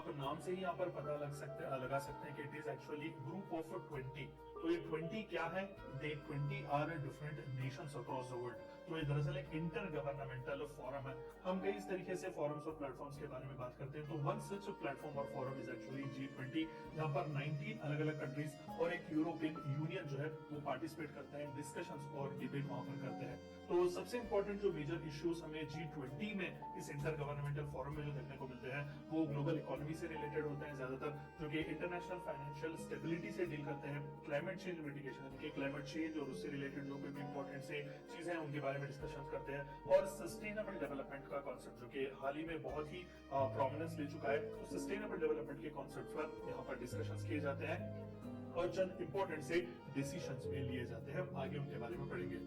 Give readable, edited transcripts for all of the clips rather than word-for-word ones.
आप नाम से ही यहाँ पर पता लगा सकते हैं कि it is actually group of 20। तो ये 20 क्या है? They 20 are different nations across the world. तो ये दरअसल एक इंटर गवर्नमेंटल फोरम है। हम कई इस तरीके से फोरम्स और प्लेटफॉर्म्स के बारे में बात करते हैं, तो वन सच प्लेटफॉर्म और फोरम इज एक्चुअली G20, जहाँ पर 19 अलग अलग कंट्रीज और एक यूरोपियन यूनियन जो है वो पार्टिसिपेट करते हैं, डिस्कशंस और डिबेट वहां पर करते हैं। तो सबसे इंपॉर्टेंट जो मेजर इश्यूज हमें G20 में इस इंटर गवर्नमेंटल फोरम में जो देखने को मिलते हैं वो ग्लोबल इकोनॉमी से रिलेटेड होते हैं ज्यादातर, जो कि इंटरनेशनल फाइनेंशियल स्टेबिलिटी से डील करते हैं, क्लाइमेट चेंज मिटिगेशन यानी कि क्लाइमेट चेंज और उससे रिलेटेड जो भी इंपॉर्टेंट से चीजें हैं उनके बारे में डिस्कशन करते हैं, और सस्टेनेबल डेवलपमेंट का कॉन्सेप्ट जो कि हाल ही में बहुत ही प्रोमिनेंस ले चुका है, तो सस्टेनेबल डेवलपमेंट के कॉन्सेप्ट पर यहाँ पर डिस्कशंस किए जाते हैं और चंद इंपॉर्टेंट से डिसीजंस भी लिए जाते हैं। आगे उनके बारे में पढ़ेंगे।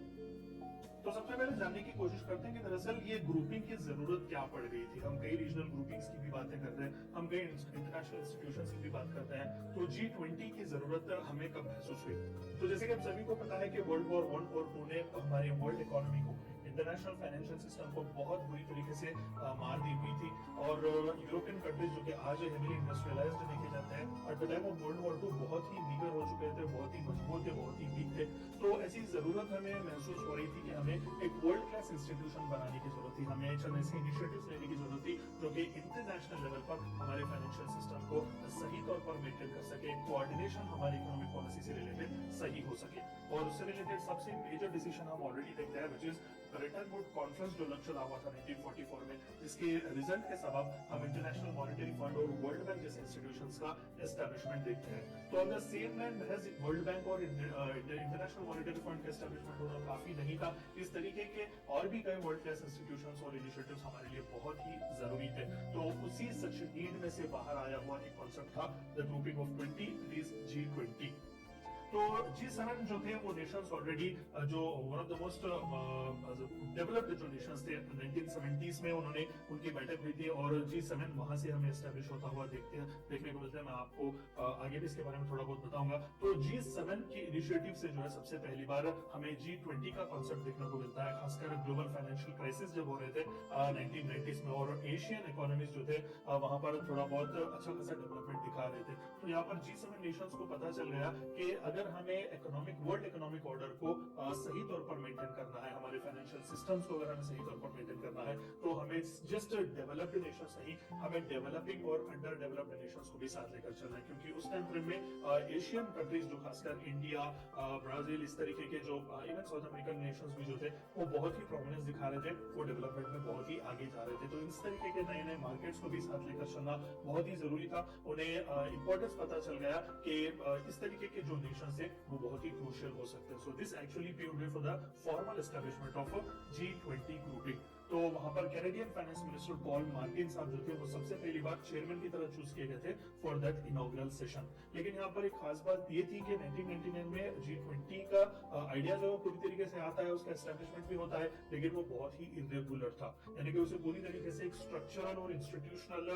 तो सबसे पहले जानने की कोशिश करते हैं कि दरअसल ये ग्रुपिंग की जरूरत क्या पड़ गई थी। हम कई रीजनल ग्रुपिंग्स की भी बातें करते हैं, हम कई इंटरनेशनल इंस्टीट्यूशंस की भी बात करते हैं, तो G20 की जरूरत हमें कब महसूस हुई? तो जैसे कि आप सभी को पता है कि वर्ल्ड वॉर 1 और 2 ने हमारे वर्ल्ड इकोनॉमी को, इंटरनेशनल फाइनेंशियल सिस्टम को बहुत बुरी तरीके से मार दी हुई थी, और यूरोपियन कंट्रीज जो कि आज हेवीली इंडस्ट्रियलाइज्ड देखे जाते हैं, at the time of world war 2 बहुत ही मीगर हो चुके थे, बहुत ही मजबूत थे, बहुत ही वीक थे। तो ऐसी जरूरत हमें महसूस हो रही थी कि हमें एक वर्ल्ड क्लास इंस्टीट्यूशन बनाने की जरूरत थी, हमें चंद ऐसे इनिशिएटिव्स लेने की जरूरत थी जो कि इंटरनेशनल लेवल पर हमारे फाइनेंशियल सिस्टम को सही तौर पर मेंटेन कर सके, कोऑर्डिनेशन हमारी इकोनॉमिक पॉलिसी से रिलेटेड सही हो सके। और उससे रिलेटेड सबसे मेजर डिसीजन हम ऑलरेडी देखते हैं, which is Brayton would conference जो लक्ष्य हुआ था 1944 में, जिसके रिजल्ट के सबब हम इंटरनेशनल मॉनेटरी फंड और वर्ल्ड बैंक जैसे इंस्टीट्यूशंस का एस्टैब्लिशमेंट देखते हैं। तो ऑन द सेम लाइन महज वर्ल्ड बैंक और इंटरनेशनल मॉनेटरी फंड का एस्टैब्लिशमेंट होना काफी नहीं था, इस तरीके के और भी कई वर्ल्ड क्लास इंस्टीट्यूशंस और इनिशिएटिव्स हमारे लिए बहुत ही जरूरी थे। तो उसी सच नीड में से बाहर आया हुआ एक कॉन्सेप्ट था the grouping of 20, it is G20। तो G7 जो थे वो नेशंस ऑलरेडी जो one of the most developed जो नेशंस थे 1970s में उन्होंने उनकी बैठक हुई थी, और G7 वहां से हमें एस्टैब्लिश होता हुआ देखने को मिलता है। मैं आपको आगे भी इसके बारे में थोड़ा बहुत बताऊंगा। तो G7 की इनिशिएटिव से जो है सबसे पहली बार हमें G20 का कॉन्सेप्ट देखने को मिलता है, खासकर ग्लोबल फाइनेंशियल क्राइसिस जब हो रहे थे 1990s में, और एशियन इकोनॉमीज जो थे वहां पर थोड़ा बहुत अच्छा खासा डेवलपमेंट दिखा रहे थे। तो यहाँ पर G7 नेशंस को पता चल गया कि अगर हमें वर्ल्ड इकोनॉमिक ऑर्डर को सही तौर पर मेंटेन करना है, हमारे फाइनेंशियल सिस्टम्स को अगर हमें सही तौर पर मेंटेन करना है, तो हमें जस्ट डेवलप्ड नेशंस नहीं, हमें डेवलपिंग और अंडर डेवलप्ड नेशंस को भी साथ लेकर चलना है, क्योंकि उस टाइम फ्रेम में एशियन कंट्रीज जो खासकर इंडिया, ब्राजील, इस तरीके के जो इवन साउथ अमेरिकन नेशंस भी जो थे वो बहुत ही प्रोमिनेंस दिखा रहे थे, वो डेवलपमेंट में बहुत ही आगे जा रहे थे। तो इस तरीके के नए नए मार्केट्स को भी साथ लेकर चलना बहुत ही जरूरी था। उन्हें इंपॉर्टेंस पता चल गया कि इस तरीके के जो नेशन से वो बहुत ही क्रूशियल हो सकते हैं। So this actually paved way for the formal establishment of G20 grouping. तो वहां पर Canadian finance minister Paul Martin साहब जो थे वो सबसे पहली बार चेयरमैन की तरह चूज किए गए थे फॉर दैट इनॉग्रल सेशन। लेकिन यहाँ पर एक खास बात ये थी कि 1999 में G20 का आइडिया जो पूरी तरीके से आता है, उसका एस्टैब्लिशमेंट भी होता है, लेकिन वो बहुत ही इरेगुलर था, यानी कि उसे पूरी तरीके से एक स्ट्रक्चरल और इंस्टीट्यूशनल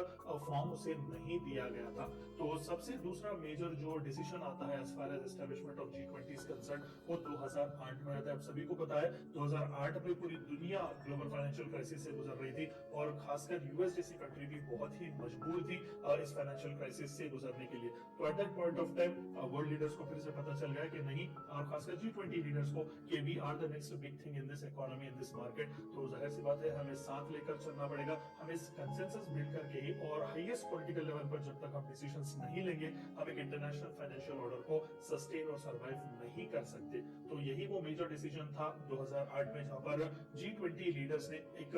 फॉर्म उसे नहीं दिया गया था। तो सबसे दूसरा मेजर जो डिसीजन आता है as far as establishment of G20 is concerned, वो 2008 में आता है। आप सभी को पता है 2008 में पूरी दुनिया ग्लोबल फाइनेंशियल क्राइसिस से गुजर रही थी, और खासकर यूएस जैसी कंट्री भी बहुत ही मजबूर थी इस फाइनेंशियल क्राइसिस से गुजरने के लिए। तो at that point of time world leaders को फिर से पता चल गया कि नहीं, और खासकर G20 लीडर्स को, कि we are the next big thing in this economy, in this market. तो जाहिर सी बात है हमें साथ लेकर चलना पड़ेगा, हमें कंसेंसस बिल्ड करके ही, और हाईएस्ट पॉलिटिकल लेवल पर जब तक हम डिसीजंस नहीं लेंगे, हम एक इंटरनेशनल फाइनेंशियल ऑर्डर को सस्टेन और सर्वाइव नहीं कर सकते। तो यही वो मेजर डिसीजन था 2008 में, जहां पर G20 लीडर्स ने एक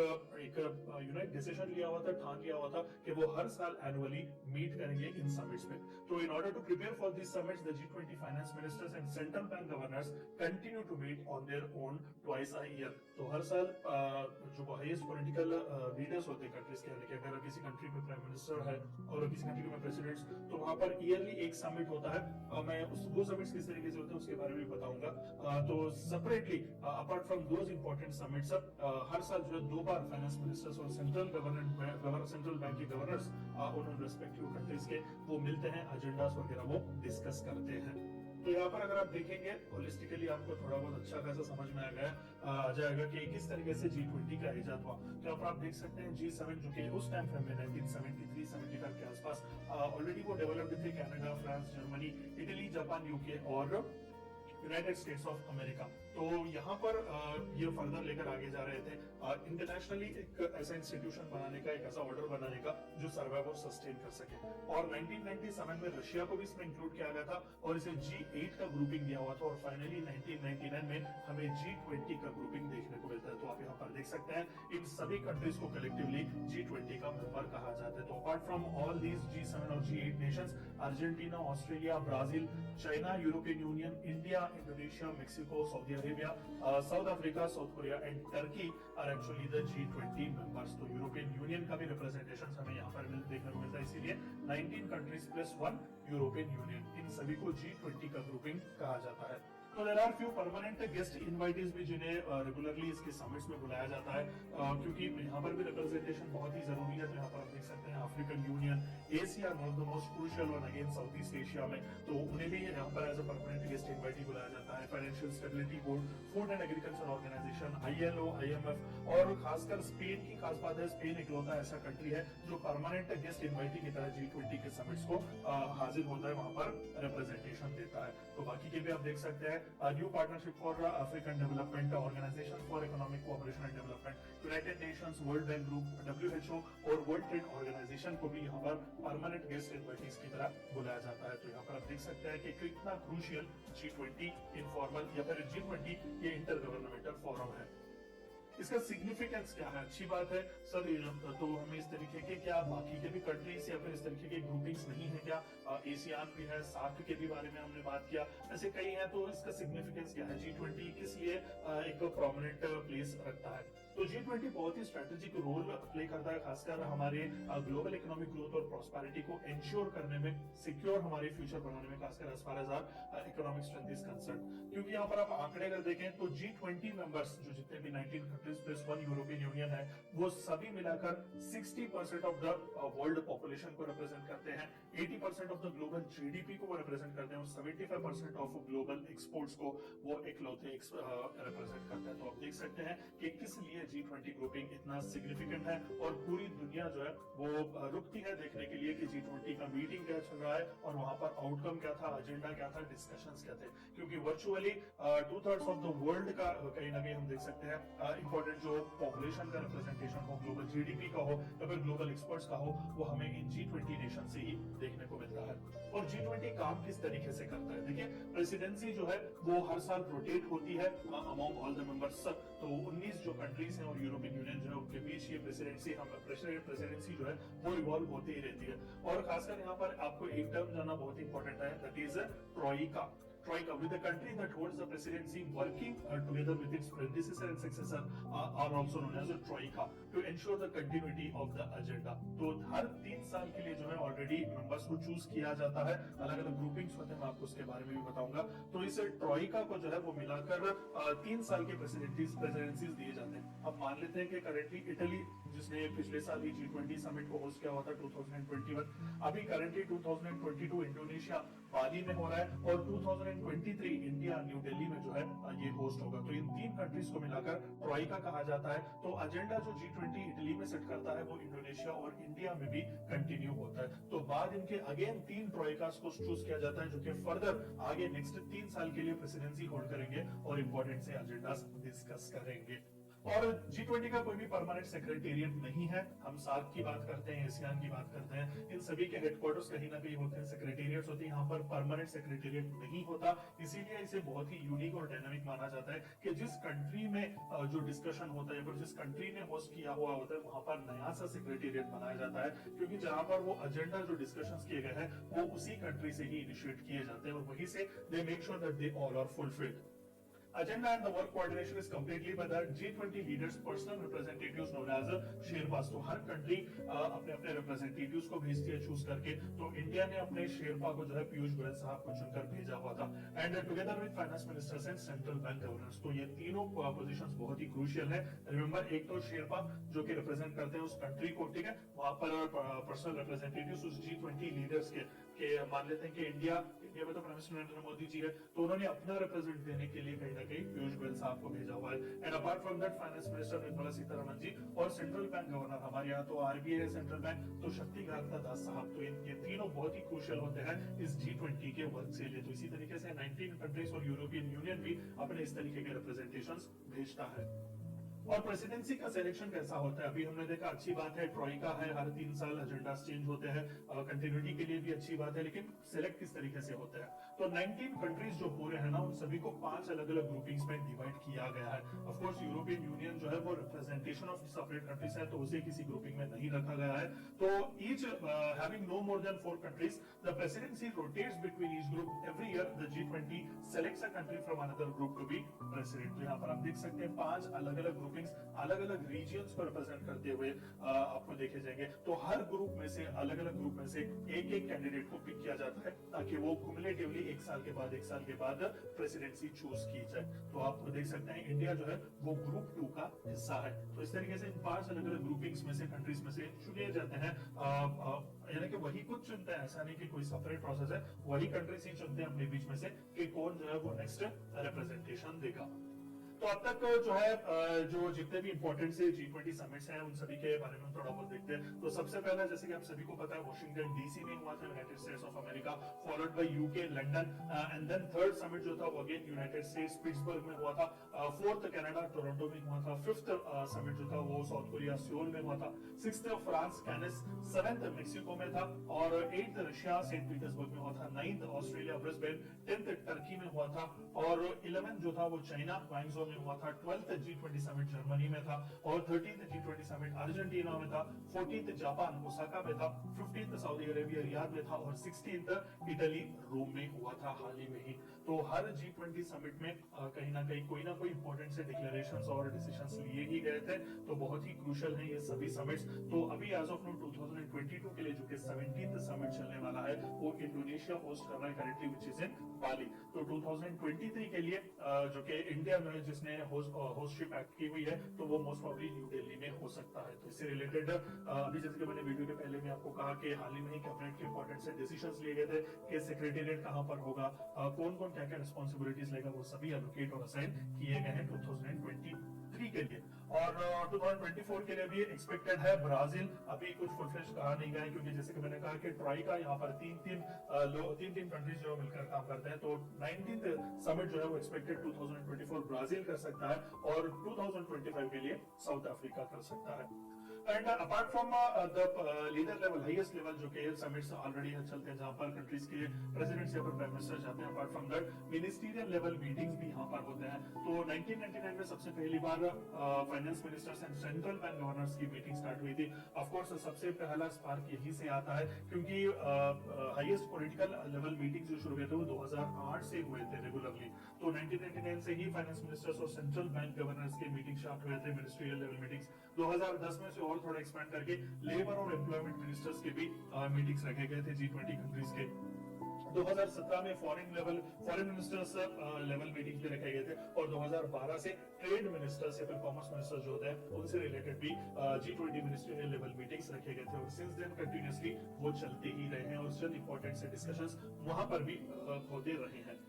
यूनाइट डिसीजन लिया हुआ था, ठान लिया हुआ था कि वो हर साल एनुअली मीट करेंगे इन समिट्स में। तो in order to prepare for this summits the G20 finance ministers and central bank governors continue to meet on their own twice a year. तो हर साल जो हाईएस्ट पॉलिटिकल लीडर्स होते हैं कंट्रीज के, यानी कि अगर किसी कंट्री में प्राइम मिनिस्टर है और किसी कंट्री में प्रेसिडेंट्स, तो वहां पर ईयरली एक समिट होता है। मैं वो समिट्स किस तरीके से होते हैं उसके बारे में बताऊंगा। तो separately apart from those important summits, हर साल जो है 2 बार फाइनेंस मिनिस्टर्स और सेंट्रल बैंक के गवर्नर्स उन रेस्पेक्टिव कंट्रीज के वो मिलते हैं, एजेंडास वगैरह वो डिस्कस करते हैं। तो यहाँ पर अगर आप देखेंगे होलिस्टिकली आपको थोड़ा बहुत अच्छा खासा समझ में आ जाएगा कि किस तरीके से G20 का इजाद हुआ। तो यहाँ पर आप देख सकते हैं G7 जो कि उस टाइम फ्रेम में 1973-75 के आसपास ऑलरेडी वो डेवलप्ड थे, Canada, France, Germany, Italy, Japan, UK और यूनाइटेड स्टेट्स ऑफ अमेरिका। तो यहाँ पर ये फर्दर लेकर आगे जा रहे थे इंटरनेशनली एक ऐसा इंस्टीट्यूशन बनाने का, एक ऐसा ऑर्डर बनाने का जो सर्वाइव और सस्टेन कर सके। और 1997 में रशिया को भी इसमें इंक्लूड किया गया था और इसे G8 का ग्रुपिंग दिया हुआ था और फाइनली 1999 में हमें G20 का ग्रुपिंग देखने को मिलता है। तो आप यहाँ पर देख सकते हैं इन सभी कंट्रीज को कलेक्टिवली G20 का मेंबर कहा जाता है। तो apart from all these G7 और G8 Nations, Argentina, Australia, Brazil, China, European union, India, Indonesia, Mexico, Saudi Arabia, South Africa, South Korea and Turkey are actually the G20 members। तो European union का भी representation हमें यहाँ पर देखने को मिलता है, इसीलिए 19 कंट्रीज प्लस 1 यूरोपियन यूनियन, इन सभी को G20 का ग्रुपिंग कहा जाता है। तो there are few permanent guest invitees भी जिन्हें रेगुलरली इसके समिट्स में बुलाया जाता है, क्योंकि यहाँ पर भी रिप्रेजेंटेशन बहुत ही जरूरी है। तो यहाँ पर आप देख सकते हैं African Union, Asia, one of the most crucial one again South East Asia में, तो उन्हें भी यहाँ पर as a permanent guest invitee बुलाया जाता है। Financial stability board, food and agriculture organisation, ILO, IMF और खासकर स्पेन की खास बात है, स्पेन इकलौता ऐसा कंट्री है जो परमानेंट गेस्ट इनवाइटी की तरह G20 के समिट्स को हाजिर होता है, वहां पर रिप्रेजेंटेशन देता है। तो बाकी के भी आप देख सकते हैं New Partnership for African Development, Organisation for Economic Cooperation and Development, United Nations, World Bank Group, WHO और वर्ल्ड ट्रेड ऑर्गेनाइजेशन को भी यहाँ पर परमानेंट गेस्ट इनवाइटीज की तरह बुलाया जाता है। तो यहाँ पर आप देख सकते हैं कि कितना क्रूशियल G20 इनफॉर्मल या फिर G20 ये इंटर गवर्नमेंटल फोरम है। इसका सिग्निफिकेंस क्या है? अच्छी बात है सर, तो हमें इस तरीके के क्या बाकी के भी कंट्रीज या फिर इस तरीके के ग्रुपिंग्स नहीं है क्या? एशियान भी है, सार्क के भी बारे में हमने बात किया, ऐसे कई हैं। तो इसका सिग्निफिकेंस क्या है? G20 किस लिए एक प्रोमिनेंट प्लेस रखता है? तो G20 बहुत ही स्ट्रेटेजिक रोल प्ले करता है, खासकर हमारे ग्लोबल इकोनॉमिक ग्रोथ और प्रॉस्पेरिटी को इंश्योर करने में, सिक्योर हमारे फ्यूचर बनाने में, खासकर as far as our economic strength is concern. क्योंकि यहाँ पर आप आंकड़े अगर देखें तो G20 मेंबर्स जो जितने भी 19 कंट्रीज प्लस 1 यूरोपियन यूनियन है, वो सभी मिलाकर 60% ऑफ द वर्ल्ड पॉपुलेशन को रिप्रेजेंट करते हैं, 80% ऑफ द ग्लोबल GDP को वो रिप्रेजेंट करते हैं और 75% ऑफ ग्लोबल एक्सपोर्ट्स को वो इकलौते रिप्रेजेंट करते हैं। तो आप देख सकते हैं कि किस लिए G20 ग्रुपिंग इतना सिग्निफिकेंट है और पूरी दुनिया जो है वो रुकती है देखने के लिए कि G20 का मीटिंग क्या चल रहा है और वहां पर आउटकम क्या था, एजेंडा क्या था, डिस्कशंस क्या थे। क्योंकि वर्चुअली 2/3 ऑफ द वर्ल्ड का कहीं ना कहीं हम देख सकते हैं इंपॉर्टेंट जो पॉपुलेशन का रिप्रेजेंटेशन हो, ग्लोबल GDP का हो या फिर ग्लोबल एक्सपर्ट्स का हो, वो हमें इन G20 नेशन से ही देखने को मिलता है। और G20 काम किस तरीके से करता है? देखिए, प्रेसिडेंसी जो है वो हर साल रोटेट होती है अमॉन्ग ऑल द मेंबर्स। तो 19 जो कंट्रीज हैं और यूरोपियन यूनियन जो है उनके बीच ये प्रेसिडेंसी जो है वो रिवॉल्व होती ही रहती है। और खासकर यहाँ पर आपको एक टर्म जानना बहुत इंपॉर्टेंट है, that is Troikaa. Troika, with the country that holds the presidency working together with its predecessor and successor are also known as a troika to ensure the continuity of the agenda। तो हर 3 साल के लिए जो है already members को choose किया जाता है, अलग अलग ग्रुपिंग्स होते हैं, मैं आपको उसके बारे में भी बताऊंगा। तो इस ट्रोइका को जो है वो मिलाकर 3 साल के प्रेसिडेंसीज दिए जाते हैं। अब मान लेते हैं कि करेंटली इटली, जिसने पिछले साल ही G20 समिट को होस्ट किया हुआ था 2021, अभी करेंटली 2022 इंडोनेशिया बाली में हो रहा है और 2023 इंडिया न्यू दिल्ली में जो है ये होस्ट होगा। तो इन 3 कंट्रीज को मिलाकर ट्रोइका कहा जाता है। तो एजेंडा जो G20 इटली में सेट करता है वो इंडोनेशिया और इंडिया में भी कंटिन्यू होता है। तो बाद इनके अगेन 3 ट्रोइकास को चूज किया जाता है जो कि फर्दर आगे नेक्स्ट 3 साल के लिए प्रेसिडेंसी होल्ड करेंगे और इंपॉर्टेंट से एजेंडास डिस्कस करेंगे। और G20 का कोई भी परमानेंट सेक्रेटेरिएट नहीं है। हम सार्क की बात करते हैं, एशियान की बात करते हैं, इन सभी के हेडक्वार्टर्स कहीं ना कहीं होते हैं, सेक्रेटेरिएट्स होती है। यहाँ पर परमानेंट सेक्रेटेरिएट नहीं होता, इसीलिए इसे बहुत ही यूनिक और डायनामिक माना जाता है कि जिस कंट्री में जो डिस्कशन होता है, जिस कंट्री ने होस्ट किया हुआ होता है, वहां पर नया सा सेक्रेटेरिएट बनाया जाता है, क्योंकि जहां पर वो एजेंडा जो डिस्कशंस किए गए हैं वो उसी कंट्री से ही इनिशिएट किए जाते हैं और वहीं से they make sure that they all are fulfilled. Agenda and the work coordination is completely by the G20 leaders' personal representatives known as sherpas. तो हर कंट्री अपने अपने रिप्रेजेंटेटिव्स को भेजती है चूज करके। तो इंडिया ने अपने शेरपा को जो है पीयूष गोयल साहब को चुनकर भेजा हुआ था, and together with finance ministers and central bank governors. तो ये तीनों पोजीशंस बहुत ही क्रूशियल है। रिमेंबर, एक तो शेरपा जो कि रिप्रेजेंट करते हैं उस कंट्री को, ठीक है, वहां पर पर्सनल रिप्रेजेंटेटिव्स उस G20 लीडर्स के मान लेते हैं कि इंडिया में तो प्राइम मिनिस्टर नरेंद्र मोदी जी है, तो उन्होंने अपना रिप्रेजेंट देने के लिए कहीं ना कहीं पीयूष गोयल साहब को भेजा हुआ है। And apart from that finance minister Nirmala Sitharaman ji और सेंट्रल बैंक गवर्नर, हमारे यहाँ तो RBI है सेंट्रल बैंक, तो शक्तिकांता दास साहब, तो ये तीनों बहुत ही क्रूशियल होते हैं इस G20 के वर्क से लिए। तो इसी तरीके से 19 कंट्रीज और यूरोपियन यूनियन भी अपने इस तरीके के रिप्रेजेंटेशंस भेजता है। और प्रेसिडेंसी का सिलेक्शन कैसा होता है, अभी हमने देखा अच्छी बात है, ट्रॉइका है, हर 3 साल एजेंडा चेंज होते हैं, कंटिन्यूटी के लिए भी अच्छी बात है, लेकिन सिलेक्ट किस तरीके से होता है। तो 19 कंट्रीज जो पूरे हैं ना, उन सभी को 5 अलग अलग ग्रुपिंग्स में डिवाइड किया गया है। ऑफ कोर्स यूरोपियन यूनियन जो है वो रिप्रेजेंटेशन ऑफ सेपरेट कंट्रीज है, तो उसे किसी ग्रुपिंग में नहीं रखा गया है। तो each having no more than 4 countries, the presidency rotates between each group every year. The G20 selects a country from another group to be president. तो यहाँ पर आप देख सकते हैं 5 अलग अलग ग्रुपिंग्स अलग अलग रीजन्स को रिप्रेजेंट करते हुए आपको देखे जाएंगे। तो हर ग्रुप में से अलग अलग ग्रुप में से एक एक कैंडिडेट को पिक किया जाता है, ताकि वो क्युमुलेटिवली एक साल के बाद प्रेसिडेंसी चूज की जाए। तो आप देख सकते हैं इंडिया जो है वो ग्रुप 2 का हिस्सा है। तो इस तरीके से इन 5 अलग अलग ग्रुपिंग्स में से, कंट्रीज में से चुने जाते हैं, यानी कि वही कुछ चुनते हैं, ऐसा नहीं कि कोई सेपरेट प्रोसेस है, वही कंट्रीज ही चुनते हैं अपने बीच में से कि कौन जो है वो नेक्स्ट रिप्रेजेंटेशन देगा। तो अब तक जो है जो जितने भी इंपॉर्टेंट से G20 समिट्स हैं उन सभी के बारे में थोड़ा बहुत देखते हैं। तो सबसे पहला, जैसे कि आप सभी को पता है, वॉशिंगटन डीसी में हुआ था, United States of America, followed by UK London, and then third summit जो था वो अगेन यूनाइटेड स्टेट्स पिट्सबर्ग में हुआ था, फोर्थ कनाडा टोरंटो में हुआ था, फिफ्थ समिट जो था वो साउथ कोरिया सियोल में हुआ था, सिक्स्थ फ्रांस कैनिस, सेवेंथ मेक्सिको में था, और एट्थ रशिया सेंट पीटर्सबर्ग में हुआ था, ninth Australia Brisbane, 10th Turkey में हुआ था, और 11th जो था वो चाइना ग्वांगझो में हुआ था, 12th G20 समिट जर्मनी में था, और 13th G20 समिट अर्जेंटीना में था, 14th जापान ओसाका में था, 15th सऊदी अरेबिया रियाद में था, और 16th इटली रोम में हुआ था हाल ही में ही। तो हर G20 समिट में कहीं ना कहीं कोई ना कोई इंपॉर्टेंट से डिक्लेरेशंस और डिसीजंस लिए ही गए थे। तो बहुत ही क्रूशियल है ये सभी समिट्स। तो अभी एज ऑफ नाउ 2022 के लिए जो कि 17th समिट चलने वाला है वो इंडोनेशिया होस्ट कर रहा है करेंटली, व्हिच इज इन बाली। तो 2023 के लिए जो कि इंडिया में जिसने होस्टशिप एक्ट की हुई है, तो वो मोस्ट प्रोबब्ली न्यू दिल्ली में हो सकता है। तो इससे रिलेटेड अभी जैसे कि मैंने वीडियो के पहले में आपको कहा कि हाल ही में ही कैबिनेट के इंपॉर्टेंट से डिसीजंस लिए गए थे कि सेक्रेटेरिएट कहां पर होगा, कौन कौन क्या क्या रिस्पांसिबिलिटीज लेगा, वो सभी एलोकेट और असाइन किए गए हैं 2023 के लिए। और 2024 के लिए भी एक्सपेक्टेड है ब्राजील। अभी कुछ फुल फ्लेश कहा नहीं गया है, क्योंकि जैसे कि मैंने कहा कि ट्रॉई का यहाँ पर तीन तीन कंट्रीज जो मिलकर काम करते हैं। तो 19th समिट जो है वो एक्सपेक्टेड 2024 ब्राजील कर सकता है, और 2025 के लिए साउथ अफ्रीका कर सकता है। And apart from the leader level, highest level जो के समिट्स ऑलरेडी चलते हैं, जहां पर कंट्रीज के प्रेसिडेंट्स या प्राइम मिनिस्टर जाते हैं, apart from that ministerial level meetings भी यहां पर होते हैं। तो 1999 में सबसे पहली बार finance ministers and central bank governors की मीटिंग स्टार्ट हुई थी। ऑफ कोर्स सबसे पहला स्पार्क यही से आता है, क्योंकि हाईएस्ट पॉलिटिकल लेवल मीटिंग्स जो शुरू हुए थे वो 2008 से हुए थे रेगुलरली। तो 1999 से ही फाइनेंस मिनिस्टर्स और सेंट्रल बैंक गवर्नर्स की मीटिंग स्टार्ट हुए थे, मिनिस्ट्रियल लेवल मीटिंग्स। 2010 में से और थोड़ा एक्सपेंड करके लेबर और एम्प्लॉयमेंट मिनिस्टर्स के भी मीटिंग्स रखे गए थे G20 कंट्रीज के। 2017 में फॉरेन मिनिस्टर्स लेवल मीटिंग भी रखे गए थे, और 2012 से ट्रेड मिनिस्टर्स या फिर कॉमर्स मिनिस्टर्स जो होते हैं उनसे रिलेटेड भी G20 मिनिस्ट्रियल लेवल मीटिंग्स रखे गए थे, और सिंस देन कंटिन्यूअसली वो चलते ही रहे हैं, और चंद इंपॉर्टेंट से डिस्कशंस वहां पर भी होते रहे हैं।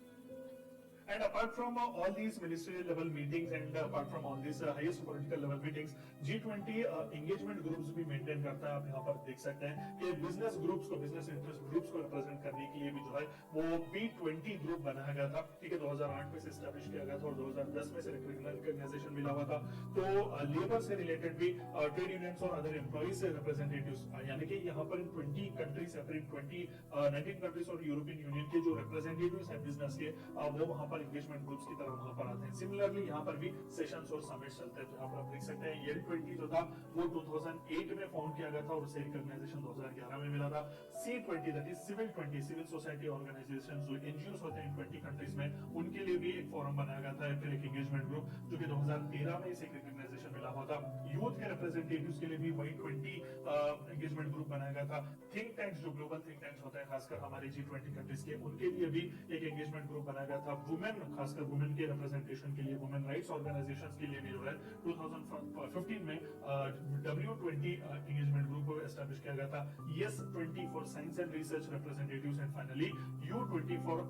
And apart from all these ministerial level meetings and apart from all these highest political level meetings, G20 engagement groups भी मेंटेन करता है। आप यहाँ पर देख सकते हैं कि बिजनेस ग्रुप्स को, बिजनेस इंटरेस्ट ग्रुप्स को रिप्रेजेंट करने के लिए भी जो है वो B20 ग्रुप बनाया गया था। ठीक है, 2008 में से एस्टैब्लिश किया गया था, और 2010 में से रिकॉग्नाइजेशन मिला हुआ था। तो लेबर से रिलेटेड भी ट्रेड यूनियंस और अदर एम्प्लॉइज रिप्रेजेंटेटिव्स, यानी कि यहाँ पर इन 20 कंट्रीज या फिर 19 कंट्रीज और यूरोपियन यूनियन के जो रिप्रेजेंटेटिव्स हैं बिजनेस के, वो वहां पर एंगेजमेंट ग्रुप्स की तरह वहां पर आते हैं। सिमिलरली यहाँ पर भी सेशंस और समिट्स चलते हैं। तो यहाँ पर आप देख सकते हैं L20 जो था वो 2008 में फाउंड किया गया था, और उसे रिकॉग्नाइजेशन 2011 में मिला था। C20 that is civil 20, civil society organisations जो एनजीओस होते हैं 20 कंट्रीज में, उनके लिए भी एक फोरम बनाया गया था, फिर एक एंगेजमेंट ग्रुप, जो कि 2013 में इसे रिकॉग्नाइजेशन मिला हुआ था। यूथ के रिप्रेजेंटेटिव्स के लिए भी वही 20 एंगेजमेंट ग्रुप बनाया गया था। थिंक टैंक्स जो ग्लोबल थिंक टैंक्स होते हैं खासकर हमारे G20 कंट्रीज के, उनके लिए भी एक एंगेजमेंट ग्रुप बनाया गया था। वुमेन, खासकर वुमेन के रिप्रेजेंटेशन के लिए, वुमेन राइट्स ऑर्गेनाइजेशंस के लिए भी जो है 2015 में W20 एंगेजमेंट ग्रुप को एस्टैब्लिश किया गया था। Yes 20 for science and research representatives and finally U20 for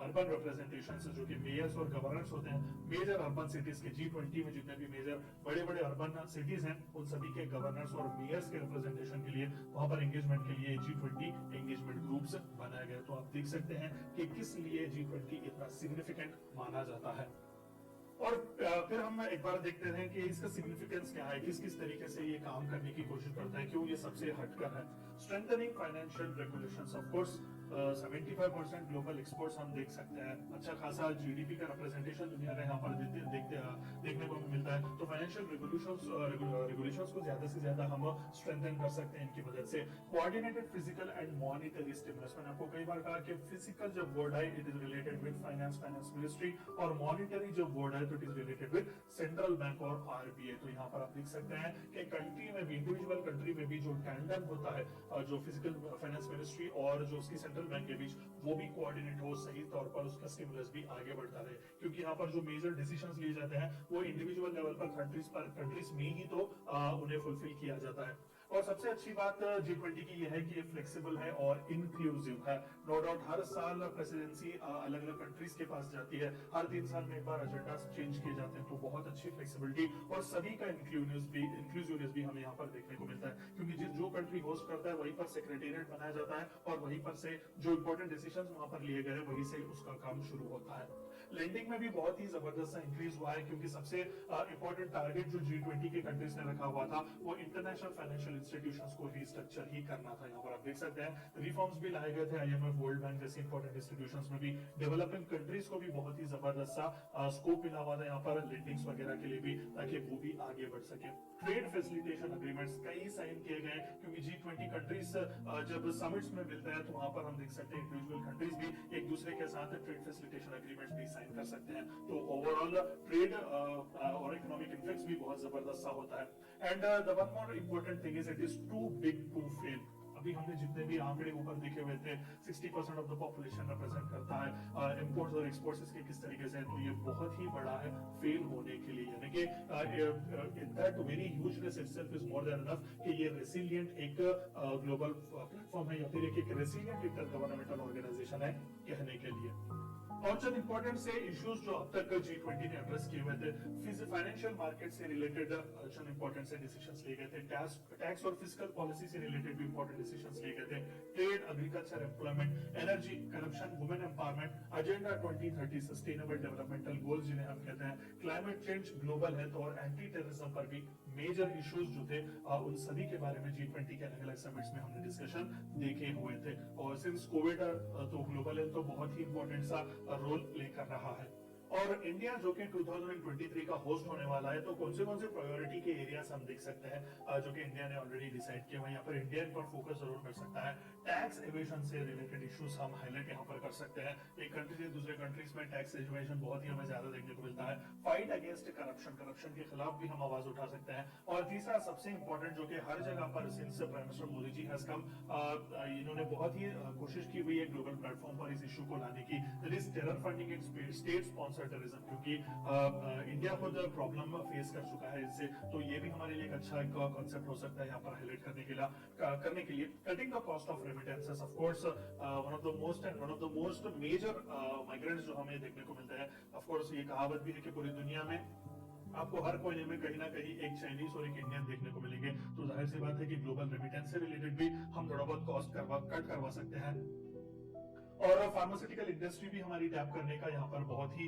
urban representations, जो कि मेयर्स और गवर्नर्स होते हैं मेजर अर्बन सिटीज के। G20 में जितने भी मेजर बड़े बड़े अर्बन सिटीज हैं उन सभी के गवर्नर्स और मेयर्स के रिप्रेजेंटेशन के लिए वहां पर एंगेजमेंट के लिए G20 एंगेजमेंट ग्रुप्स बनाया गया। तो आप देख सकते हैं कि किस लिए G20 इतना सिग्निफिकेंट माना जाता है। और फिर हम एक बार देखते हैं कि इसका सिग्निफिकेंस क्या है, किस किस तरीके से ये काम करने की कोशिश करता है, क्यों ये सबसे हटकर है। Strengthening financial regulations, of course 75% global exports हम देख सकते हैं। अच्छा खासा जीडीपी का रिप्रेजेंटेशन दुनिया का यहाँ पर देखने को मिलता है। तो फाइनेंशियल रेगुलेशंस को ज्यादा से ज्यादा हम स्ट्रेंथन कर सकते हैं इनकी मदद से। Coordinated physical and monetary stimulus, मैंने आपको कई बार कहा कि फिजिकल जो वर्ड है it is related with finance ministry, और मॉनिटरी जो वर्ड है तो it is related with central bank और आरबीआई। तो यहाँ पर आप देख सकते हैं कि कंट्री में भी, इंडिविजुअल कंट्री में भी जो टैंडम होता है, जो फिजिकल फाइनेंस मिनिस्ट्री और जो उसकी सेंट्रल बैंक के बीच, वो भी कोऑर्डिनेट हो, सही तौर पर उसका स्टिमुलस भी आगे बढ़ता रहे। क्योंकि यहाँ पर जो मेजर डिसीजंस लिए जाते हैं वो इंडिविजुअल लेवल पर कंट्रीज में ही तो उन्हें फुलफिल किया जाता है। और सबसे अच्छी बात G20 की यह है कि ये फ्लेक्सिबल है और इंक्लूसिव है। नो डाउट हर साल प्रेसिडेंसी अलग अलग कंट्रीज के पास जाती है, हर 3 साल में एक बार एजेंडा चेंज किए जाते हैं। तो बहुत अच्छी फ्लेक्सिबिलिटी और सभी का इंक्लूसिवनेस भी हमें यहाँ पर देखने को मिलता है। क्योंकि जो कंट्री होस्ट करता है वहीं पर सेक्रेटेरिएट बनाया जाता है और वहीं पर से जो इंपॉर्टेंट डिसीजंस वहां पर लिए गए हैं वहीं से उसका काम शुरू होता है। लेंडिंग में भी बहुत ही जबरदस्त इंक्रीज हुआ है, क्योंकि सबसे इंपॉर्टेंट टारगेट जो G20 के कंट्रीज ने रखा हुआ था वो इंटरनेशनल फाइनेंशियल इंस्टीट्यूशंस को रीस्ट्रक्चर ही करना था। यहाँ पर आप देख सकते हैं रिफॉर्म्स भी लाए गए थे, IMF, वर्ल्ड बैंक जैसे इंपॉर्टेंट इंस्टीट्यूशंस में भी। डेवलपिंग कंट्रीज को भी बहुत ही जबरदस्त सा स्कोप मिला हुआ था यहाँ पर लेंडिंग्स वगैरह के लिए भी, ताकि वो भी आगे बढ़ सके। ट्रेड फैसिलिटेशन अग्रीमेंट्स कई साइन किए गए, क्योंकि G20 कंट्रीज जब समिट्स में मिलते हैं तो वहां पर हम देख सकते हैं इंडिविजुअल कंट्रीज भी एक दूसरे के साथ ट्रेड फैसिलिटेशन अग्रीमेंट्स भी साइन कर सकते हैं। तो ओवरऑल ट्रेड और इकोनॉमिक इन्फ्लुएंस भी बहुत जबरदस्त सा होता है। And the one more important thing is it is too big to fail. अभी हमने जितने भी आंकड़े ऊपर देखे हुए थे, 60% ऑफ द पॉपुलेशन रिप्रेजेंट करता है, इंपोर्ट्स और एक्सपोर्ट्स इसके किस तरीके से है, तो ये बहुत ही बड़ा है फेल होने के लिए। यानी कि that very hugeness itself is more than enough कि ये रेसिलिएंट एक ग्लोबल प्लेटफॉर्म है या फिर एक रेसिलिएंट इंटर गवर्नमेंटल ऑर्गेनाइजेशन है कहने के लिए। और चंद इंपॉर्टेंट से इश्यूज जो अब तक G20 ने एड्रेस किए हुए थे, फाइनेंशियल मार्केट से रिलेटेड चंद इंपॉर्टेंट से डिसीजंस लिए गए थे। टैक्स और फिस्कल पॉलिसी से रिलेटेड भी इंपॉर्टेंट डिसीजंस लिए गए थे। Trade, agriculture, employment, energy, corruption, women empowerment, agenda 2030, sustainable developmental goals जिन्हें हम कहते हैं, क्लाइमेट चेंज, ग्लोबल हेल्थ और एंटी टेररिज्म पर भी मेजर इश्यूज जो थे उन सभी के बारे में G20 के अलग अलग समिट्स में हमने डिस्कशन देखे हुए थे। और सिंस कोविड तो ग्लोबल हेल्थ तो बहुत ही इंपॉर्टेंट सा रोल प्ले कर रहा है। और इंडिया जो कि 2023 का होस्ट होने वाला है, तो कौन से प्रायोरिटी के एरियाज हम देख सकते हैं जो कि इंडिया ने ऑलरेडी डिसाइड किए हुए हैं। यहाँ पर इंडिया पर फोकस जरूर कर सकता है। टैक्स एवेशन से रिलेटेड इश्यूज हम हाईलाइट यहाँ पर कर सकते हैं। एक कंट्री से दूसरे कंट्रीज में टैक्स एवेशन बहुत ही हमें ज्यादा देखने को मिलता है। फाइट अगेंस्ट करप्शन के खिलाफ भी हम आवाज उठा सकते हैं। और तीसरा सबसे इंपॉर्टेंट जो कि हर जगह पर since prime minister Modi ji has come, इन्होंने बहुत ही कोशिश की हुई है ग्लोबल प्लेटफॉर्म पर इस इशू को लाने की, that is terror funding and state sponsored terrorism. क्योंकि इंडिया खुद प्रॉब्लम फेस कर चुका है इससे, तो ये भी हमारे लिए एक अच्छा कॉन्सेप्ट हो सकता है यहाँ पर हाईलाइट करने के लिए। Cutting the cost of remittances, of course one of the most major migrants जो हमें देखने को मिलता है। ऑफ कोर्स ये कहावत भी है कि पूरी दुनिया में आपको हर कोने में कहीं ना कहीं एक चाइनीज और एक इंडियन देखने को मिलेंगे। तो जाहिर सी बात है कि ग्लोबल रेमिटेंस से रिलेटेड भी हम थोड़ा बहुत कॉस्ट कट करवा सकते हैं। और फार्मास्यूटिकल इंडस्ट्री भी हमारी टैप करने का यहाँ पर बहुत ही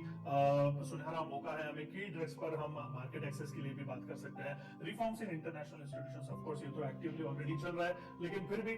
सुनहरा मौका है। हमें की ड्रग्स पर हम मार्केट एक्सेस के लिए भी बात कर सकते हैं। Reforms in international institutions, of course ये तो एक्टिवली ऑलरेडी चल रहा है, लेकिन फिर भी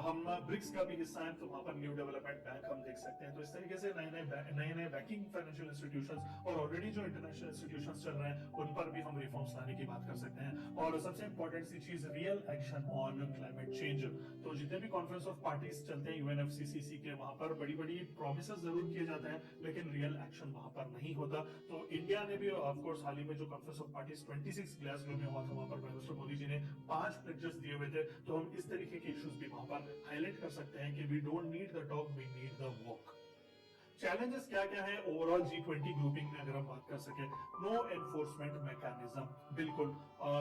हम ब्रिक्स का भी हिस्सा है, तो वहां पर न्यू डेवलपमेंट बैंक हम देख सकते हैं। तो इस तरीके से नए बैंकिंग फाइनेंशियल इंस्टीट्यूशंस और ऑलरेडी जो इंटरनेशनल इंस्टीट्यूशंस चल रहे हैं उन पर भी हम रिफॉर्म्स लाने की बात कर सकते हैं। और सबसे इंपॉर्टेंट सी चीज, real action on climate change. तो जितने भी कॉन्फ्रेंस ऑफ पार्टीज चलते हैं UNFCCC के, वहां पर बड़ी बड़ी प्रॉमिसेस जरूर किए जाते हैं, लेकिन रियल एक्शन वहां पर नहीं होता। तो इंडिया ने भी ऑफ कोर्स हाल ही में जो कॉन्फ्रेंस ऑफ पार्टीज 26 ग्लासगो में हुआ था, वहां पर प्राइम मिनिस्टर मोदी जी ने 5 प्लेजेस दिए हुए थे। तो हम इस तरीके के इश्यूज भी वहां पर हाईलाइट कर सकते हैं कि we don't need the talk, we need the walk. Challenges क्या क्या है ओवरऑल G20 ग्रुपिंग में अगर हम बात कर सके? नो एनफोर्समेंट मैकेनिज्म, बिल्कुल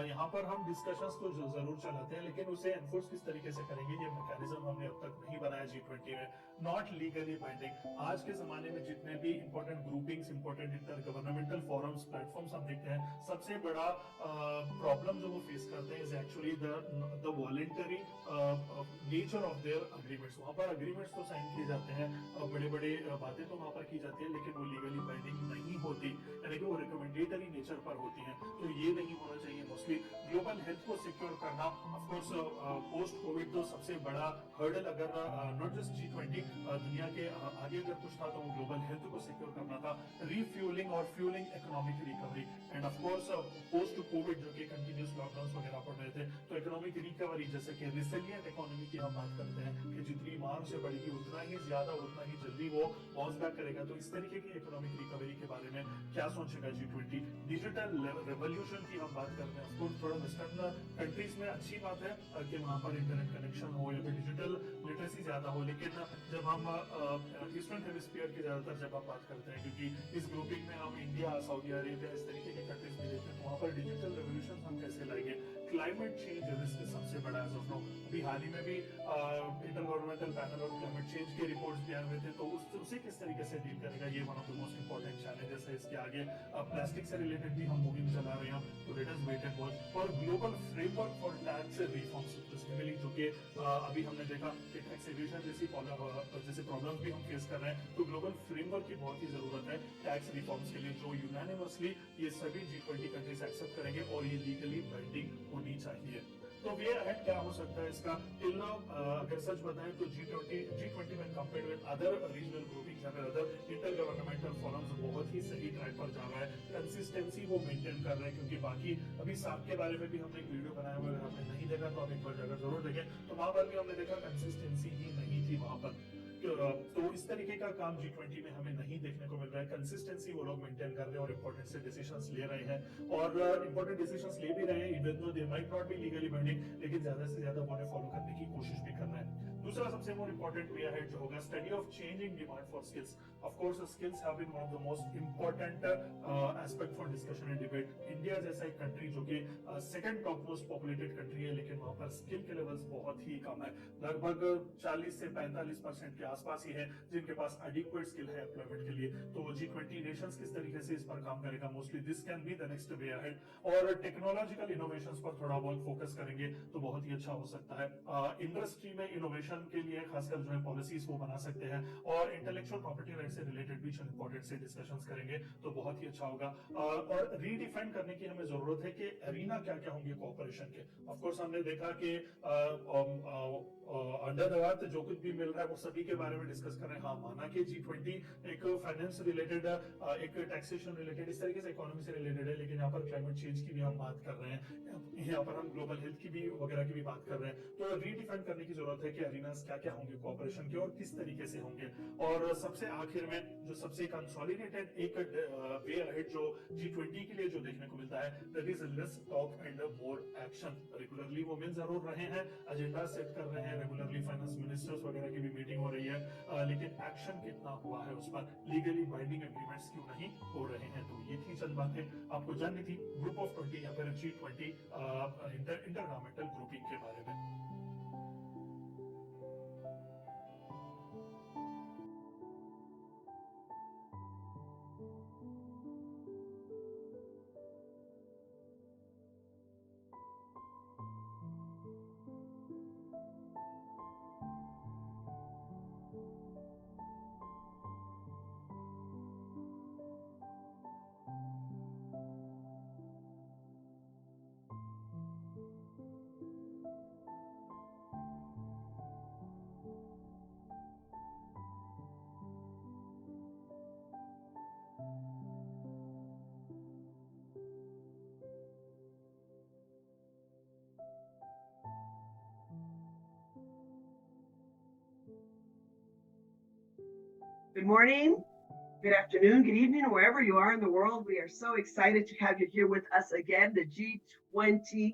यहाँ पर हम डिस्कशंस तो जरूर चलाते हैं, लेकिन उसे एनफोर्स किस तरीके से करेंगे ये मैकेनिज्म हमने अब तक नहीं बनाया G20 में। नॉट लीगली बाइंडिंग, आज के जमाने में जितने भी important groupings, important inter governmental forums, platforms हम देखते हैं, सबसे बड़ा प्रॉब्लम जो वो फेस करते हैं is actually the voluntary nature of their agreements. वहां पर अग्रीमेंट्स तो साइन किए जाते हैं, बड़े बड़े बातें तो वहां पर की जाती है, लेकिन वो लीगली बाइंडिंग नहीं होती, यानी कि वो रिकमेंडेटरी नेचर पर होती हैं। तो ये नहीं होना चाहिए। मोस्टली ग्लोबल हेल्थ को सिक्योर करना, ऑफ कोर्स पोस्ट कोविड तो सबसे बड़ा हर्डल, अगर नॉट जस्ट G20 दुनिया के आगे अगर कुछ था तो वो ग्लोबल हेल्थ को सिक्योर करना था, रीफ्यूलिंग और fuelling economic recovery, end of course post Covid जो कि कंटिन्यूस लॉकडाउन वगैरह पड़ रहे थे, तो इकोनॉमिक रिकवरी जैसे कि रिसिलिएंट इकोनॉमी की हम बात करते हैं कि जितनी मांग से बढ़ेगी उतना ही ज्यादा, उतना ही जल्दी वो बाउंस बैक करेगा। तो इस तरीके की इकोनॉमिक रिकवरी के बारे में क्या सोचेगा G20? डिजिटल रेवोल्यूशन की हम बात करते हैं, ऑफ कोर्स थोड़ा वेस्टर्न कंट्रीज में अच्छी बात है कि वहां पर इंटरनेट कनेक्शन हो या फिर डिजिटल लिटरेसी ज्यादा हो, लेकिन जब हम ईस्टर्न हेमिस्फीयर की ज्यादातर जब हम बात करते हैं, क्योंकि इस ग्रुपिंग में हम इंडिया, सऊदी अरेबिया, इस तरीके के कंट्रीज में देखते हैं, तो वहां पर डिजिटल रेवोल्यूशन हम कैसे लाएंगे? क्लाइमेट चेंज रिस्क सबसे बड़ा एज ऑफ नाउ। अभी हाल ही में भी इंटर गवर्नमेंटल पैनल और क्लाइमेट चेंज के रिपोर्ट्स भी आए हुए थे, तो उसे किस तरीके से डील करेगा, ये one of the most important challenges है। इसके आगे प्लास्टिक से रिलेटेड भी हम मूविंग चला रहे हैं, तो let us wait and watch. और global framework for tax reforms, specifically जो कि अभी हमने देखा कि टैक्स एविजन जैसे प्रॉब्लम्स भी हम फेस कर रहे हैं, तो ग्लोबल फ्रेमवर्क की बहुत ही जरूरत है टैक्स रिफॉर्म्स के लिए, जो यूनानिमसली ये सभी G20 कंट्रीज एक्सेप्ट करेंगे और ये लीगली बाइंडिंग होनी चाहिए। तो वे अहेड क्या हो सकता है इसका? टिल नाउ अगर सच बताएं तो G20 में compared with other regional groupings या फिर अदर इंटर गवर्नमेंटल फोरम्स बहुत ही सही ट्रैक पर जा रहा है, कंसिस्टेंसी वो मेंटेन कर रहे हैं। क्योंकि बाकी अभी साफ के बारे में भी हमने एक वीडियो बनाया हुआ है, अगर आपने नहीं देखा तो आप एक बार जाकर जरूर देखें, तो वहां पर भी हमने देखा कंसिस्टेंसी ही नहीं थी वहां पर। तो इस तरीके का काम G20 में हमें नहीं देखने को मिल रहा है। कंसिस्टेंसी वो लोग मेंटेन कर रहे हैं और इंपॉर्टेंट से डिसीजंस ले रहे हैं, और इंपॉर्टेंट डिसीजंस ले भी रहे हैं, even though they might not be legally binding, लेकिन ज्यादा से ज्यादा उन्हें फॉलो करने की कोशिश भी कर रहे हैं। दूसरा सबसे मोर इंपॉर्टेंट वे अहेड जो होगा, study of changing demand for skills. Of course skills have been one of the most important aspect for discussion and debate. India जैसा एक कंट्री जो कि second top most populated country है, लेकिन वहां पर स्किल के लेवल्स बहुत ही कम है। लगभग 40 से 45% के आसपास ही है जिनके पास एडिक्वेट स्किल है एम्प्लॉयमेंट के लिए। तो G20 नेशंस किस तरीके से इस पर काम करेगा? Mostly this can be the next way ahead. और टेक्नोलॉजिकल इनोवेशंस पर थोड़ा बहुत फोकस करेंगे तो बहुत ही अच्छा हो सकता है। इंडस्ट्री में इनोवेशन के लिए खासकर जो है पॉलिसीज वो बना सकते हैं, और इंटेलेक्चुअल प्रॉपर्टी राइट से रिलेटेड भी इंपॉर्टेंट से डिस्कशंस करेंगे तो बहुत ही अच्छा होगा। और रीडिफाइन करने की हमें जरूरत है कि एरिना क्या क्या होंगे कोऑपरेशन के। ऑफ कोर्स हमने देखा कि अंडर द अर्थ जो कुछ भी मिल रहा है वो सभी के बारे में डिस्कस कर रहे हैं। हाँ, माना कि G20 एक फाइनेंस रिलेटेड, एक टैक्सेशन रिलेटेड, इस तरीके से इकोनॉमी से रिलेटेड है, लेकिन यहाँ पर क्लाइमेट चेंज की भी हम बात कर रहे हैं, यहाँ पर हम ग्लोबल हेल्थ की भी वगैरह की भी बात कर रहे हैं। तो रीडिफाइन करने की जरूरत है कि एरिनास क्या क्या होंगे कोऑपरेशन के और किस तरीके से होंगे। और सबसे आखिर में जो सबसे कंसोलिडेटेड एक वे अहेड जो G20 के लिए जो देखने को मिलता है, that is less talk and more action. Regularly वो मिल जरूर रहे हैं, एजेंडा सेट कर रहे हैं, रेगुलरली फाइनेंस मिनिस्टर्स वगैरह की भी मीटिंग हो रही है, लेकिन एक्शन कितना हुआ है उस पर, लीगली बाइंडिंग एग्रीमेंट्स क्यों नहीं हो रहे हैं। तो ये थी चंद बातें आपको जाननी थी ग्रुप ऑफ 20 या फिर G20 इंटर गवर्नमेंटल ग्रुपिंग के बारे में। Good morning, good afternoon, good evening, wherever you are in the world. We are so excited to have you here with us again, the G20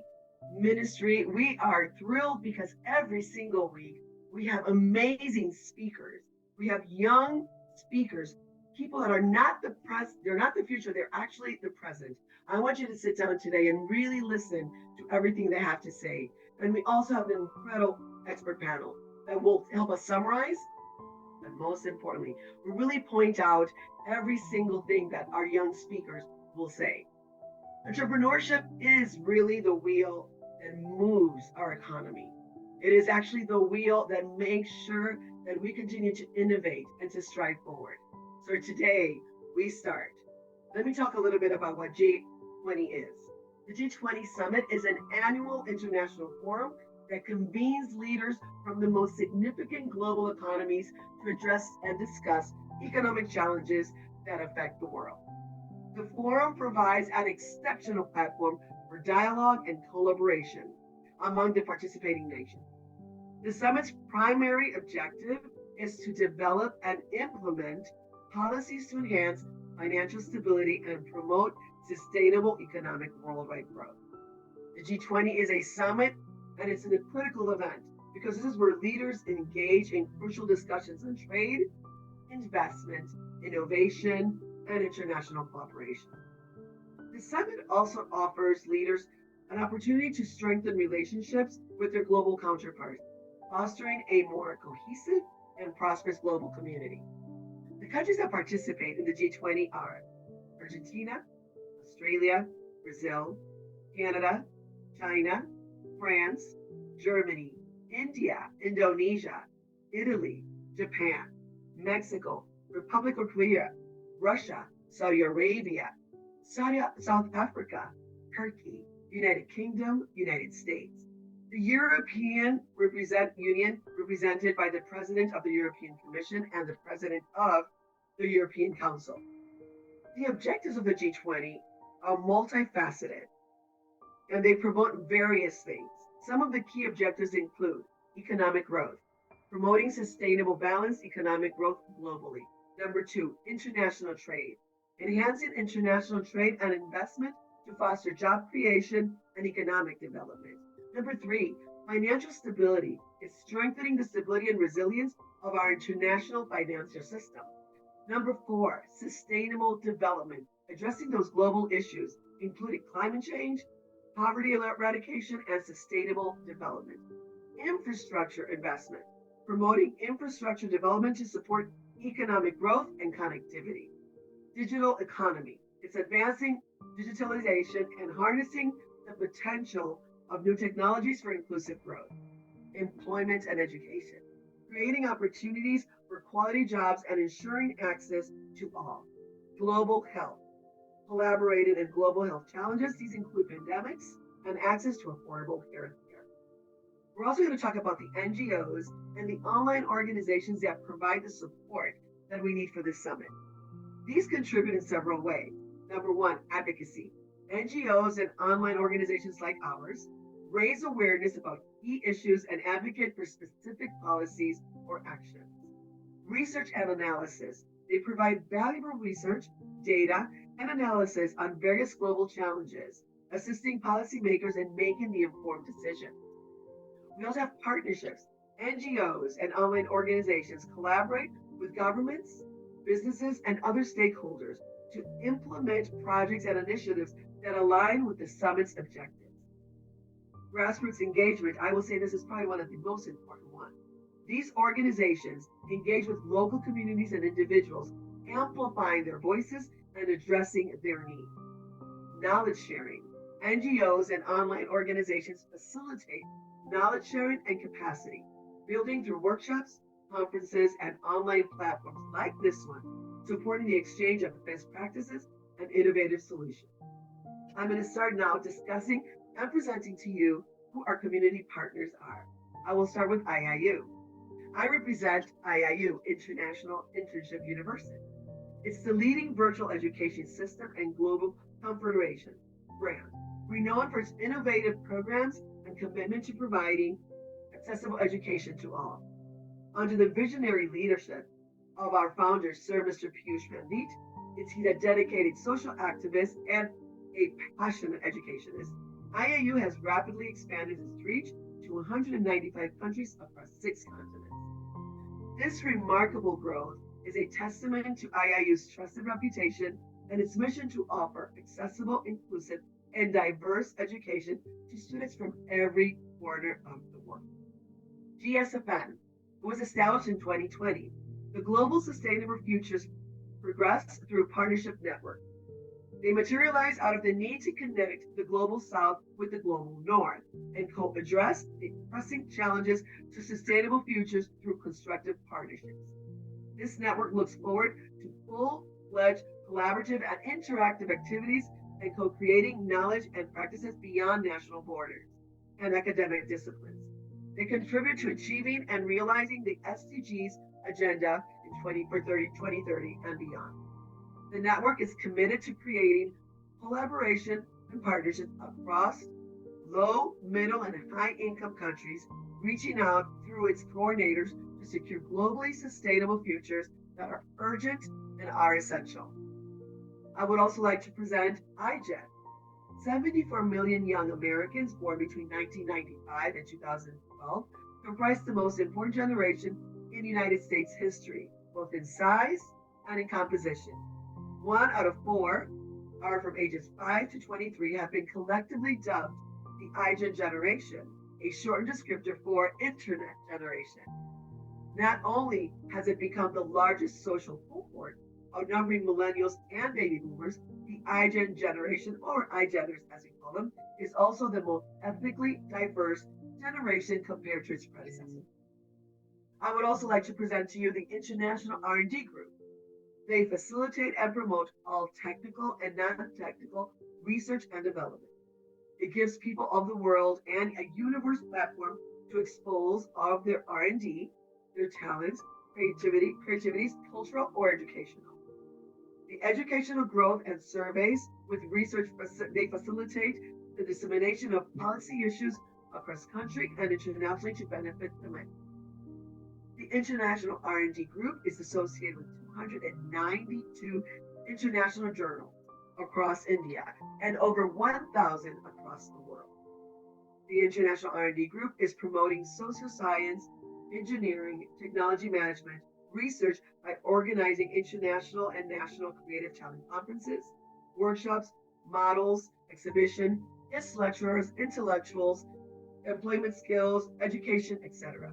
ministry. We are thrilled because every single week we have amazing speakers. We have young speakers, people that are not the they're not the future, they're actually the present. I want you to sit down today and really listen to everything they have to say. And we also have an incredible expert panel that will help us summarize, and most importantly, we really point out every single thing that our young speakers will say. Entrepreneurship is really the wheel that moves our economy. It is actually the wheel that makes sure that we continue to innovate and to strive forward. So today we start. Let me talk a little bit about what G20 is. The G20 Summit is an annual international forum that convenes leaders from the most significant global economies to address and discuss economic challenges that affect the world. The forum provides an exceptional platform for dialogue and collaboration among the participating nations. The summit's primary objective is to develop and implement policies to enhance financial stability and promote sustainable economic worldwide growth. The G20 is a summit and it's a critical event because this is where leaders engage in crucial discussions on trade, investment, innovation, and international cooperation. The summit also offers leaders an opportunity to strengthen relationships with their global counterparts, fostering a more cohesive and prosperous global community. The countries that participate in the G20 are Argentina, Australia, Brazil, Canada, China, France, Germany, India, Indonesia, Italy, Japan, Mexico, Republic of Korea, Russia, Saudi Arabia, South Africa, Turkey, United Kingdom, United States. The European Union, represented by the President of the European Commission and the President of the European Council. The objectives of the G20 are multifaceted, and they promote various things. Some of the key objectives include economic growth, promoting sustainable balanced economic growth globally. Number 2, international trade, enhancing international trade and investment to foster job creation and economic development. Number 3, financial stability. It's strengthening the stability and resilience of our international financial system. Number 4, sustainable development, addressing those global issues, including climate change, poverty eradication, and sustainable development. Infrastructure investment, promoting infrastructure development to support economic growth and connectivity. Digital economy, it's advancing digitalization and harnessing the potential of new technologies for inclusive growth. Employment and education, creating opportunities for quality jobs and ensuring access to all. Global health, collaborating in global health challenges. These include pandemics and access to affordable health care. We're also going to talk about the NGOs and the online organizations that provide the support that we need for this summit. These contribute in several ways. Number 1, advocacy. NGOs and online organizations like ours raise awareness about key issues and advocate for specific policies or actions. Research and analysis. They provide valuable research, data, and analysis on various global challenges, assisting policymakers in making the informed decisions. We also have partnerships. NGOs and online organizations collaborate with governments, businesses, and other stakeholders to implement projects and initiatives that align with the summit's objectives. Grassroots engagement, I will say this is probably one of the most important ones. These organizations engage with local communities and individuals, amplifying their voices and addressing their needs. Knowledge sharing. NGOs and online organizations facilitate knowledge sharing and capacity building through workshops, conferences, and online platforms like this one, supporting the exchange of best practices and innovative solutions. I'm going to start now discussing and presenting to you who our community partners are. I will start with IIU. I represent IIU, International Internship University. It's the leading virtual education system and global confederation brand, renowned for its innovative programs and commitment to providing accessible education to all. Under the visionary leadership of our founder, Sir Mr. Piyush Pandit, he's a dedicated social activist and a passionate educationist. IIU has rapidly expanded its reach to 195 countries across 6 continents. This remarkable growth is a testament to IIU's trusted reputation and its mission to offer accessible, inclusive, and diverse education to students from every corner of the world. GSFN was established in 2020. The Global Sustainable Futures progress through partnership network. They materialize out of the need to connect the global south with the global north and co-address the pressing challenges to sustainable futures through constructive partnerships. This network looks forward to full-fledged collaborative and interactive activities and co-creating knowledge and practices beyond national borders and academic disciplines. They contribute to achieving and realizing the SDGs agenda in 2030 and beyond. The network is committed to creating collaboration and partnerships across low, middle, and high income countries, reaching out through its coordinators to secure globally sustainable futures that are urgent and are essential. I would also like to present IGEN. 74 million young Americans born between 1995 and 2012 comprise the most important generation in United States history, both in size and in composition. 1 out of 4 are from ages 5 to 23 have been collectively dubbed the IGEN generation, a shortened descriptor for Internet generation. Not only has it become the largest social cohort, outnumbering millennials and baby boomers, the IGEN generation, or IGENers as we call them, is also the most ethnically diverse generation compared to its predecessor. I would also like to present to you the International R&D Group. They facilitate and promote all technical and non-technical research and development. It gives people of the world and a universe platform to expose all of their R&D, their talents, creativities, cultural or educational. The educational growth and surveys with research, they facilitate the dissemination of policy issues across country and internationally to benefit the many. The International R&D Group is associated with 292 international journals across India and over 1,000 across the world. The International R&D Group is promoting social science, engineering, technology management, research by organizing international and national creative talent conferences, workshops, models, exhibition, guest lecturers, intellectuals, employment skills, education, etc.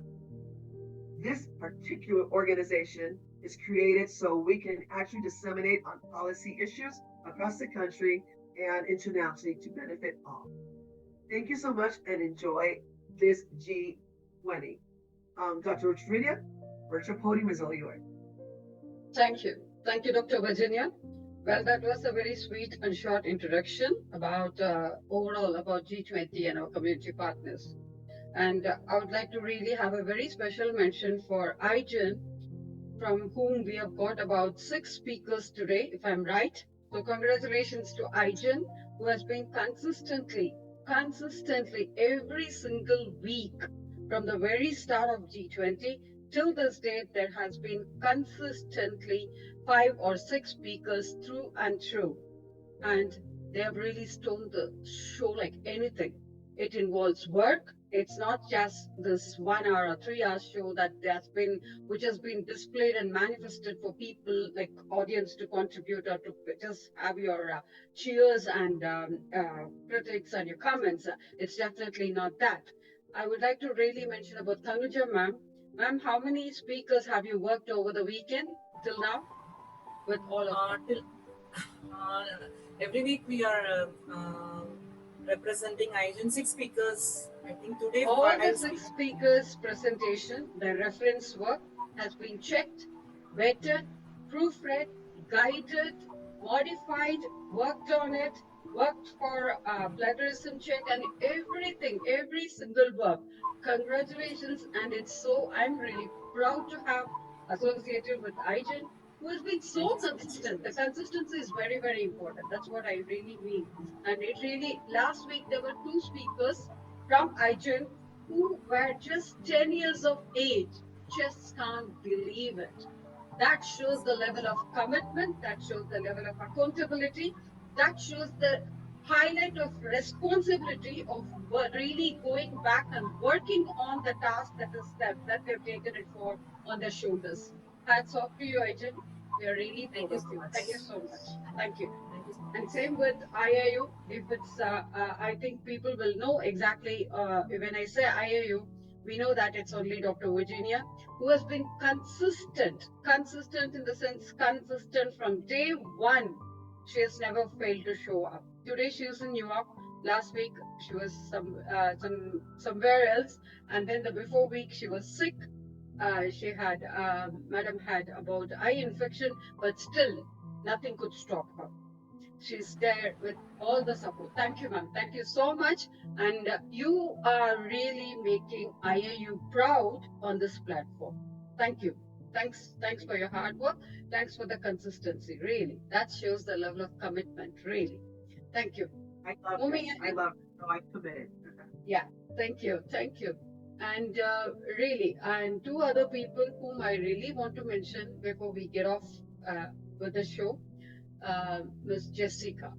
This particular organization is created so we can actually disseminate on policy issues across the country and internationally to benefit all. Thank you so much and enjoy this G20. Dr. Srividhya, virtual podium is all yours. Thank you. Thank you, Dr. Virginia. Well, that was a very sweet and short introduction about overall about G20 and our community partners. And I would like to really have a very special mention for IGEN, from whom we have got about 6 speakers today, if I'm right. So congratulations to IGEN, who has been consistently every single week from the very start of G20 till this date, there has been consistently 5 or 6 speakers through and through. And they have really stolen the show like anything. It involves work. It's not just this 1 hour or 3 hour show which has been displayed and manifested for people like audience to contribute or to just have your cheers and critics and your comments. It's definitely not that. I would like to really mention about Tanuja ma'am. Ma'am, how many speakers have you worked over the weekend till now with all of them? Every week we are representing IGEN 6 speakers. I think today all the 6 speakers' presentation, the reference work has been checked, vetted, proofread, guided, modified, worked on it, worked for plagiarism check and everything, every single work. Congratulations, and I'm really proud to have associated with IGEN, who has been so consistent. The consistency is very, very important. That's what I really mean. And it really, last week there were 2 speakers from IGEN who were just 10 years of age. Just can't believe it. That shows the level of commitment, that shows the level of accountability, that shows the highlight of responsibility of really going back and working on the task that they've taken it for on their shoulders. Hats off to you, IGEN. We are really Thank proud you of so you. much. Thank you so much. Thank you. Thank you so much. And same with IIU. If it's, I think people will know exactly. When I say IIU, we know that it's only Dr. Virginia, who has been consistent in the sense consistent from day one. She has never failed to show up. Today she was in New York. Last week she was somewhere else, and then the before week she was sick. She had Madam had about eye infection, but still nothing could stop her. She's there with all the support. Thank you, ma'am. Thank you so much. And you are really making IIU proud on this platform. Thank you. Thanks for your hard work. Thanks for the consistency. Really, that shows the level of commitment. Really, thank you. I love Moving it. I ahead. love it. So I'm committed. Yeah, thank you. And really, and two other people whom I really want to mention before we get off with the show, Miss Jessica.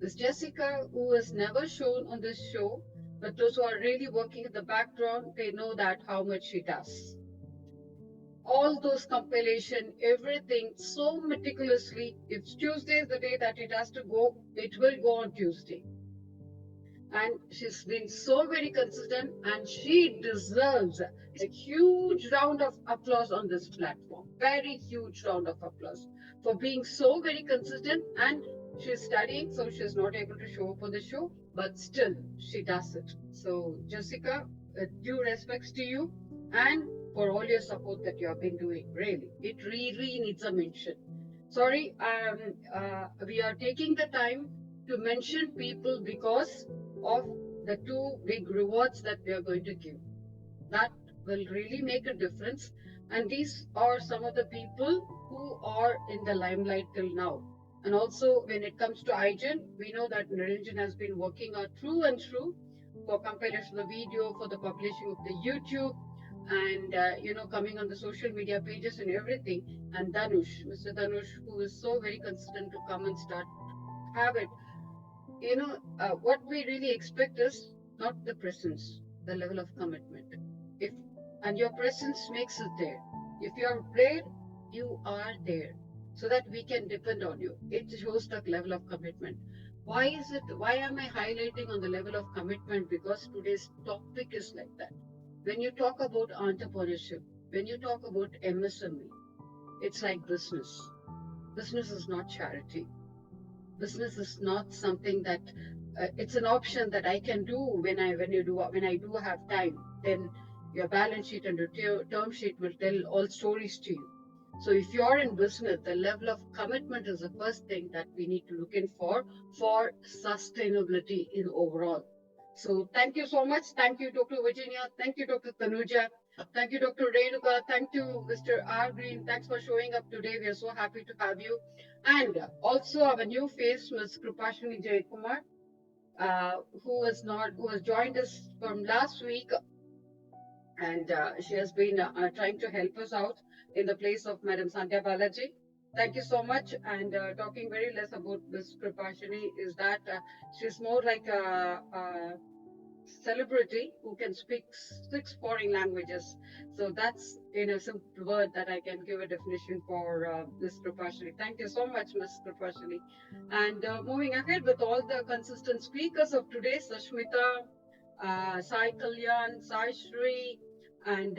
Miss Jessica, who is never shown on this show, but those who are really working in the background, they know that how much she does. All those compilation, everything so meticulously. If Tuesday is the day that it has to go, it will go on Tuesday. And she's been so very consistent, and she deserves a huge round of applause on this platform. Very huge round of applause for being so very consistent. And she's studying, so she's not able to show up on the show, but still she does it. So Jessica, due respects to you and for all your support that you have been doing. Really, it really needs a mention. Sorry, we are taking the time to mention people because of the two big rewards that we are going to give. That will really make a difference. And these are some of the people who are in the limelight till now. And also, when it comes to IGEN, we know that Niranjan has been working out through and through for compilation of the video, for the publishing of the YouTube, and coming on the social media pages and everything. And Danush, Mr. Danush, who is so very consistent to come and start have it. What we really expect is not the presence, the level of commitment. If and your presence makes it there. If you're there, you are there, so that we can depend on you. It shows the level of commitment. Why is it? Why am I highlighting on the level of commitment? Because today's topic is like that. When you talk about entrepreneurship, when you talk about MSME, it's like business. Business is not charity. Business is not something that it's an option that I can do when I do have time. Then your balance sheet and your term sheet will tell all stories to you. So if you're in business, the level of commitment is the first thing that we need to look in for sustainability in overall. So thank you so much. Thank you, Dr. Virginia. Thank you, Dr. Tanuja. Thank you, Dr. Renuka. Thank you, Mr. R. Green. Thanks for showing up today. We are so happy to have you. And also our new face, Ms. Krupashini Jayakumar, who has joined us from last week, and she has been trying to help us out in the place of Madam Sandhya Balaji. Thank you so much. And talking very less about Ms. Krupashini is that she's more like a celebrity who can speak 6 foreign languages. So that's in a simple word that I can give a definition for Ms. Krupashini. Thank you so much, Ms. Krupashini. And moving ahead with all the consistent speakers of today, Sashmita, Sai Kalyan, Sai Shri, and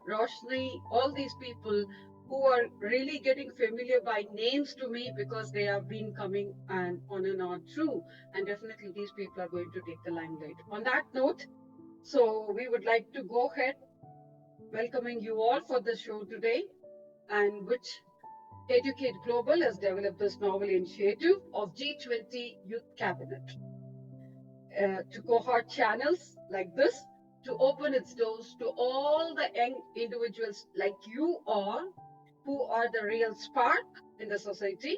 Roshni, all these people who are really getting familiar by names to me because they have been coming and on through. And definitely these people are going to take the limelight. On that note, so we would like to go ahead welcoming you all for the show today, and which Educate Global has developed this novel initiative of G20 Youth Cabinet to cohort channels like this to open its doors to all the young individuals like you all who are the real spark in the society,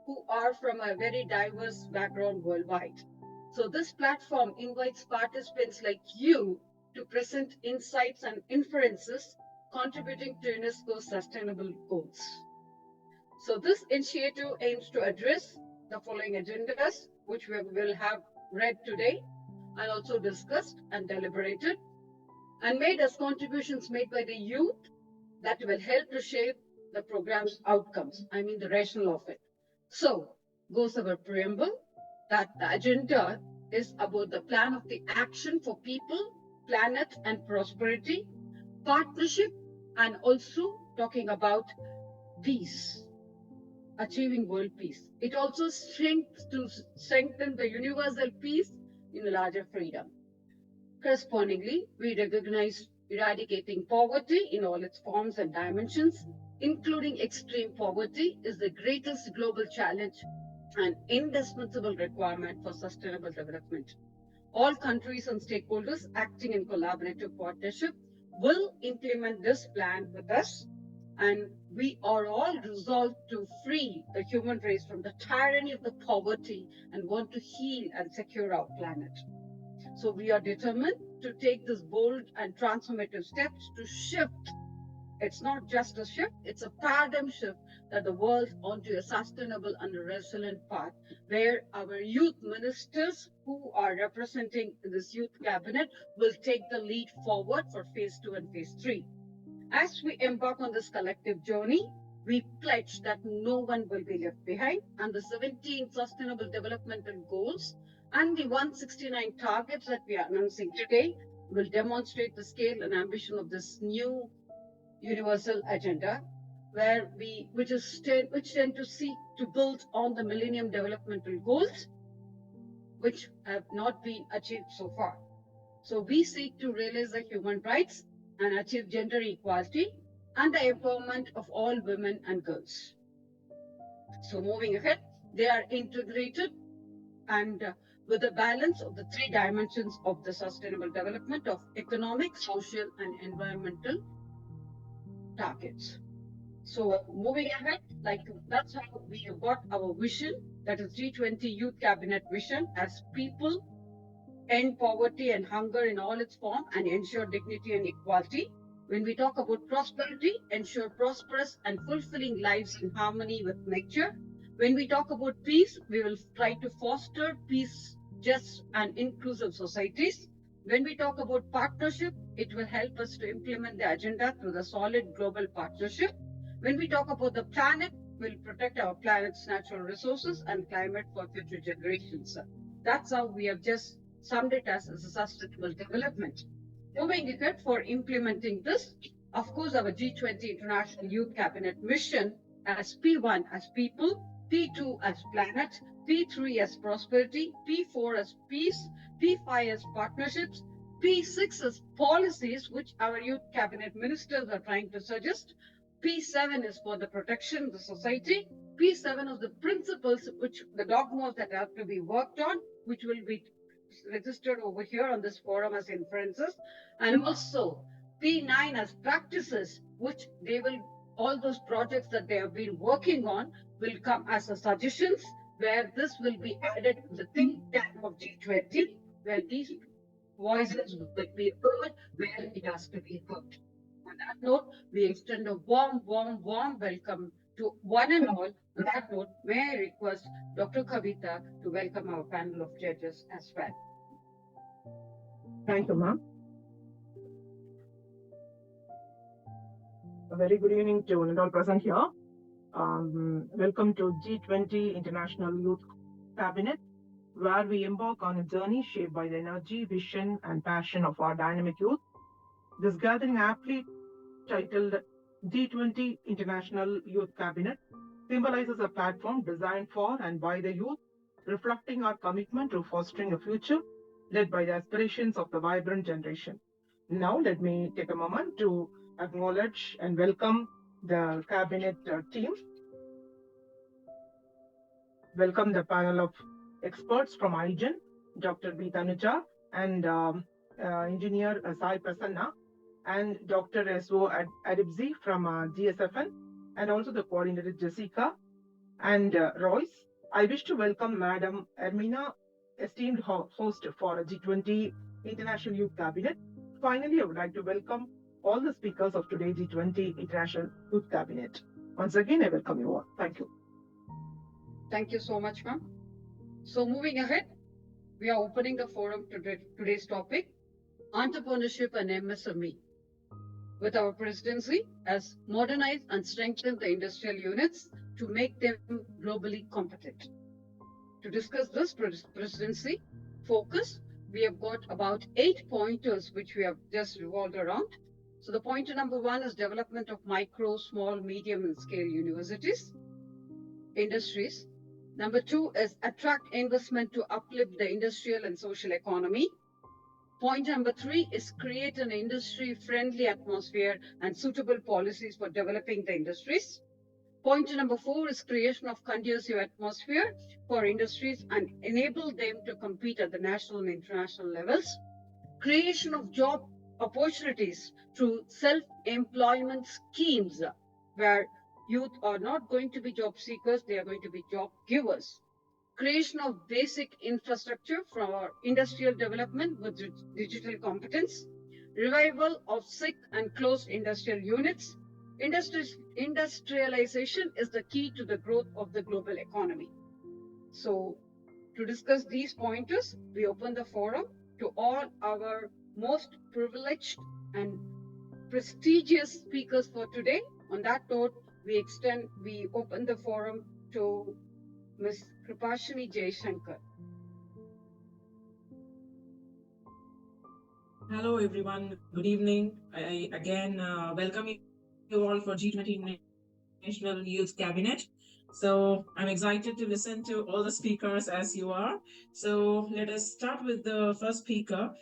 who are from a very diverse background worldwide. So this platform invites participants like you to present insights and inferences contributing to UNESCO's sustainable goals. So this initiative aims to address the following agendas, which we will have read today and also discussed and deliberated, and made as contributions made by the youth that will help to shape the program's outcomes. I mean, the rationale of it. So, goes our preamble that the agenda is about the plan of the action for people, planet, and prosperity, partnership, and also talking about peace, achieving world peace. It also seeks to strengthen the universal peace in a larger freedom. Correspondingly, we recognize eradicating poverty in all its forms and dimensions, including extreme poverty, is the greatest global challenge and indispensable requirement for sustainable development. All countries and stakeholders acting in collaborative partnership will implement this plan with us, and we are all resolved to free the human race from the tyranny of the poverty and want to heal and secure our planet. So we are determined to take this bold and transformative steps to shift. It's not just a shift, it's a paradigm shift that the world onto a sustainable and resilient path where our youth ministers who are representing this youth cabinet will take the lead forward for phase 2 and phase 3. As we embark on this collective journey, we pledge that no one will be left behind, and the 17 sustainable developmental goals and the 169 targets that we are announcing today will demonstrate the scale and ambition of this new universal agenda, which tend to seek to build on the Millennium Developmental Goals, which have not been achieved so far. So we seek to realize the human rights and achieve gender equality and the empowerment of all women and girls. So moving ahead, they are integrated and with a balance of the 3 dimensions of the sustainable development of economic, social, and environmental targets. So moving ahead, that's how we have got our vision, that is G20 Youth Cabinet vision as people end poverty and hunger in all its form and ensure dignity and equality. When we talk about prosperity, ensure prosperous and fulfilling lives in harmony with nature. When we talk about peace, we will try to foster peace, just and inclusive societies. When we talk about partnership, it will help us to implement the agenda through the solid global partnership. When we talk about the planet, we'll protect our planet's natural resources and climate for future generations. That's how we have just summed it as a sustainable development. Moving ahead for implementing this, of course, our G20 International Youth Cabinet mission as P1 as people, P2 as planet, P3 as prosperity, P4 as peace, P5 as partnerships, P6 as policies, which our youth cabinet ministers are trying to suggest. P7 is for the protection of the society. P7 is the principles, which the dogmas that have to be worked on, which will be registered over here on this forum as inferences. And also P9 as practices, which all those projects that they have been working on will come as a suggestions, where this will be added to the think tank of G20, where these voices will be heard where it has to be heard. On that note, we extend a warm welcome to one and all. On that note, may I request Dr. Kavita to welcome our panel of judges as well. Thank you, ma'am. A very good evening to all present here. Welcome to G20 International Youth Cabinet, where we embark on a journey shaped by the energy, vision, and passion of our dynamic youth. This gathering, aptly titled G20 International Youth Cabinet, symbolizes a platform designed for and by the youth, reflecting our commitment to fostering a future led by the aspirations of the vibrant generation. Now, let me take a moment to acknowledge and welcome the cabinet team. Welcome the panel of experts from IGEN, Dr. B. Tanuja and Engineer Sai Prasanna, and Dr. S.O. Adibzi from GSFN, and also the coordinator Jessica and Royce. I wish to welcome Madam Ermina, esteemed host for G20 International Youth Cabinet. Finally, I would like to welcome all the speakers of today's G20 International Youth Cabinet. Once again, I welcome you all. Thank you. Thank you so much, ma'am. So moving ahead, we are opening the forum to today's topic, entrepreneurship and MSME. with our presidency as modernize and strengthen the industrial units to make them globally competent. To discuss this presidency focus, we have got about 8 pointers which we have just revolved around. So the pointer number 1 is development of micro, small, medium and scale industries. Number 2 is attract investment to uplift the industrial and social economy. Point number 3 is create an industry-friendly atmosphere and suitable policies for developing the industries. Point number 4 is creation of conducive atmosphere for industries and enable them to compete at the national and international levels. Creation of job opportunities through self-employment schemes where youth are not going to be job seekers, they are going to be job givers. Creation of basic infrastructure for industrial development with digital competence. Revival of sick and closed industrial units. Industrialization is the key to the growth of the global economy. So, to discuss these pointers, we open the forum to all our most privileged and prestigious speakers for today. On that note, we open the forum to Ms. Kripashini Jaishankar. Hello, everyone. Good evening. I again welcome you all for G20 National Youth Cabinet. So I'm excited to listen to all the speakers as you are. So let us start with the first speaker,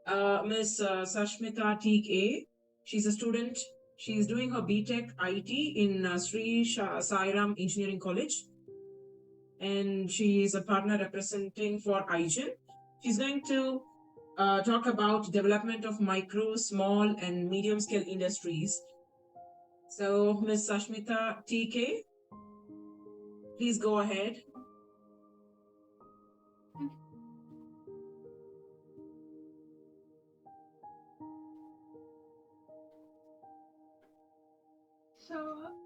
Ms. Sashmita T.K. She's a student. She's doing her BTech IT in Sri Sairam Engineering College. And she is a partner representing for IGEN. She's going to talk about development of micro, small, and medium-scale industries. So, Ms. Sashmita TK, please go ahead. So,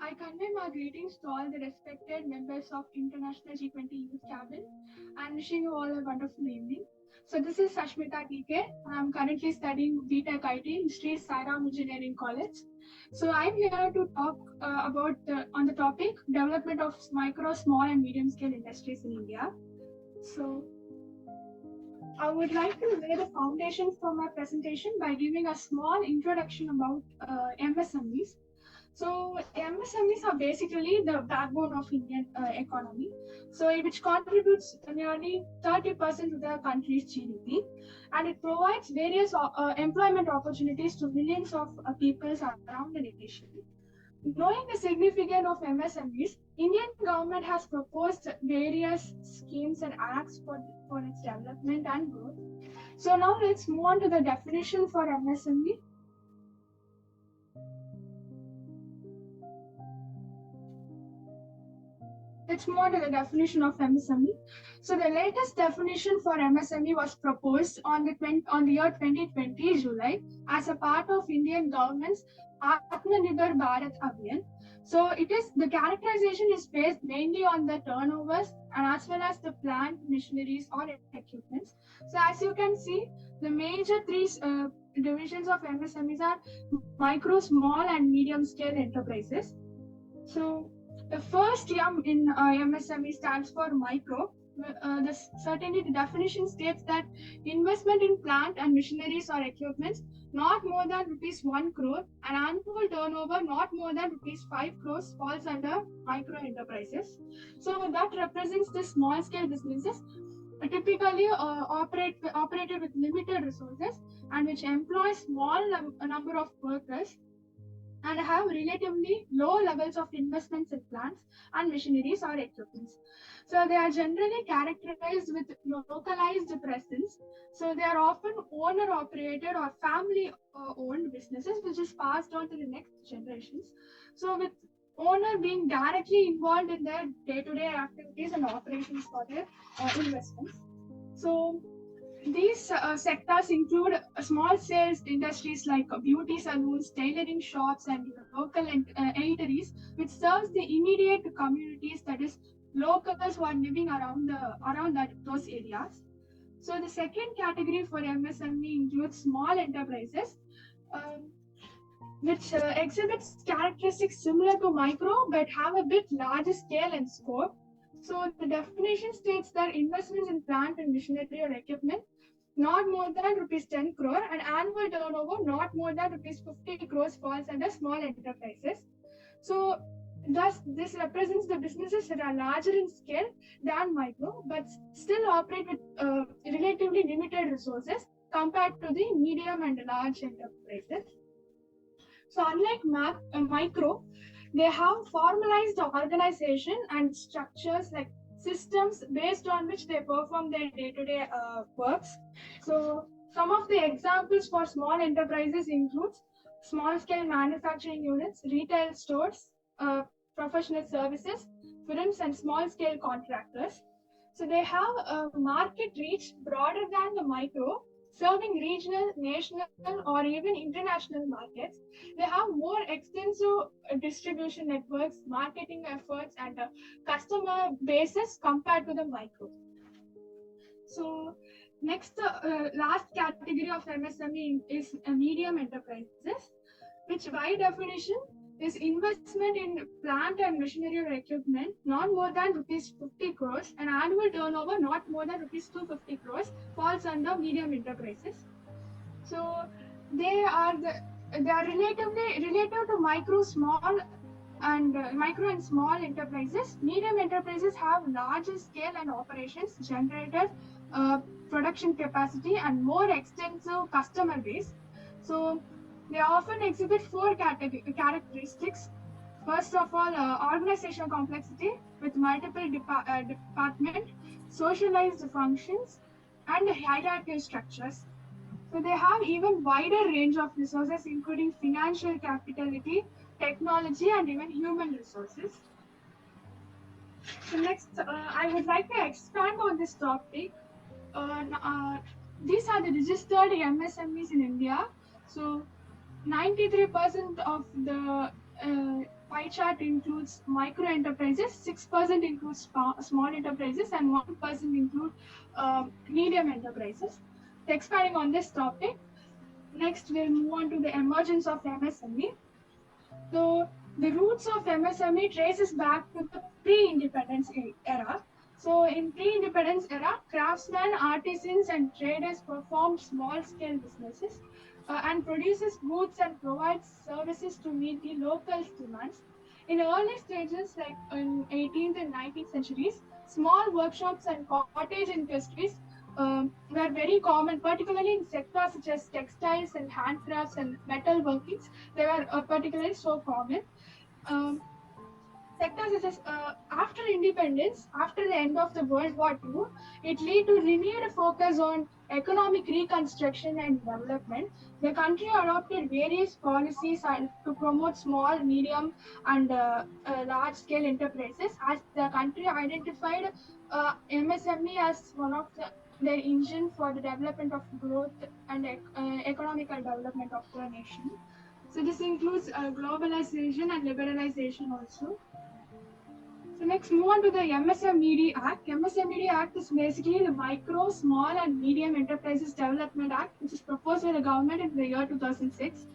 I convey my greetings to all the respected members of International G20 Youth Cabinet and wishing you all a wonderful evening. So, this is Sashmita TK. I'm currently studying BTech IT in Sri Sairam Engineering College. So, I'm here to talk on the topic development of micro, small, and medium scale industries in India. So, I would like to lay the foundation for my presentation by giving a small introduction about MSMEs. So MSMEs are basically the backbone of Indian economy, so which contributes nearly 30% to the country's GDP, and it provides various employment opportunities to millions of people around the nation. Knowing the significance of MSMEs, Indian government has proposed various schemes and acts for its development and growth. So now let's move on to the definition for MSME. Let's move on to the definition of MSME. So the latest definition for MSME was proposed on the year 2020 July as a part of Indian government's Atmanirbhar Bharat Abhiyan. So the characterization is based mainly on the turnovers and as well as the plant, machineries or equipments. So as you can see, the major three divisions of MSMEs are micro, small and medium scale enterprises. So the first M in MSME stands for micro. Certainly the definition states that investment in plant and machineries or equipments not more than ₹1 crore and annual turnover not more than ₹5 crores falls under micro enterprises. So that represents the small scale businesses typically operated with limited resources and which employ small number of workers and have relatively low levels of investments in plants and machineries or equipments. So they are generally characterized with localized presence. So they are often owner-operated or family-owned businesses, which is passed on to the next generations. So with owner being directly involved in their day-to-day activities and operations for their investments. So these sectors include small sales industries like beauty salons, tailoring shops, and local eateries, which serves the immediate communities, that is, locals who are living around those areas. So the second category for MSME includes small enterprises. which exhibits characteristics similar to micro but have a bit larger scale and scope. So the definition states that investments in plant and machinery or equipment not more than rupees 10 crore and annual turnover not more than rupees 50 crores falls under small enterprises. So thus this represents the businesses that are larger in scale than micro but still operate with relatively limited resources compared to the medium and large enterprises. So unlike micro, they have formalized organization and structures like systems based on which they perform their day-to-day works. So some of the examples for small enterprises includes small-scale manufacturing units, retail stores, professional services, firms, and small-scale contractors. So they have a market reach broader than the micro, serving regional, national, or even international markets. They have more extensive distribution networks, marketing efforts, and customer bases compared to the micro. So next, last category of MSME is medium enterprises, which by definition is investment in plant and machinery or equipment not more than rupees 50 crores and annual turnover not more than rupees 250 crores falls under medium enterprises. So they are relatively relative to micro and small enterprises. Medium enterprises have larger scale and operations, generated production capacity, and more extensive customer base. So they often exhibit four characteristics. First of all, organizational complexity with multiple departments, socialized functions, and hierarchical structures. So they have even wider range of resources, including financial capitality, technology, and even human resources. So next, I would like to expand on this topic. These are the registered MSMEs in India. So 93% of the pie chart includes micro enterprises, 6% includes small enterprises, and 1% include medium enterprises. Expanding on this topic, next we'll move on to the emergence of MSME. So the roots of MSME traces back to the pre-independence era. So in pre-independence era, craftsmen, artisans, and traders performed small-scale businesses and produces goods and provides services to meet the local demands. In early stages, like in 18th and 19th centuries, small workshops and cottage industries were very common, particularly in sectors such as textiles and handcrafts and metal workings. They were particularly so common. Sectors such as after independence, after the end of the World War II, it led to renewed focus on economic reconstruction and development. The country adopted various policies to promote small, medium, and large-scale enterprises, as the country identified MSME as one of their engine for the development of growth and economical development of the nation. So this includes globalization and liberalization also. So next, move on to the MSME Act. MSME Act is basically the Micro, Small and Medium Enterprises Development Act, which is proposed by the government in the year 2006.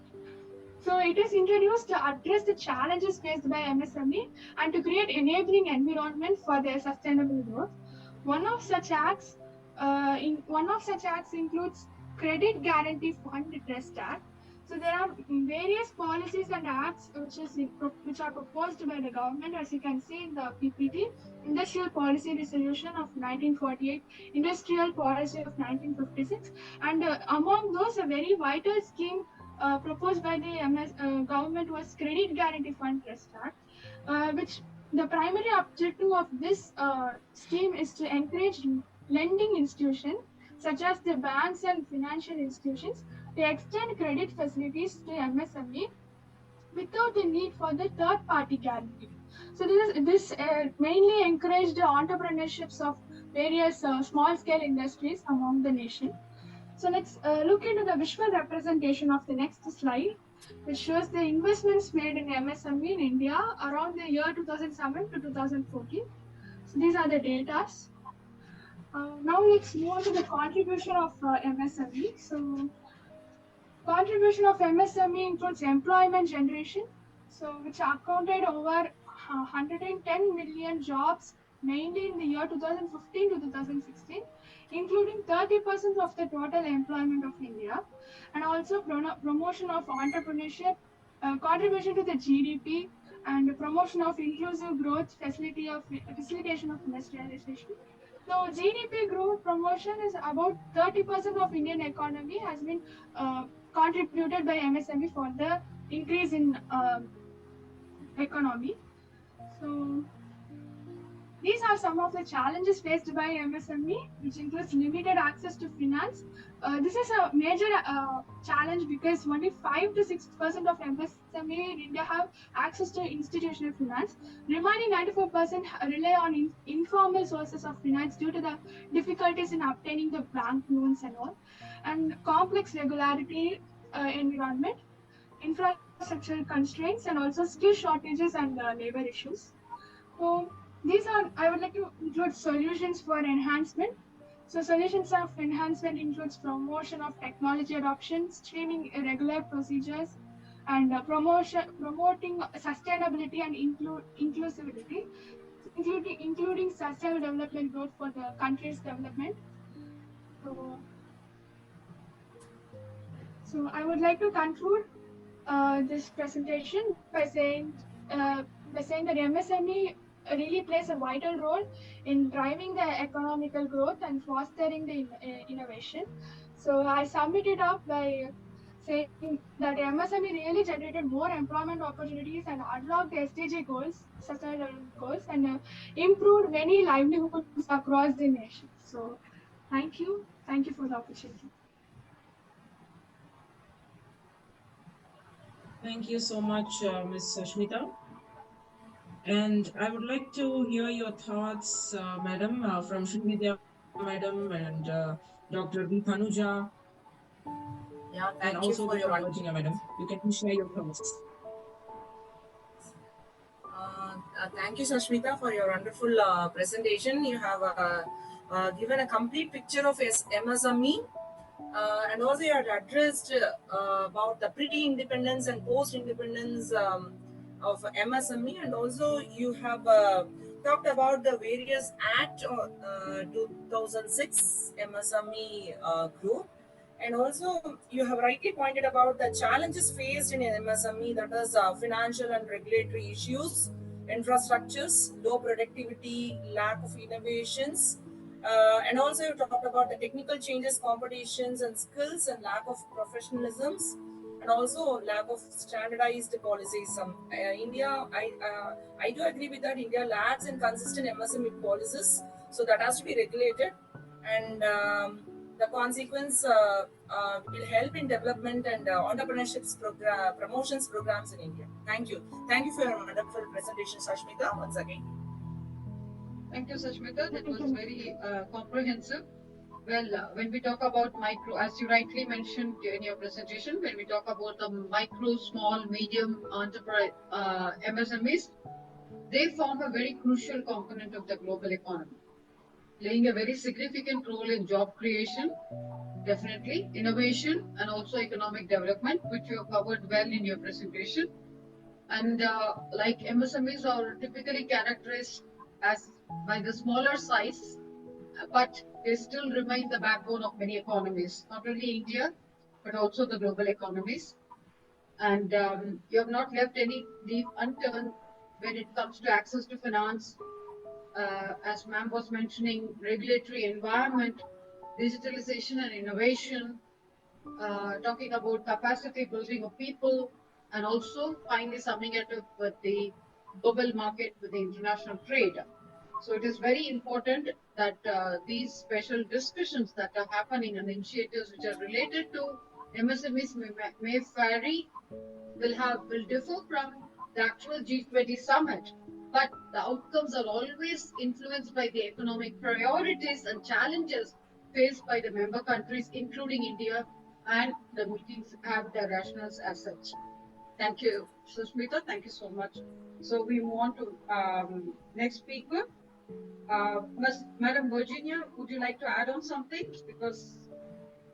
So it is introduced to address the challenges faced by MSME and to create enabling environment for their sustainable growth. One of such acts includes Credit Guarantee Fund Trust Act. So there are various policies and acts which are proposed by the government, as you can see in the PPT. Industrial Policy Resolution of 1948, Industrial Policy of 1956, and among those, a very vital scheme proposed by the government was Credit Guarantee Fund Trust Act, which the primary objective of this scheme is to encourage lending institutions such as the banks and financial institutions to extend credit facilities to MSME without the need for the third-party guarantee. So this mainly encouraged the entrepreneurships of various small-scale industries among the nation. So let's look into the visual representation of the next slide, which shows the investments made in MSME in India around the year 2007 to 2014. So these are the data. Now let's move on to the contribution of MSME. So contribution of MSME includes employment generation, so which accounted over 110 million jobs, mainly in the year 2015 to 2016, including 30% of the total employment of India, and also promotion of entrepreneurship, contribution to the GDP, and promotion of inclusive growth, facilitation of industrialization. So GDP growth promotion is about 30% of Indian economy has been contributed by MSME for the increase in economy. So these are some of the challenges faced by MSME, which includes limited access to finance. This is a major challenge because only 5 to 6% of MSME in India have access to institutional finance. Remaining 94% rely on informal sources of finance due to the difficulties in obtaining the bank loans and all, and complex regulatory environment, infrastructure constraints, and also skill shortages and labor issues. So these are, I would like to include solutions for enhancement. So solutions of enhancement includes promotion of technology adoption, streaming irregular procedures, and promoting sustainability and inclusivity, including sustainable development growth for the country's development. So I would like to conclude this presentation by saying that MSME really plays a vital role in driving the economical growth and fostering the innovation. So I sum it up by saying that MSME really generated more employment opportunities and unlocked the SDG goals, sustainable development goals, and improved many livelihoods across the nation. So thank you for the opportunity. Thank you so much, Ms. Shmita. And I would like to hear your thoughts, Madam, from Srividhya, Madam, and Dr. B. Thanuja. Yeah, and also for your Virginia, Madam. You can share your thoughts. Thank you, Sashmita, for your wonderful presentation. You have given a complete picture of MSME. And also you had addressed about the pre-independence and post-independence of MSME, and also you have talked about the various Act 2006 MSME group, and also you have rightly pointed about the challenges faced in MSME, that is financial and regulatory issues, infrastructures, low productivity, lack of innovations, and also you talked about the technical changes, competitions and skills, and lack of professionalisms, and also lack of standardized policies. India, I do agree with that. India lacks in consistent MSME policies, so that has to be regulated, and the consequence will help in development and entrepreneurships promotions programs in India. Thank you for your wonderful presentation, Sashmita, once again. Thank you, Sashmita. That was very comprehensive. Well, when we talk about micro, as you rightly mentioned in your presentation, when we talk about the micro, small, medium enterprise MSMEs, they form a very crucial component of the global economy, playing a very significant role in job creation, definitely, innovation, and also economic development, which you have covered well in your presentation. And like MSMEs are typically characterized as by the smaller size, but they still remain the backbone of many economies, not only India, but also the global economies. And you have not left any leaf unturned when it comes to access to finance, as ma'am was mentioning, regulatory environment, digitalization and innovation, talking about capacity building of people, and also finally summing it up with the global market, with the international trade. So it is very important that these special discussions that are happening and initiatives which are related to MSMEs may vary, will differ from the actual G20 summit, but the outcomes are always influenced by the economic priorities and challenges faced by the member countries, including India, and the meetings have their rationales as such. Thank you, Sushmita. Thank you so much. So we move on to next speaker. Madam Virginia, would you like to add on something? Because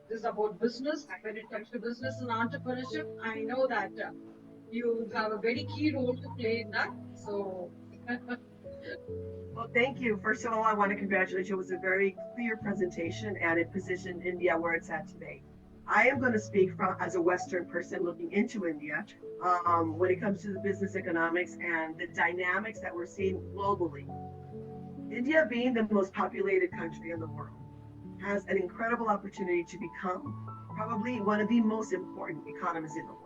this is about business. When it comes to business and entrepreneurship, I know that you have a very key role to play in that. So, Well, thank you. First of all, I want to congratulate you. It was a very clear presentation and it positioned India where it's at today. I am going to speak from as a Western person looking into India when it comes to the business economics and the dynamics that we're seeing globally. India, being the most populated country in the world, has an incredible opportunity to become probably one of the most important economies in the world.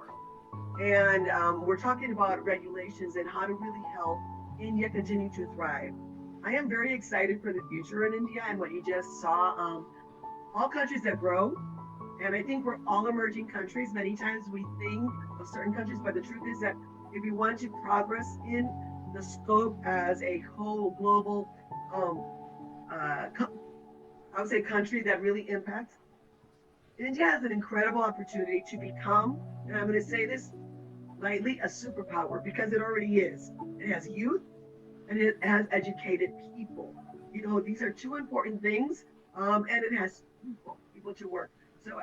And we're talking about regulations and how to really help India continue to thrive. I am very excited for the future in India and what you just saw. All countries that grow, and I think we're all emerging countries. Many times we think of certain countries, but the truth is that if we want to progress in the scope as a whole global, I would say, country that really impacts, India has an incredible opportunity to become, and I'm going to say this lightly, a superpower because it already is. It has youth and it has educated people. You know, these are two important things, and it has people to work. So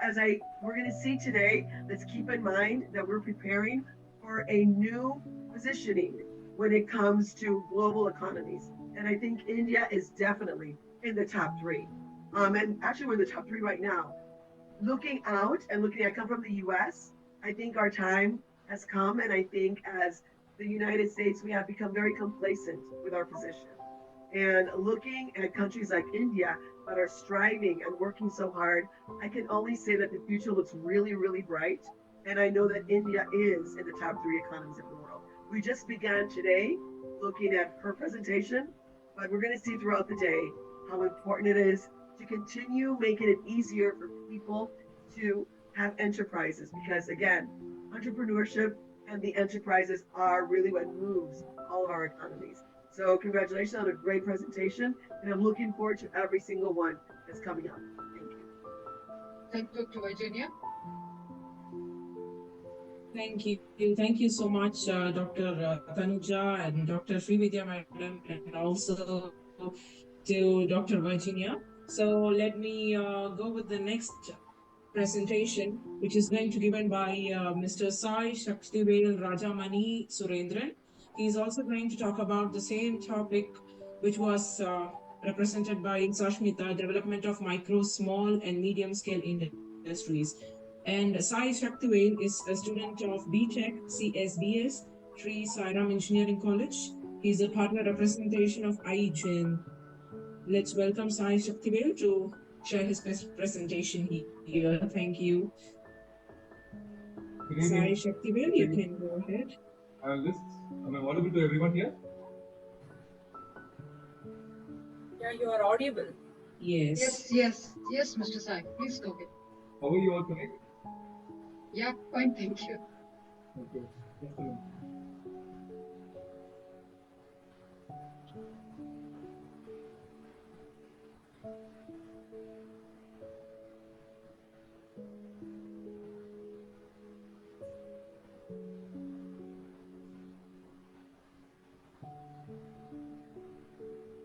we're going to see today, let's keep in mind that we're preparing for a new positioning when it comes to global economies. And I think India is definitely in the top three. And actually, we're in the top three right now. Looking out and I come from the US, I think our time has come. And I think as the United States, we have become very complacent with our position. And looking at countries like India that are striving and working so hard, I can only say that the future looks really, really bright. And I know that India is in the top three economies of the world. We just began today looking at her presentation, but we're going to see throughout the day how important it is to continue making it easier for people to have enterprises. Because again, entrepreneurship and the enterprises are really what moves all of our economies. So congratulations on a great presentation, and I'm looking forward to every single one that's coming up. Thank you. thank you, Virginia. Thank you. Thank you so much, Dr. Tanuja and Dr. Srividhya, madam, and also to Dr. Virginia. So let me go with the next presentation, which is going to be given by Mr. Sai Shaktivel Rajamani Surendran. He is also going to talk about the same topic, which was represented by Sashmita, development of micro, small, and medium scale industries. And Sai Shaktivel is a student of BTech CSBS, Sri Sairam Engineering College. He's a partner representation of IGEN. Let's welcome Sai Shaktivel to share his presentation here. Thank you. Sai Shaktivel, you can go ahead. Am I audible to everyone here? Yeah, you are audible. Yes. Yes, Mr. Sai, please go ahead. How are you all tonight? Yeah, fine, thank you. Okay. Just a minute.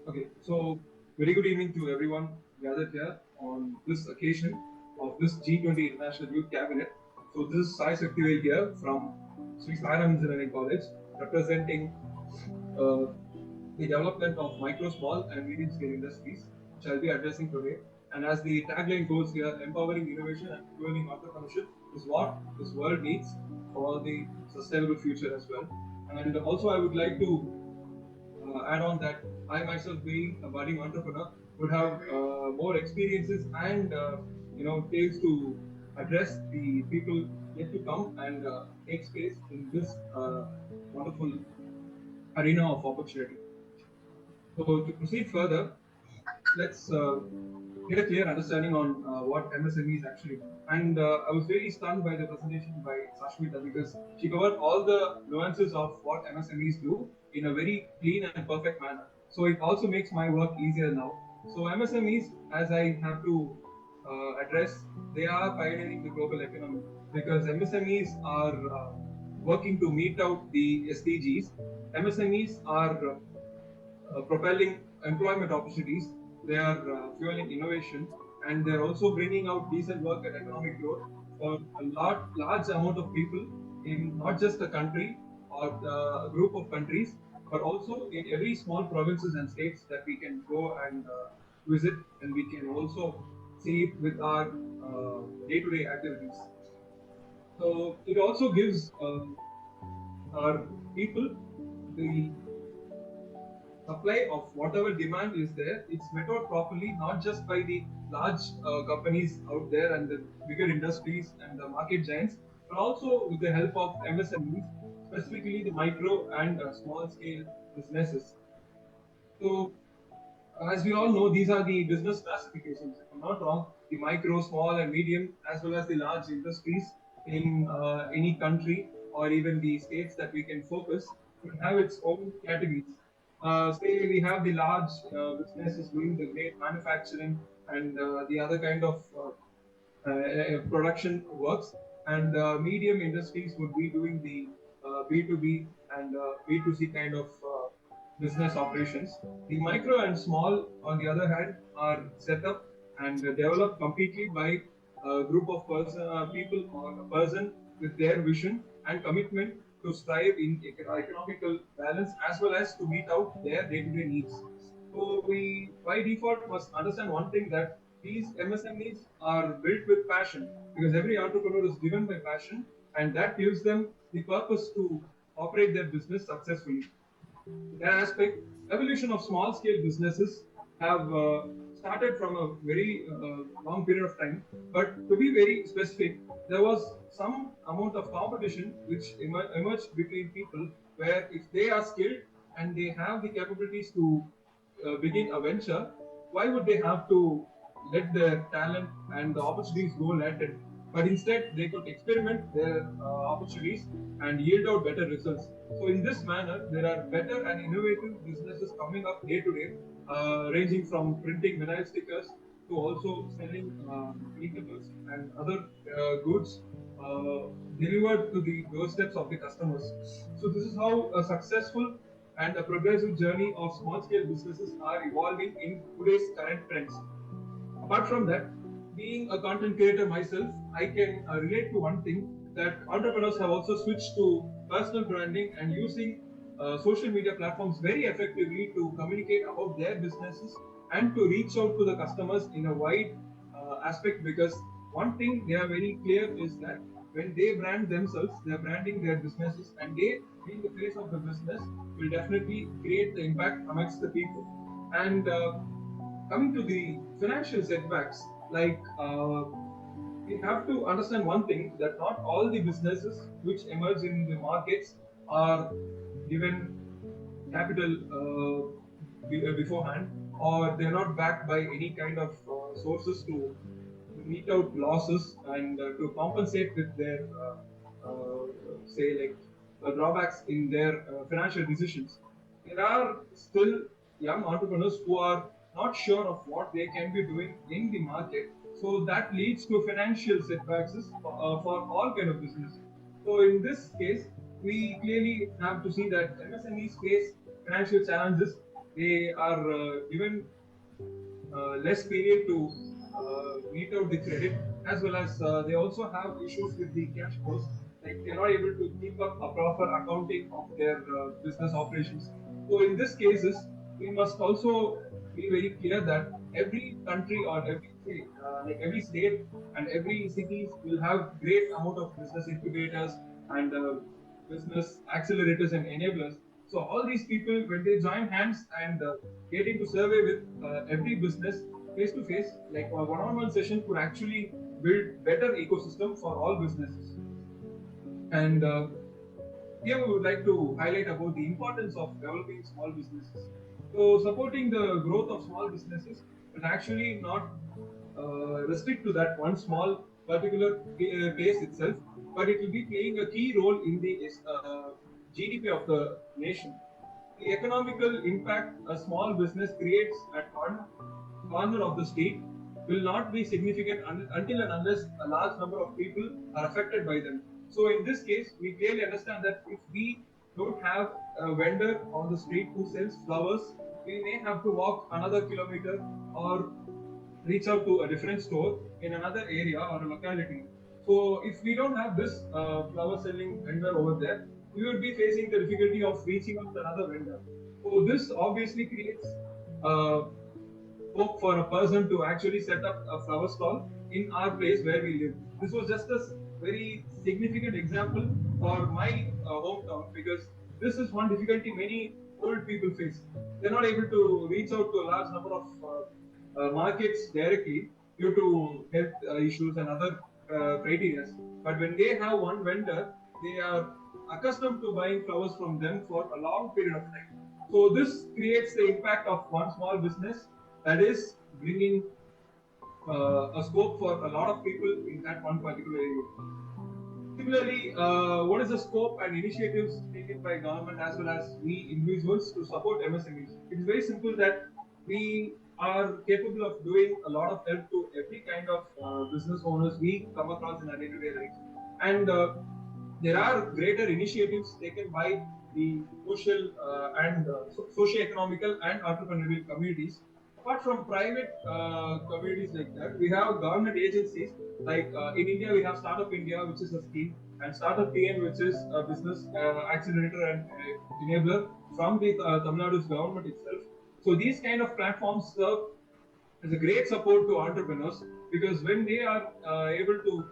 Okay, so very good evening to everyone gathered here on this occasion of this G20 International Youth Cabinet. So this is Sai Shaktivel here from Sri Sairam Engineering College, representing the development of micro, small and medium scale industries, which I'll be addressing today. And as the tagline goes here, empowering innovation and fueling entrepreneurship is what this world needs for the sustainable future as well. And also I would like to add on that I myself, being a budding entrepreneur, would have more experiences and tales to address the people yet to come and take space in this wonderful arena of opportunity. So to proceed further, let's get a clear understanding on what MSMEs actually do. And I was really stunned by the presentation by Sashmita because she covered all the nuances of what MSMEs do in a very clean and perfect manner. So it also makes my work easier now. So MSMEs, as I have to address, they are pioneering the global economy because MSMEs are working to meet out the SDGs. MSMEs are propelling employment opportunities. They are fueling innovation and they're also bringing out decent work and economic growth for a large amount of people in not just a country or a group of countries, but also in every small provinces and states that we can go and visit, and we can also see it with our day-to-day activities. So it also gives our people the supply of whatever demand is there. It's met out properly, not just by the large companies out there and the bigger industries and the market giants, but also with the help of MSMEs, specifically the micro and small scale businesses. So as we all know, these are the business classifications. If I'm not wrong, the micro, small, and medium, as well as the large industries in any country or even the states that we can focus, will have its own categories. Say we have the large businesses doing the great manufacturing and the other kind of production works, and medium industries would be doing the B2B and B2C kind of business operations. The micro and small, on the other hand, are set up and developed completely by a group of people or a person with their vision and commitment to strive in economical balance as well as to meet out their day-to-day needs. So we, by default, must understand one thing, that these MSMEs are built with passion, because every entrepreneur is driven by passion, and that gives them the purpose to operate their business successfully. In that aspect, evolution of small scale businesses have started from a very long period of time. But to be very specific, there was some amount of competition which emerged between people, where if they are skilled and they have the capabilities to begin a venture, why would they have to let their talent and the opportunities go latent? But instead, they could experiment their opportunities and yield out better results. So, in this manner, there are better and innovative businesses coming up day to day, ranging from printing vinyl stickers to also selling eatables and other goods delivered to the doorsteps of the customers. So, this is how a successful and a progressive journey of small scale businesses are evolving in today's current trends. Apart from that, being a content creator myself, I can relate to one thing, that entrepreneurs have also switched to personal branding and using social media platforms very effectively to communicate about their businesses and to reach out to the customers in a wide aspect, because one thing they are very clear is that when they brand themselves, they are branding their businesses, and they, being the face of the business, will definitely create the impact amongst the people. And coming to the financial setbacks, like we have to understand one thing, that not all the businesses which emerge in the markets are given capital beforehand, or they're not backed by any kind of sources to meet out losses and to compensate with their say like drawbacks in their financial decisions. There are still young entrepreneurs who are not sure of what they can be doing in the market, so that leads to financial setbacks for all kind of business. So in this case, we clearly have to see that MSMEs face financial challenges. They are given less period to meet out the credit, as well as they also have issues with the cash flows, like they're not able to keep up a proper accounting of their business operations. So in these cases, we must also be very clear that every country or like every state and every cities will have great amount of business incubators and business accelerators and enablers. So all these people, when they join hands and get into survey with every business face to face, like a one-on-one session could actually build better ecosystem for all businesses. And here we would like to highlight about the importance of developing small businesses. So supporting the growth of small businesses will actually not restrict to that one small particular case itself, but it will be playing a key role in the GDP of the nation. The economical impact a small business creates at one corner of the street will not be significant until and unless a large number of people are affected by them. So in this case, we clearly understand that if we don't have a vendor on the street who sells flowers, we may have to walk another kilometer or reach out to a different store in another area or a locality. So if we don't have this flower selling vendor over there, we would be facing the difficulty of reaching out to another vendor. So this obviously creates uh, hope for a person to actually set up a flower stall in our place where we live. This was just a very significant example for my hometown, because this is one difficulty many old people face. They're not able to reach out to a large number of markets directly due to health issues and other criteria. But when they have one vendor, they are accustomed to buying flowers from them for a long period of time. So this creates the impact of one small business that is bringing a scope for a lot of people in that one particular area. Similarly, what is the scope and initiatives taken by government as well as we individuals to support MSMEs? It is very simple that we are capable of doing a lot of help to every kind of business owners we come across in our day-to-day lives. And there are greater initiatives taken by the social and socio-economical and entrepreneurial communities. Apart from private communities like that, we have government agencies like in India we have Startup India, which is a scheme, and Startup TN, which is a business accelerator and enabler from the Tamil Nadu's government itself. So these kind of platforms serve as a great support to entrepreneurs, because when they are able to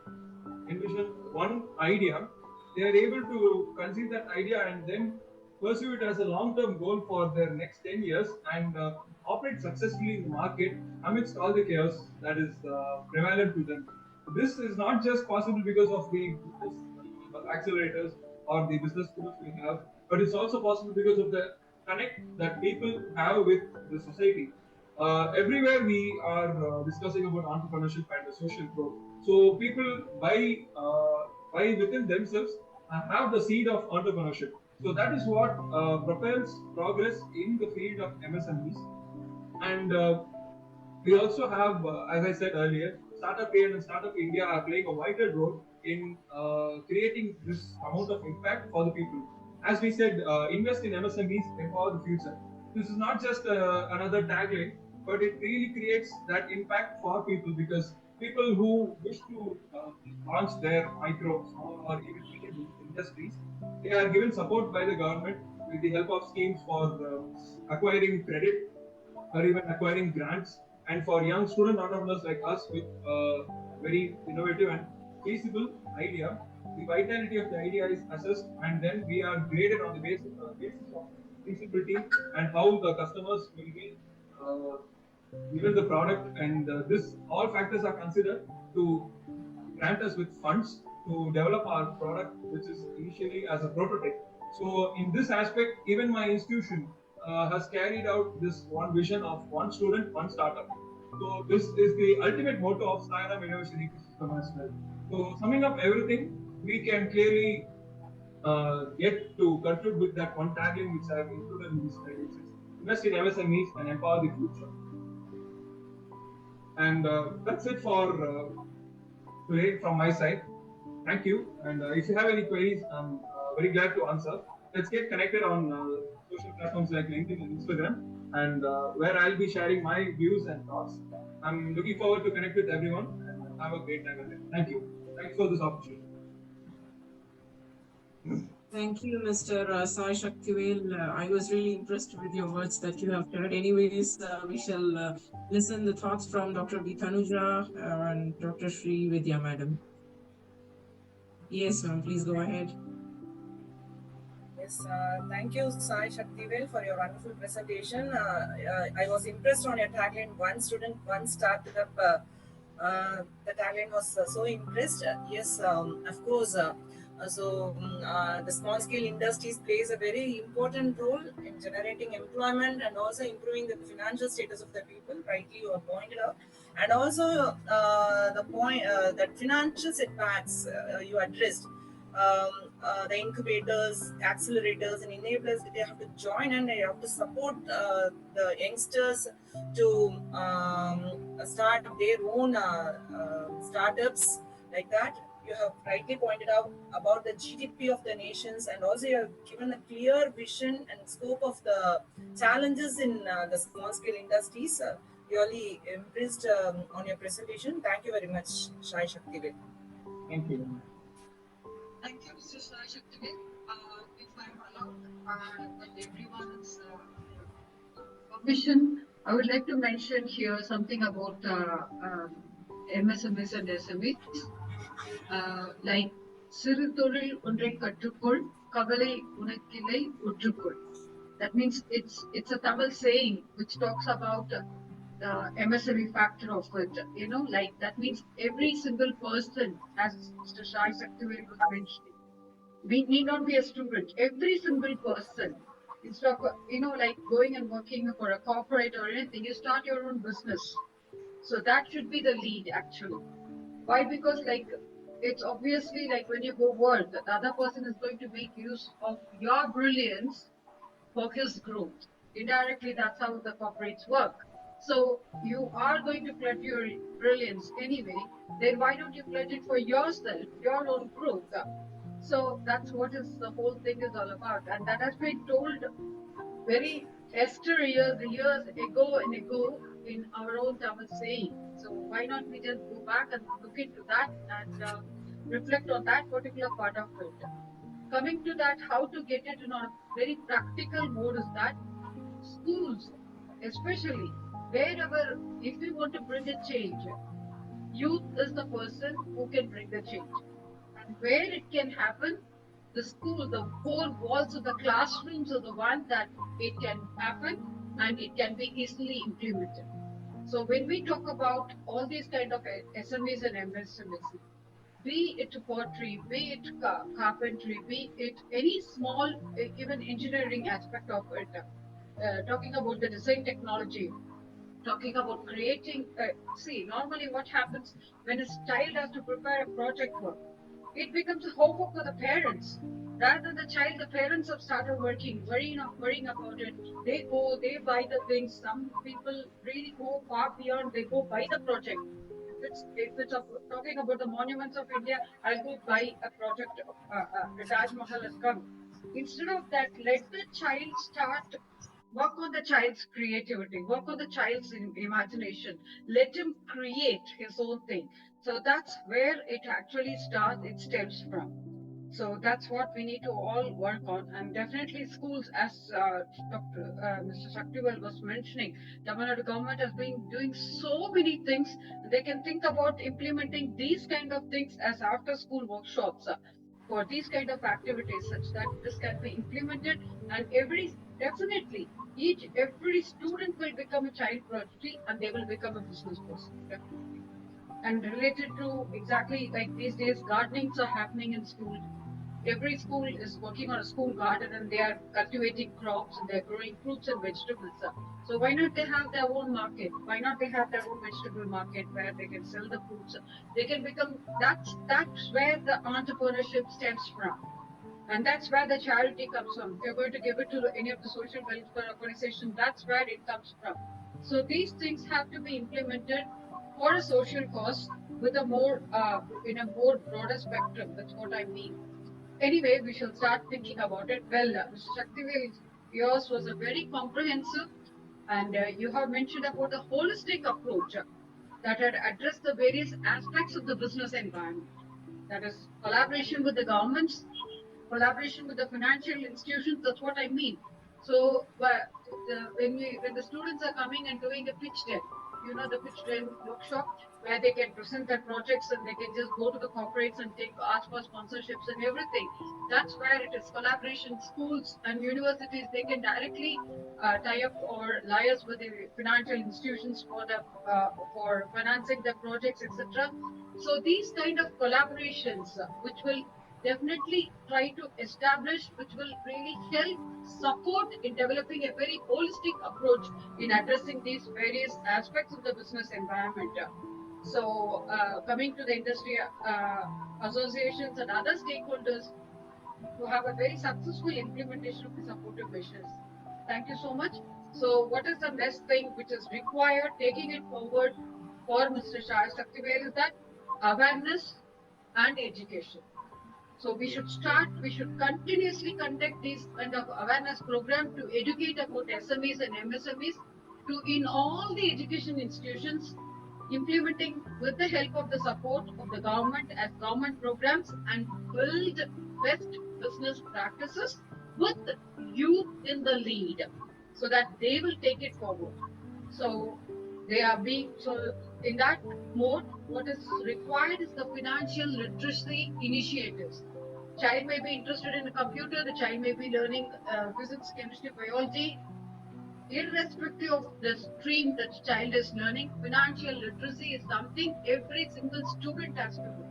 envision one idea, they are able to conceive that idea and then pursue it as a long-term goal for their next 10 years and operate successfully in the market amidst all the chaos that is prevalent to them. This is not just possible because of the business accelerators or the business schools we have, but it's also possible because of the connect that people have with the society. Everywhere we are discussing about entrepreneurship and the social growth. So people by within themselves have the seed of entrepreneurship. So that is what propels progress in the field of MSMEs. And we also have, as I said earlier, Startup Aid and Startup India are playing a vital role in creating this amount of impact for the people. As we said, invest in MSMEs, empower the future. This is not just another tagline, but it really creates that impact for people, because people who wish to launch their micro, small, or even medium industries, they are given support by the government with the help of schemes for acquiring credit or even acquiring grants. And for young student entrepreneurs like us with a very innovative and feasible idea, the vitality of the idea is assessed, and then we are graded on the basis of feasibility and how the customers will be given the product. And this all factors are considered to grant us with funds to develop our product, which is initially as a prototype. So in this aspect, even my institution has carried out this one vision of one student, one startup. So this is the ultimate motto of Scienam Innovation Ecosystem as well. So summing up everything, we can clearly get to conclude with that one tagline which I have included in this slide, which is invest in MSMEs and empower the future. And that's it for today from my side. Thank you. And if you have any queries, I'm very glad to answer. Let's get connected on social platforms like LinkedIn and Instagram, and where I'll be sharing my views and thoughts. I'm looking forward to connect with everyone and have a great time ahead. Thank you. Thanks for this opportunity. Thank you, Mr. Sai Shaktivel. I was really impressed with your words that you have shared. Anyways, we shall listen the thoughts from Dr. B. Tanuja and Dr. Srividhya, madam. Yes, ma'am, please go ahead. Yes, thank you, Sai Shaktivel, for your wonderful presentation. I was impressed on your tagline, one student, one startup. The tagline was so impressed. Yes, of course. The small scale industries plays a very important role in generating employment and also improving the financial status of the people. Rightly, you have pointed out, and also the point that financial setbacks you addressed. The incubators, accelerators, and enablers, they have to join and they have to support the youngsters to start their own startups like that. You have rightly pointed out about the GDP of the nations, and also you have given a clear vision and scope of the challenges in the small scale industries. really impressed on your presentation. Thank you very much, Shai Shaktivel. Thank you. Thank you, Mr. Shai Shaktivel. If I'm allowed, with everyone's permission, I would like to mention here something about MSMEs and SMEs. Like சிறு தொழில் ஒன்றை கற்றுக்கொள் கவலை உனக்கில்லை உற்றுக்கொள். That means it's a Tamil saying which talks about the MSME factor of it. Like that means every single person, as Mr. Shai Shaktivel was mentioning, we need not be a student. Every single person, instead of like going and working for a corporate or anything, you start your own business. So that should be the lead actually. Why? Because like it's obviously like when you go work, the other person is going to make use of your brilliance for his growth. Indirectly, that's how the corporates work. So you are going to pledge your brilliance anyway. Then why don't you pledge it for yourself, your own growth? So that's what is the whole thing is all about, and that has been told very years ago in our own Tamil saying. So why not we just go back and look into that and reflect on that particular part of it. Coming to that, how to get it in a very practical mode is that schools, especially wherever, if we want to bring a change, youth is the person who can bring the change. And where it can happen, the school, the whole walls of the classrooms are the one that it can happen and it can be easily implemented. So when we talk about all these kind of SMEs and MSMEs, be it pottery, be it carpentry, be it any small, even engineering aspect of it, talking about the design technology, talking about creating, see, normally what happens when a child has to prepare a project work, it becomes a homework for the parents. Rather than the child, the parents have started worrying about it. They go, they buy the things. Some people really go far beyond. They go buy the project. If it's talking about the monuments of India, I'll go buy a project. The Taj Mahal has come. Instead of that, let the child start. Work on the child's creativity. Work on the child's imagination. Let him create his own thing. So that's where it actually starts. It stems from. So that's what we need to all work on, and definitely schools, as Mr. Shaktivel was mentioning, Tamil Nadu government has been doing so many things. They can think about implementing these kind of things as after-school workshops for these kind of activities, such that this can be implemented, and definitely every student will become a child prodigy, and they will become a business person. Definitely. And related to exactly like these days, gardenings are happening in school. Every school is working on a school garden and they are cultivating crops and they're growing fruits and vegetables. So why not they have their own market? Why not they have their own vegetable market where they can sell the fruits? They can become, that's where the entrepreneurship stems from. And that's where the charity comes from. If you're going to give it to any of the social welfare organization, that's where it comes from. So these things have to be implemented for a social cause with a more in a more broader spectrum. That's what I mean. Anyway, we shall start thinking about it. Well, Mr. Shaktivel, yours was a very comprehensive, and you have mentioned about the holistic approach that had addressed the various aspects of the business environment. That is collaboration with the governments, collaboration with the financial institutions. That's what I mean. So when the students are coming and doing a pitch deck, the pitch deck workshop where they can present their projects and they can just go to the corporates and ask for sponsorships and everything. That's where it is collaboration. Schools and universities, they can directly tie up or liaise with the financial institutions for financing their projects, etc. So these kind of collaborations, which will definitely try to establish, which will really help support in developing a very holistic approach in addressing these various aspects of the business environment. So coming to the industry associations and other stakeholders to have a very successful implementation of the supportive measures. Thank you so much. So what is the next thing which is required, taking it forward for Mr. Shai Shaktivel, is that awareness and education. So we should continuously conduct these kind of awareness program to educate about SMEs and MSMEs, to, in all the education institutions, implementing with the help of the support of the government as government programs and build best business practices with youth in the lead so that they will take it forward. So they are being, so in that mode, what is required is the financial literacy initiatives. Child may be interested in a computer, the child may be learning physics, chemistry, biology. Irrespective of the stream that child is learning, financial literacy is something every single student has to do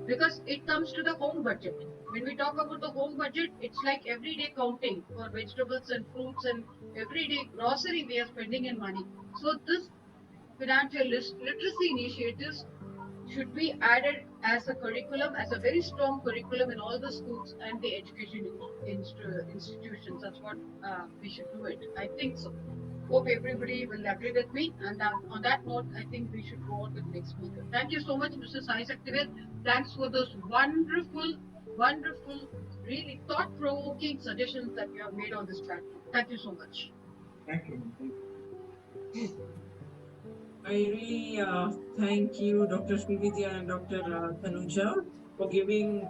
because it comes to the home budget. When we talk about the home budget, it's like everyday counting for vegetables and fruits and everyday grocery we are spending in money. So this financial literacy initiatives should be added as a curriculum, as a very strong curriculum in all the schools and the education institutions. That's what we should do it. I think so. Hope everybody will agree with me. And on that note, I think we should go on with the next speaker. Thank you so much, Mr. Sai Saktivel. Thanks for those wonderful, really thought-provoking suggestions that you have made on this platform. Thank you so much. Thank you. I really thank you, Dr. Srividhya and Dr. Tanuja, for giving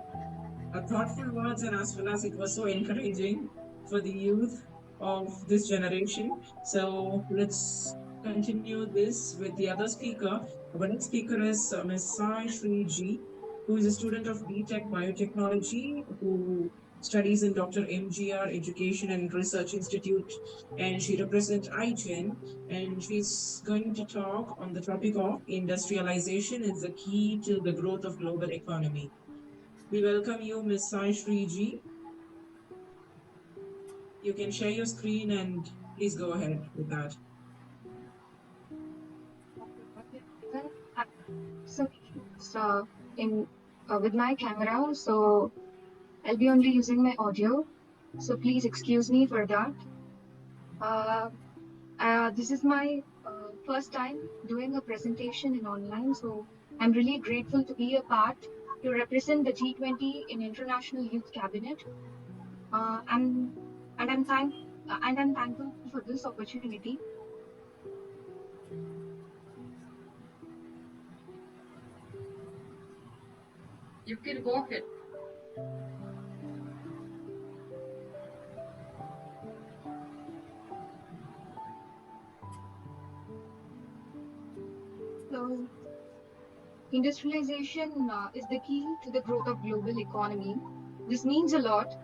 thoughtful words, and as well as it was so encouraging for the youth of this generation. So let's continue this with the other speaker. Our next speaker is Ms. Sai Sri, who is a student of BTech Biotechnology, who studies in Dr. MGR Education and Research Institute, and she represents IGEN, and she's going to talk on the topic of industrialization is the key to the growth of global economy. We welcome you, Ms. Sai Sri. You can share your screen and please go ahead with that. So with my camera, so I'll be only using my audio, so please excuse me for that. This is my first time doing a presentation in online, so I'm really grateful to be a part to represent the G20 in International Youth Cabinet. I'm thankful for this opportunity. You can go ahead. So, industrialization is the key to the growth of global economy. This means a lot.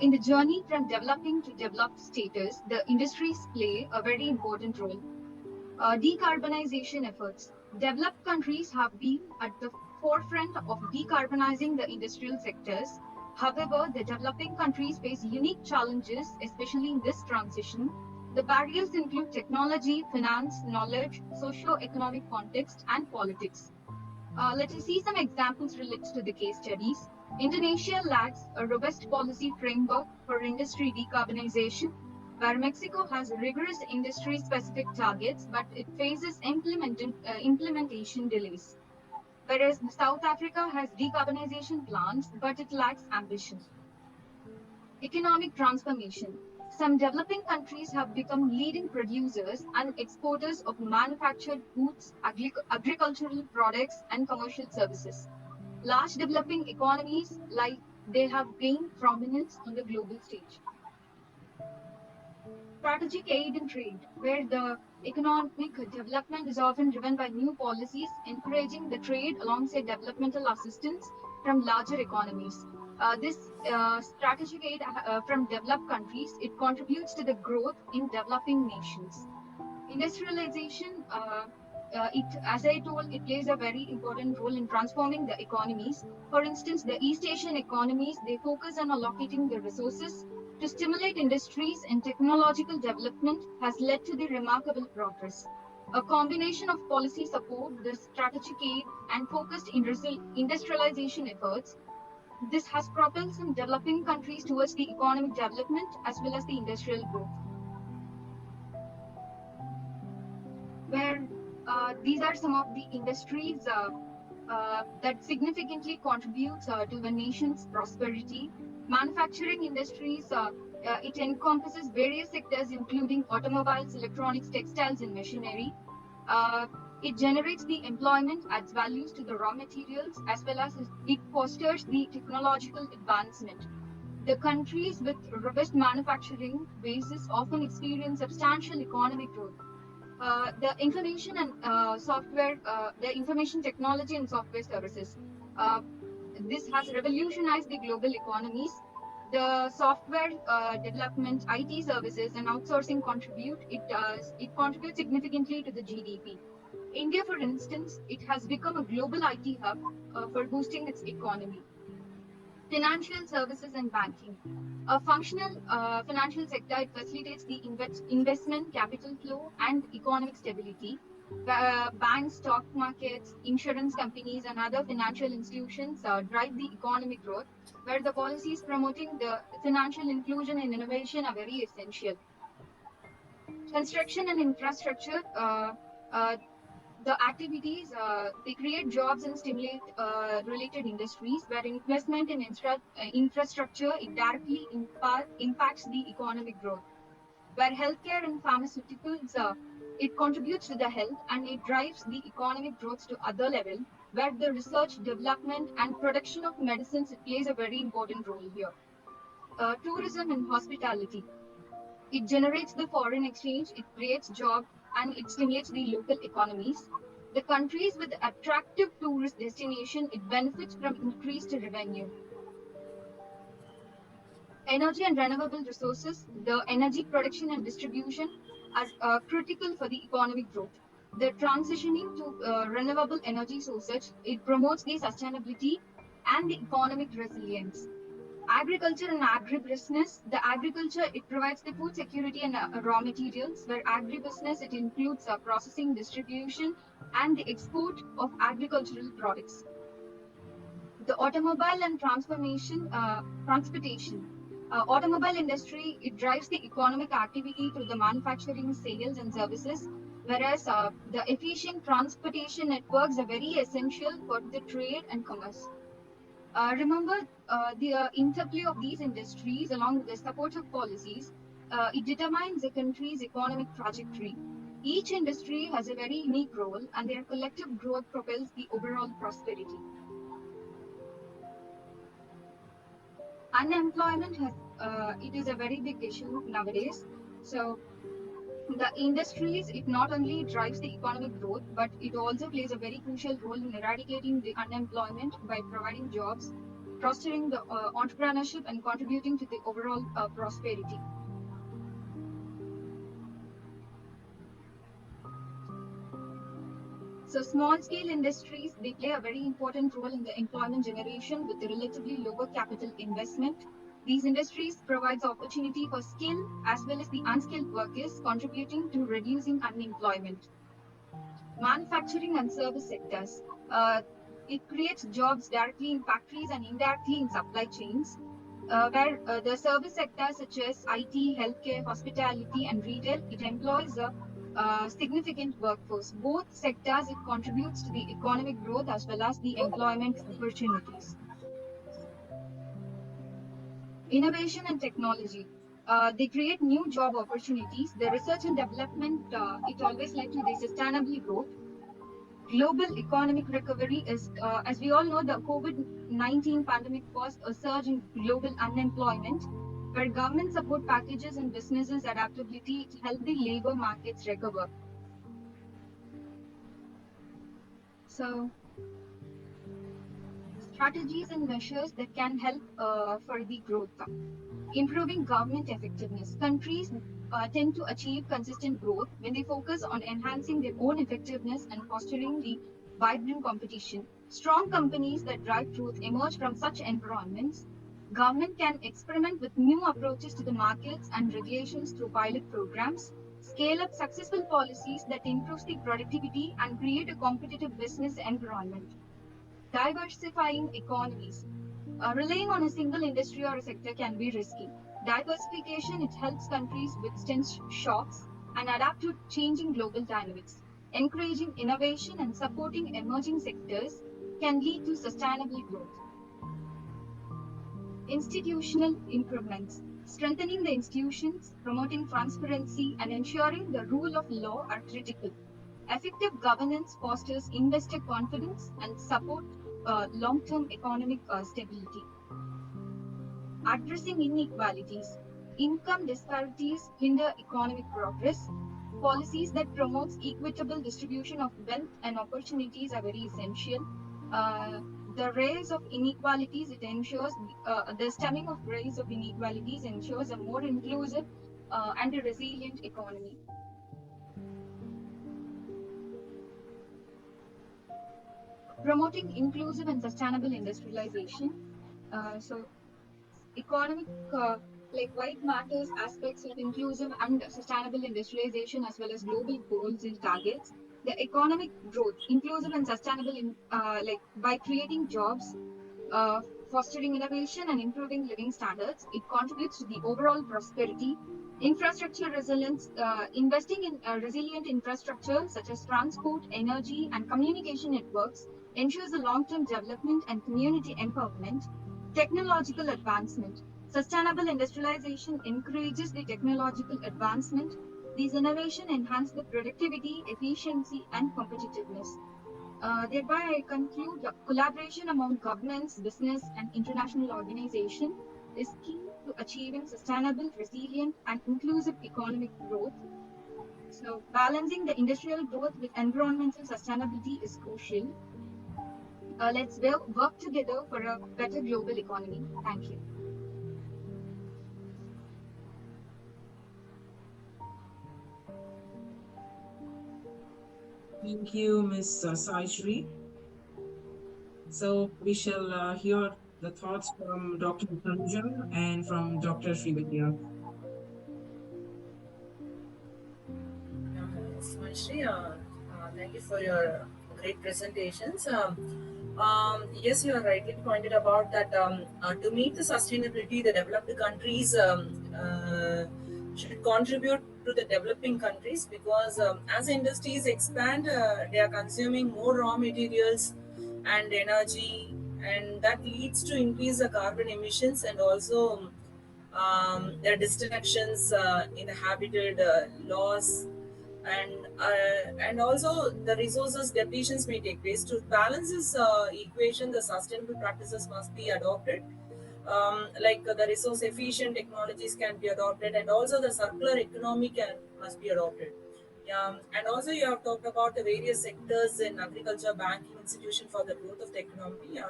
In the journey from developing to developed status, the industries play a very important role. Decarbonization efforts. Developed countries have been at the forefront of decarbonizing the industrial sectors. However, the developing countries face unique challenges, especially in this transition. The barriers include technology, finance, knowledge, socio-economic context, and politics. Let us see some examples related to the case studies. Indonesia lacks a robust policy framework for industry decarbonization, where Mexico has rigorous industry-specific targets, but it faces implementation delays. Whereas South Africa has decarbonization plans, but it lacks ambition. Economic transformation. Some developing countries have become leading producers and exporters of manufactured goods, agricultural products, and commercial services. Large developing economies, like they have gained prominence on the global stage. Strategic aid and trade, where the economic development is often driven by new policies, encouraging the trade alongside developmental assistance from larger economies. This strategic aid from developed countries, it contributes to the growth in developing nations. Industrialization, as I told, it plays a very important role in transforming the economies. For instance, the East Asian economies, they focus on allocating the resources to stimulate industries and technological development has led to the remarkable progress. A combination of policy support, the strategic aid, and focused industrialization efforts, this has propelled some developing countries towards the economic development as well as the industrial growth. Where these are some of the industries that significantly contribute to the nation's prosperity. Manufacturing industries, It encompasses various sectors, including automobiles, electronics, textiles, and machinery. Uh, it generates the employment, adds values to the raw materials, as well as it fosters the technological advancement. The countries with robust manufacturing bases often experience substantial economic growth. The information technology and software services. Uh, this has revolutionized the global economies. The software development, IT services, and outsourcing it contributes significantly to the GDP. India, for instance, it has become a global IT hub for boosting its economy. Financial services and banking. A functional financial sector, it facilitates the investment, capital flow, and economic stability. Banks, stock markets, insurance companies, and other financial institutions drive the economic growth, where the policies promoting the financial inclusion and innovation are very essential. Construction and infrastructure. Uh, the activities they create jobs and stimulate related industries where investment in infrastructure it directly impacts the economic growth, where healthcare and pharmaceuticals it contributes to the health and it drives the economic growth to other level, where the research development and production of medicines it plays a very important role here. Tourism and hospitality, it generates the foreign exchange, it creates jobs, and it stimulates the local economies. The countries with attractive tourist destination, it benefits from increased revenue. Energy and renewable resources, the energy production and distribution are critical for the economic growth. The transitioning to renewable energy sources, it promotes the sustainability and the economic resilience. Agriculture and agribusiness. The agriculture, it provides the food security and raw materials, where agribusiness, it includes processing, distribution, and the export of agricultural products. The automobile and transportation. Automobile industry, it drives the economic activity through the manufacturing, sales, and services, whereas the efficient transportation networks are very essential for the trade and commerce. Remember, the interplay of these industries along with the supportive policies, it determines a country's economic trajectory. Each industry has a very unique role and their collective growth propels the overall prosperity. Unemployment it is a very big issue nowadays. So the industries, it not only drives the economic growth, but it also plays a very crucial role in eradicating the unemployment by providing jobs, fostering the entrepreneurship, and contributing to the overall prosperity. So small-scale industries, they play a very important role in the employment generation with the relatively lower capital investment. These industries provide opportunity for skilled as well as the unskilled workers, contributing to reducing unemployment. Manufacturing and service sectors. It creates jobs directly in factories and indirectly in supply chains, where the service sectors such as IT, healthcare, hospitality, and retail, it employs a significant workforce. Both sectors, it contributes to the economic growth as well as the employment opportunities. Innovation and technology. They create new job opportunities. The research and development, it always led to the sustainable growth. Global economic recovery is, as we all know, the COVID-19 pandemic caused a surge in global unemployment, where government support packages and businesses adaptability to help the labor markets recover. So, strategies and measures that can help for the growth. Improving government effectiveness. Countries tend to achieve consistent growth when they focus on enhancing their own effectiveness and fostering the vibrant competition. Strong companies that drive growth emerge from such environments. Government can experiment with new approaches to the markets and regulations through pilot programs, scale up successful policies that improve the productivity and create a competitive business environment. Diversifying economies. Relying on a single industry or a sector can be risky. Diversification, it helps countries withstand shocks and adapt to changing global dynamics. Encouraging innovation and supporting emerging sectors can lead to sustainable growth. Institutional improvements. Strengthening the institutions, promoting transparency, and ensuring the rule of law are critical. Effective governance fosters investor confidence and support long-term economic stability. Addressing inequalities. Income disparities hinder economic progress. Policies that promote equitable distribution of wealth and opportunities are very essential. The rise of inequalities, it ensures the stemming of rise of inequalities ensures a more inclusive and a resilient economy. Promoting inclusive and sustainable industrialization. So economic like wide matters aspects of inclusive and sustainable industrialization as well as global goals and targets. The economic growth, inclusive and sustainable like by creating jobs, uh, fostering innovation and improving living standards, it contributes to the overall prosperity. Infrastructure resilience, investing in resilient infrastructure such as transport, energy, and communication networks ensures the long-term development and community empowerment. Technological advancement. Sustainable industrialization encourages the technological advancement. These innovations enhance the productivity, efficiency, and competitiveness. Thereby, I conclude that collaboration among governments, business, and international organizations is key to achieving sustainable, resilient, and inclusive economic growth. So, balancing the industrial growth with environmental sustainability is crucial. Let's work together for a better global economy. Thank you. Thank you, Ms. Saishri. So we shall hear the thoughts from Dr. Tanuja and from Dr. Srividhya. Sri, thank you for your great presentations. Yes, you are rightly pointed about that to meet the sustainability, the developed countries should contribute to the developing countries because as industries expand, they are consuming more raw materials and energy, and that leads to increase the carbon emissions and also there are distractions in the habitat loss and also the resources depletions may take place. To balance this equation, the sustainable practices must be adopted. Like the resource efficient technologies can be adopted, and also the circular economy must be adopted. Yeah, and also you have talked about the various sectors in agriculture, banking, institution for the growth of the economy.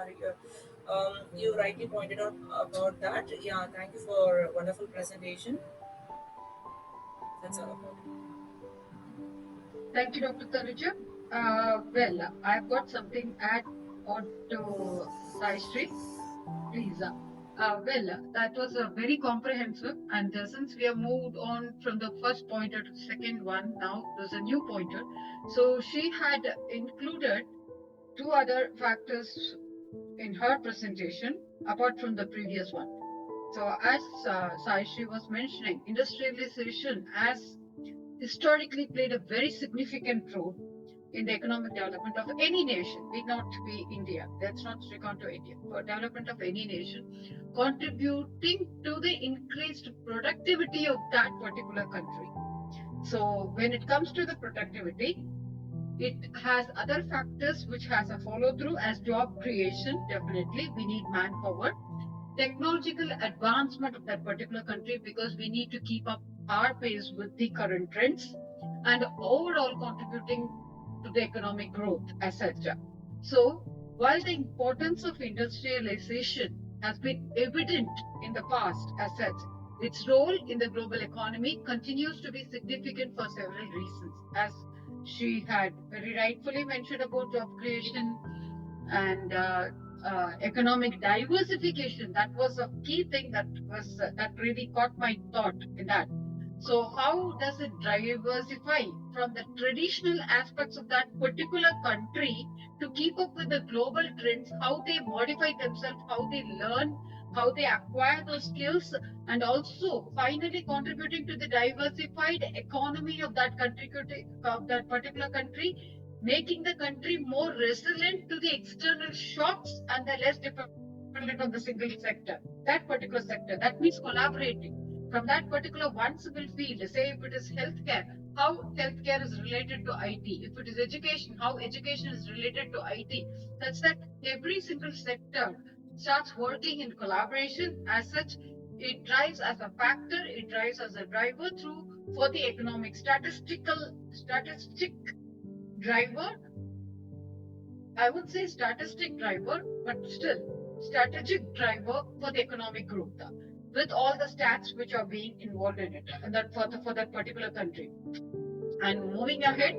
You rightly pointed out about that. Yeah, thank you for a wonderful presentation. That's all about it. Thank you, Dr. Tanuja. Well, I've got something add on to Saishri. Please. That was a very comprehensive, and since we have moved on from the first pointer to the second one, now there's a new pointer. So she had included two other factors in her presentation apart from the previous one. So as Saishri was mentioning, industrialization has historically played a very significant role in the economic development of any nation, need not be India. Let's not stick on to India. For development of any nation, contributing to the increased productivity of that particular country. So when it comes to the productivity, it has other factors which has a follow through as job creation. Definitely, we need manpower, technological advancement of that particular country because we need to keep up our pace with the current trends and overall contributing to the economic growth as such. So, while the importance of industrialization has been evident in the past as such, its role in the global economy continues to be significant for several reasons. As she had very rightfully mentioned about job creation and economic diversification, that was a key thing that really caught my thought in that. So how does it diversify from the traditional aspects of that particular country to keep up with the global trends, how they modify themselves, how they learn, how they acquire those skills, and also finally contributing to the diversified economy of that country, of that particular country, making the country more resilient to the external shocks and the less dependent on the single sector, that particular sector. That means collaborating. from that particular one single field, say if it is healthcare, how healthcare is related to IT. If it is education, how education is related to IT. Such that every single sector starts working in collaboration. As such, it drives as a factor, it drives as a driver through for the economic statistic driver. I would say statistic driver, but still strategic driver for the economic growth, with all the stats which are being involved in it, and that for that particular country. And moving ahead,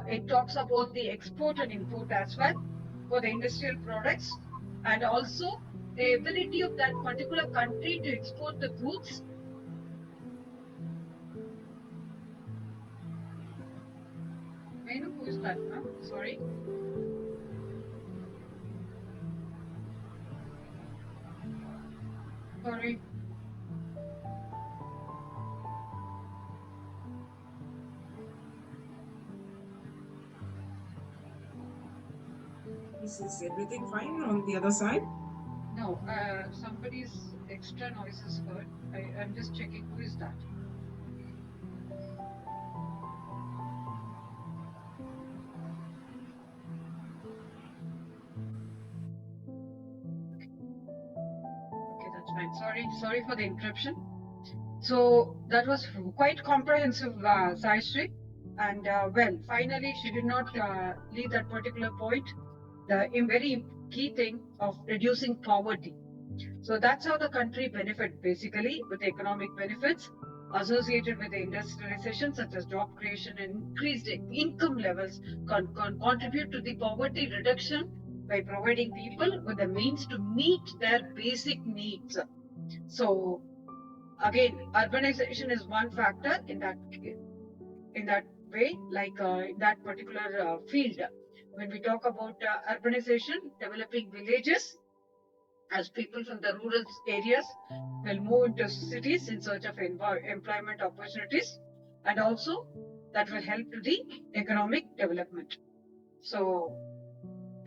it talks about the export and import as well for the industrial products, and also the ability of that particular country to export the goods. May I know who is that, ma'am? Sorry. Sorry. Is everything fine on the other side? No, somebody's extra noise is heard. I'm just checking who is that. Okay, that's fine. Sorry for the interruption. So that was quite comprehensive, Saishri. And well, finally, she did not leave that particular point, the very key thing of reducing poverty. So that's how the country benefit, basically, with economic benefits associated with the industrialization, such as job creation and increased income levels, contribute to the poverty reduction by providing people with the means to meet their basic needs. So again, urbanization is one factor in that way, like in that particular field. When we talk about urbanization, developing villages, as people from the rural areas will move into cities in search of employment opportunities, and also that will help to the economic development. So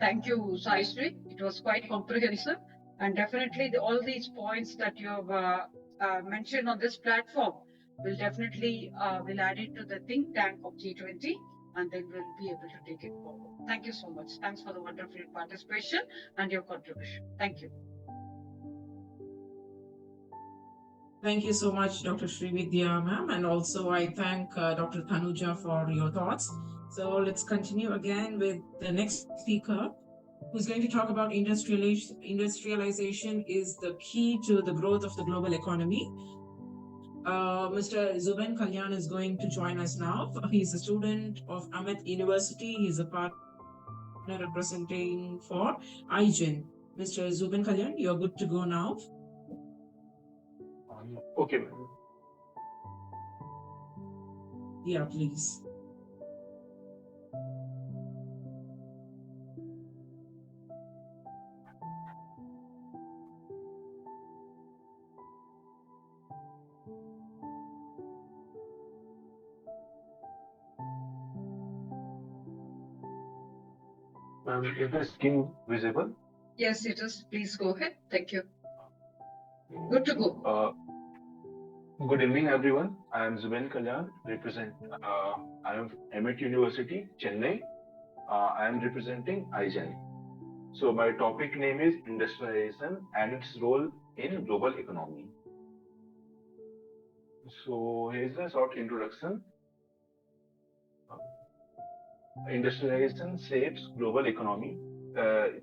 thank you, Saishri. It was quite comprehensive, and definitely all these points that you have mentioned on this platform will definitely will add it to the think tank of G20, and then we'll be able to take it forward. Thank you so much. Thanks for the wonderful participation and your contribution. Thank you. Thank you so much, Dr. Srividhya, ma'am. And also I thank Dr. Tanuja for your thoughts. So let's continue again with the next speaker, who's going to talk about industrialization is the key to the growth of the global economy. Mr. Zuben Kalyan is going to join us now. He's a student of Amit University. He's a partner representing for IGEN. Mr. Zuben Kalyan, you're good to go now. Okay, ma'am. Yeah, please. Ma'am, is the screen visible? Yes, it is. Please go ahead. Thank you. Good to go. Good evening, everyone. I am Zuben Kalyan, I am from Amit University, Chennai. I am representing IGEN. So my topic name is industrialization and its role in global economy. So here's a short introduction. Industrialization shapes global economy,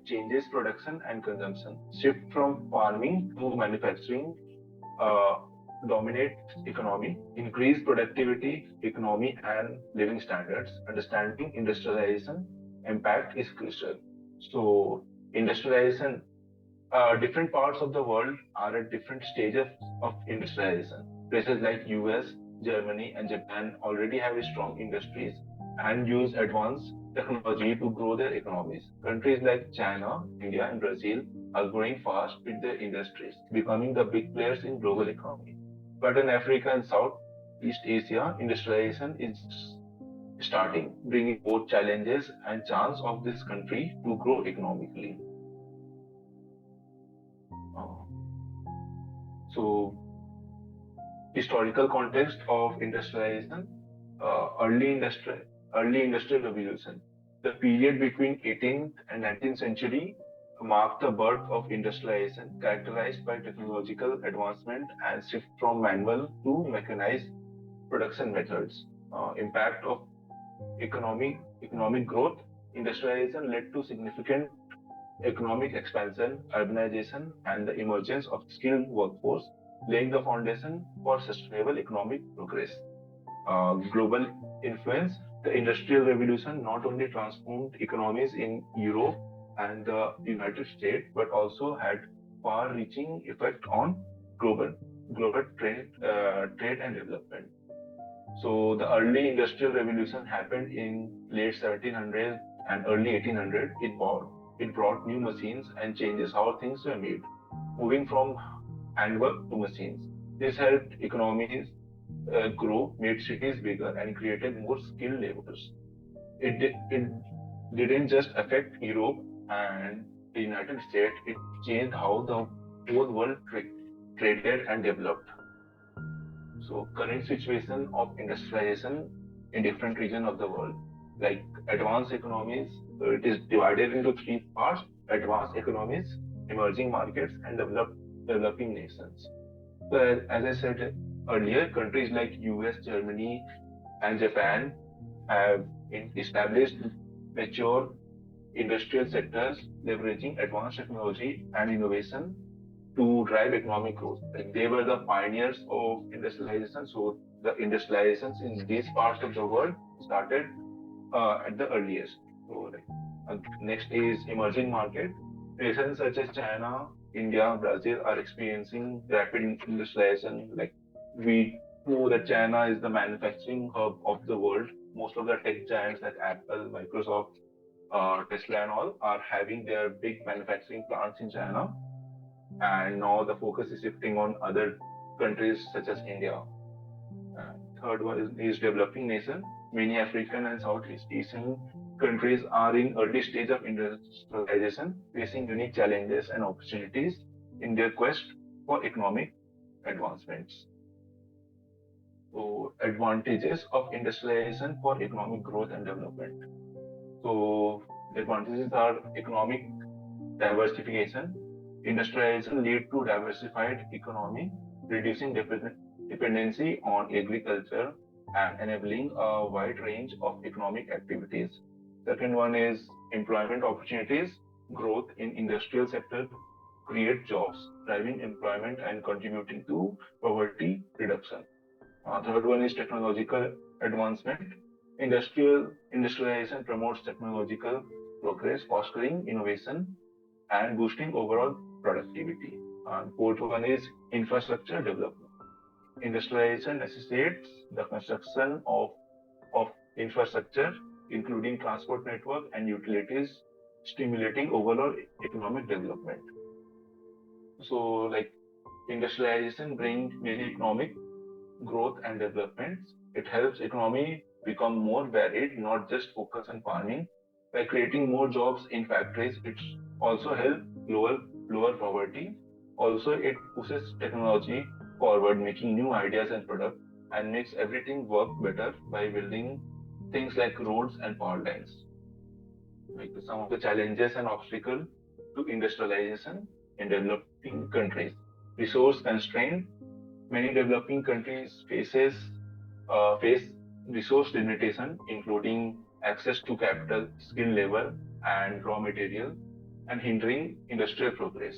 changes production and consumption, shift from farming to manufacturing, dominate economy, increase productivity, economy and living standards. Understanding industrialization impact is crucial. So industrialization, different parts of the world are at different stages of industrialization. Places like US, Germany and Japan already have strong industries and use advanced technology to grow their economies. Countries like China, India and Brazil are growing fast with their industries, becoming the big players in global economy. But in Africa and Southeast Asia, industrialization is starting, bringing both challenges and chance of this country to grow economically. So Historical context of industrialization, early industrial revolution. The period between 18th and 19th century marked the birth of industrialization, characterized by technological advancement and shift from manual to mechanized production methods. Impact of economic growth. Industrialization led to significant economic expansion, urbanization, and the emergence of skilled workforce, laying the foundation for sustainable economic progress. Global influence. The Industrial Revolution not only transformed economies in Europe and the United States, but also had far-reaching effect on global trade and development. So the early Industrial Revolution happened in late 1700s and early 1800s. It brought new machines and changes how things were made, moving from handwork to machines. This helped economies grow, made cities bigger, and created more skilled laborers. It didn't just affect Europe and the United States, it changed how the whole world traded and developed. So current situation of industrialization in different regions of the world, like advanced economies, it is divided into three parts: advanced economies, emerging markets, and developing nations. So as I said earlier, countries like US, Germany, and Japan have established mature industrial sectors leveraging advanced technology and innovation to drive economic growth. Like they were the pioneers of industrialization. So the industrializations in these parts of the world started at the earliest. So next is emerging market. Nations such as China, India, Brazil are experiencing rapid industrialization. Like we know that China is the manufacturing hub of the world. Most of the tech giants like Apple, Microsoft, Tesla and all are having their big manufacturing plants in China. And now the focus is shifting on other countries such as India. Third one is developing nation. Many African and Southeast Asian countries are in early stage of industrialization, facing unique challenges and opportunities in their quest for economic advancements. So advantages of industrialization for economic growth and development. So the advantages are economic diversification. Industrialization lead to diversified economy, reducing dependency on agriculture and enabling a wide range of economic activities. Second one is employment opportunities. Growth in industrial sector create jobs, driving employment and contributing to poverty reduction. Third one is technological advancement. Industrialization promotes technological progress, fostering innovation and boosting overall productivity. And fourth one is infrastructure development. Industrialization necessitates the construction of infrastructure, including transport network and utilities, stimulating overall economic development. So, like industrialization brings many economic growth and development. It helps economy become more varied, not just focus on farming. By creating more jobs in factories, it also helps lower poverty. Also, it pushes technology forward, making new ideas and products, and makes everything work better by building things like roads and power lines. Like some of the challenges and obstacles to industrialization in developing countries. Resource constraint. Many developing countries face resource limitation, including access to capital, skilled labor, and raw material, and hindering industrial progress.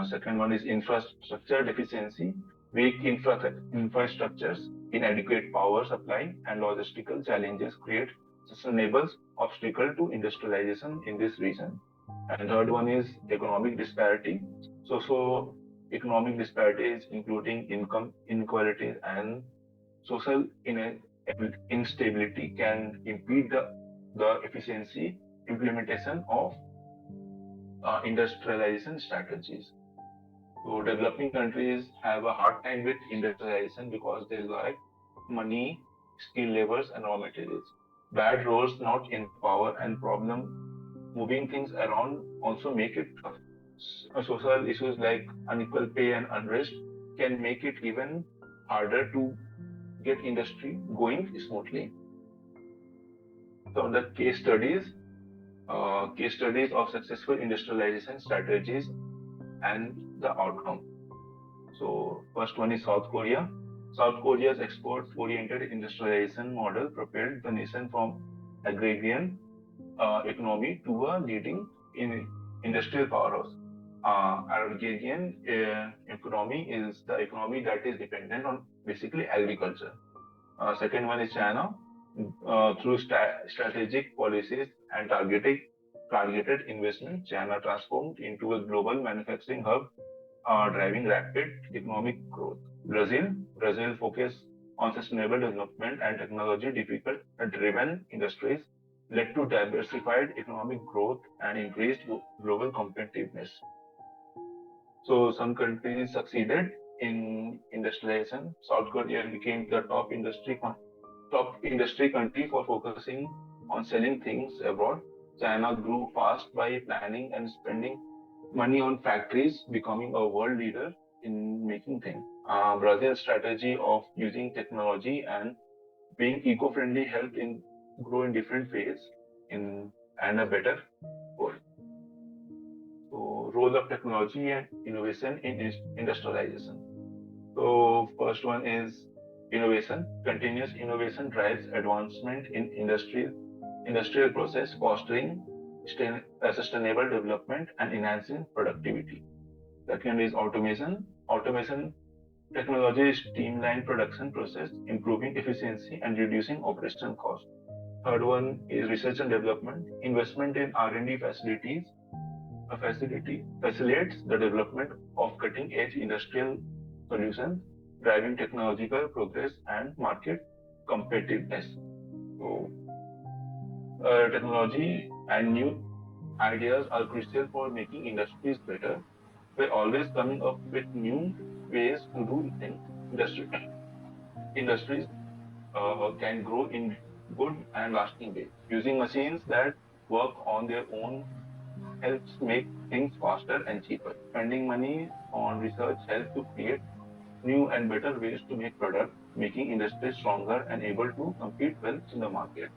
Second one is infrastructure deficiency. Weak infrastructures, inadequate power supply, and logistical challenges create sustainable obstacle to industrialization in this region. And third one is economic disparity. So economic disparities, including income inequalities and social instability, can impede the efficiency implementation of industrialization strategies. So developing countries have a hard time with industrialization because they lack money, skilled labors, and raw materials. Bad roads, not in power, and problem moving things around also make it tough. Social issues like unequal pay and unrest can make it even harder to get industry going smoothly. So the case studies of successful industrialization strategies and the outcome. So first one is South Korea. South Korea's export-oriented industrialization model propelled the nation from agrarian economy to a leading industrial powerhouse. Agrarian economy is the economy that is dependent on basically agriculture. Second one is China. Through strategic policies and targeted investment, China transformed into a global manufacturing hub, driving rapid economic growth. Brazil focused on sustainable development and technology-driven industries, led to diversified economic growth and increased global competitiveness. So some countries succeeded in industrialization. South Korea became the top industry country for focusing on selling things abroad. China grew fast by planning and spending money on factories, becoming a world leader in making things. Brazil's strategy of using technology and being eco-friendly helped in grow in different ways and a better world. So role of technology and innovation in industrialization. So first one is innovation. Continuous innovation drives advancement in industrial process, fostering sustainable development and enhancing productivity. Second is automation. Automation technology streamline production process, improving efficiency and reducing operational cost. Third one is research and development. Investment in R&D facilities facilitates the development of cutting-edge industrial solutions, driving technological progress and market competitiveness. So, technology and new ideas are crucial for making industries better. We're always coming up with new ways to do things. Industries can grow in good and lasting ways. Using machines that work on their own helps make things faster and cheaper. Spending money on research helps to create new and better ways to make products, making industries stronger and able to compete well in the market.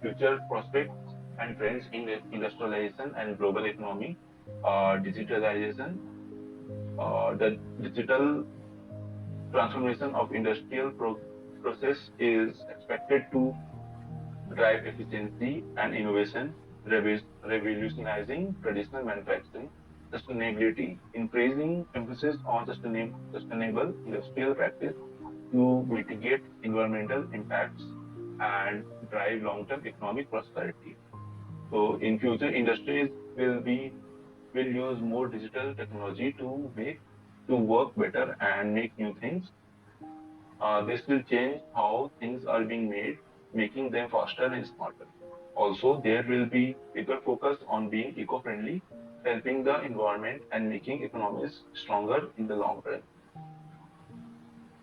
Future prospects and trends in industrialization and global economy, digitalization, the digital transformation of industrial process is expected to drive efficiency and innovation, revolutionizing traditional manufacturing, sustainability, increasing emphasis on sustainable industrial practice to mitigate environmental impacts and drive long-term economic prosperity. So in future, industries will use more digital technology to work better and make new things. This will change how things are being made, making them faster and smarter. Also, there will be bigger focus on being eco-friendly, helping the environment and making economies stronger in the long run.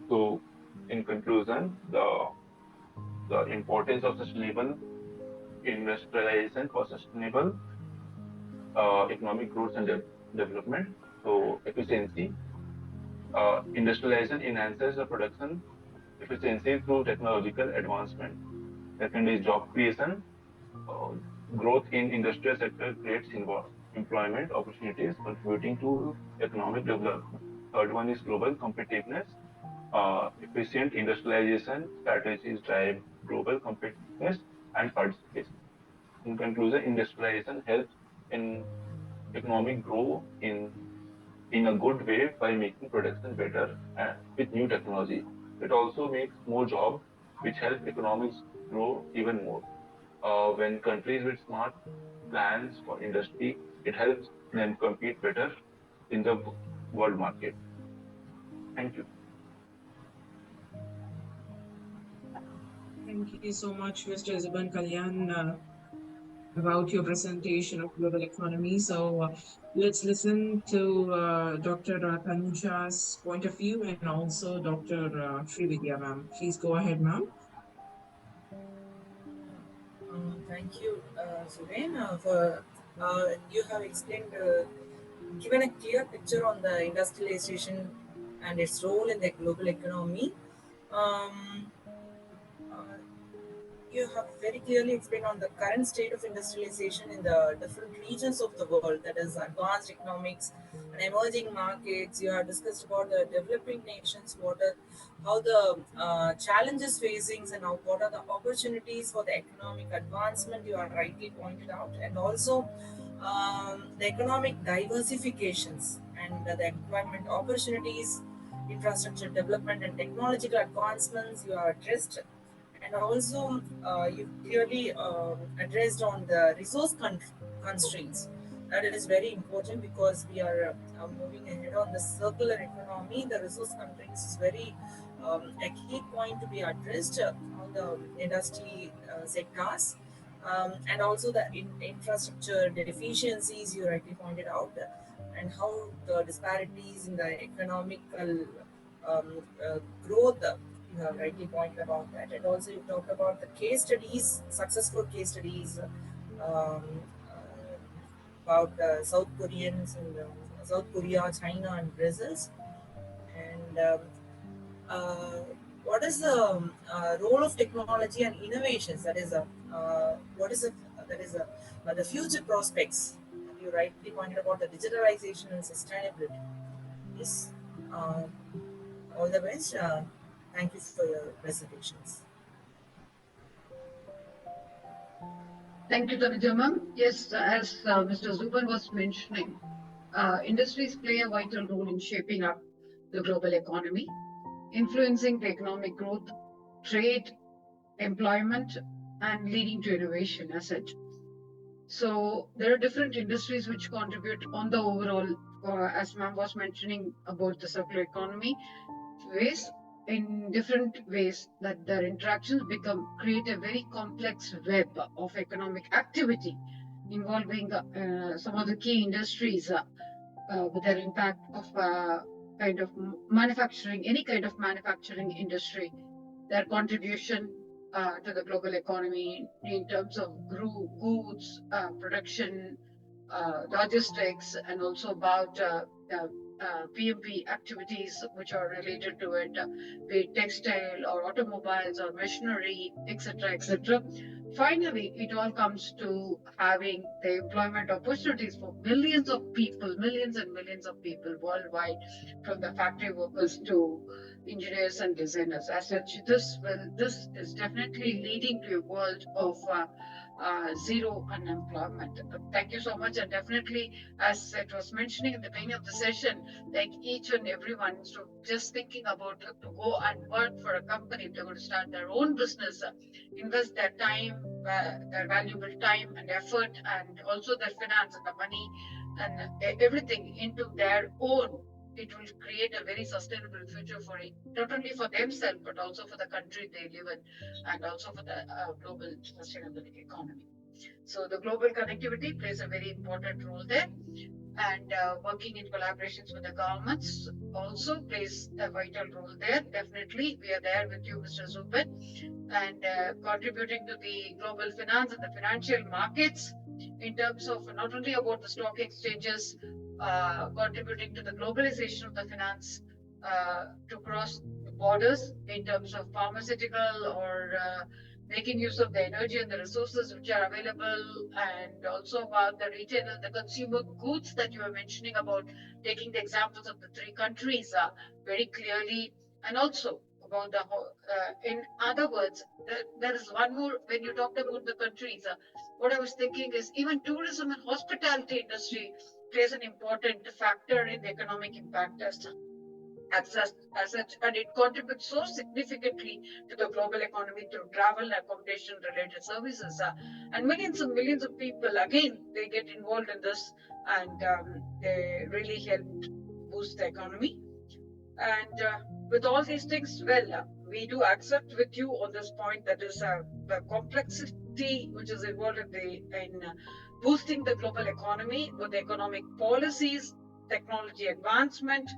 So, in conclusion, the importance of sustainable industrialization for sustainable economic growth and development. So, efficiency. Industrialization enhances the production efficiency through technological advancement. Second is job creation. Growth in industrial sector creates employment opportunities, contributing to economic development. Third one is global competitiveness. Efficient industrialization strategies drive global competitiveness and participation. In conclusion, industrialization helps in economic growth in a good way by making production better and with new technology. It also makes more jobs, which help economics grow even more. When countries with smart plans for industry, it helps them compete better in the world market. Thank you. Thank you so much, Mr. Zuban Kalyan, about your presentation of global economy. So let's listen to Dr. Tanuja's point of view and also Dr. Srividhya, ma'am. Please go ahead, ma'am. Thank you, Zubain, for you have explained given a clear picture on the industrialization and its role in the global economy. Um, uh, you have very clearly explained on the current state of industrialization in the different regions of the world, that is advanced economics and emerging markets. You have discussed about the developing nations, how the challenges facing, and what are the opportunities for the economic advancement, you are rightly pointed out, and also the economic diversifications and the employment opportunities, infrastructure development and technological advancements you have addressed. And also you clearly addressed on the resource constraints. That is very important because we are moving ahead on the circular economy. The resource constraints is very a key point to be addressed on the industry sectors. And also the infrastructure deficiencies you rightly pointed out, and how the disparities in the economical growth, you have rightly pointed about that. And also you talked about the case studies, successful case studies um, about South Koreans and South Korea, China, and Brazil. And uh, what is the role of technology and innovations? That is what is it? That is the future prospects. You rightly pointed about the digitalization and sustainability. Yes. Uh, all the best. Thank you for your presentations. Thank you, Tanuja ma'am. Yes, as Mr. Zuban was mentioning, industries play a vital role in shaping up the global economy, influencing the economic growth, trade, employment, and leading to innovation as such. So there are different industries which contribute on the overall, as ma'am was mentioning about the circular economy, ways in different ways that their interactions create a very complex web of economic activity involving some of the key industries with their impact of kind of manufacturing, any kind of manufacturing industry, their contribution to the global economy in terms of goods, production, logistics, and also about PMP activities which are related to it, be it textile or automobiles or machinery, etc., etc. Finally, it all comes to having the employment opportunities for millions of people, millions and millions of people worldwide, from the factory workers to engineers and designers. As such, this is definitely leading to a world of zero unemployment. Thank you so much, and definitely, as it was mentioning in the beginning of the session, like each and everyone is just thinking about to go and work for a company, if they're going to start their own business, invest their time, their valuable time and effort, and also their finance and the money and everything into their own. It will create a very sustainable future for it, not only for themselves but also for the country they live in, and also for the global sustainable economy. So the global connectivity plays a very important role there, and working in collaborations with the governments also plays a vital role there. Definitely, we are there with you, Mr. Zuban, and contributing to the global finance and the financial markets in terms of not only about the stock exchanges, contributing to the globalization of the finance to cross borders in terms of pharmaceutical or making use of the energy and the resources which are available, and also about the retail and the consumer goods that you were mentioning about, taking the examples of the three countries very clearly, and also about the in other words, there is one more. When you talked about the countries, what I was thinking is even tourism and hospitality industry plays an important factor in the economic impact as such, and it contributes so significantly to the global economy through travel and accommodation related services. And millions of people, again, they get involved in this, and they really help boost the economy. And with all these things, well, we do accept with you on this point, that is the complexity which is involved in boosting the global economy with the economic policies, technology advancement,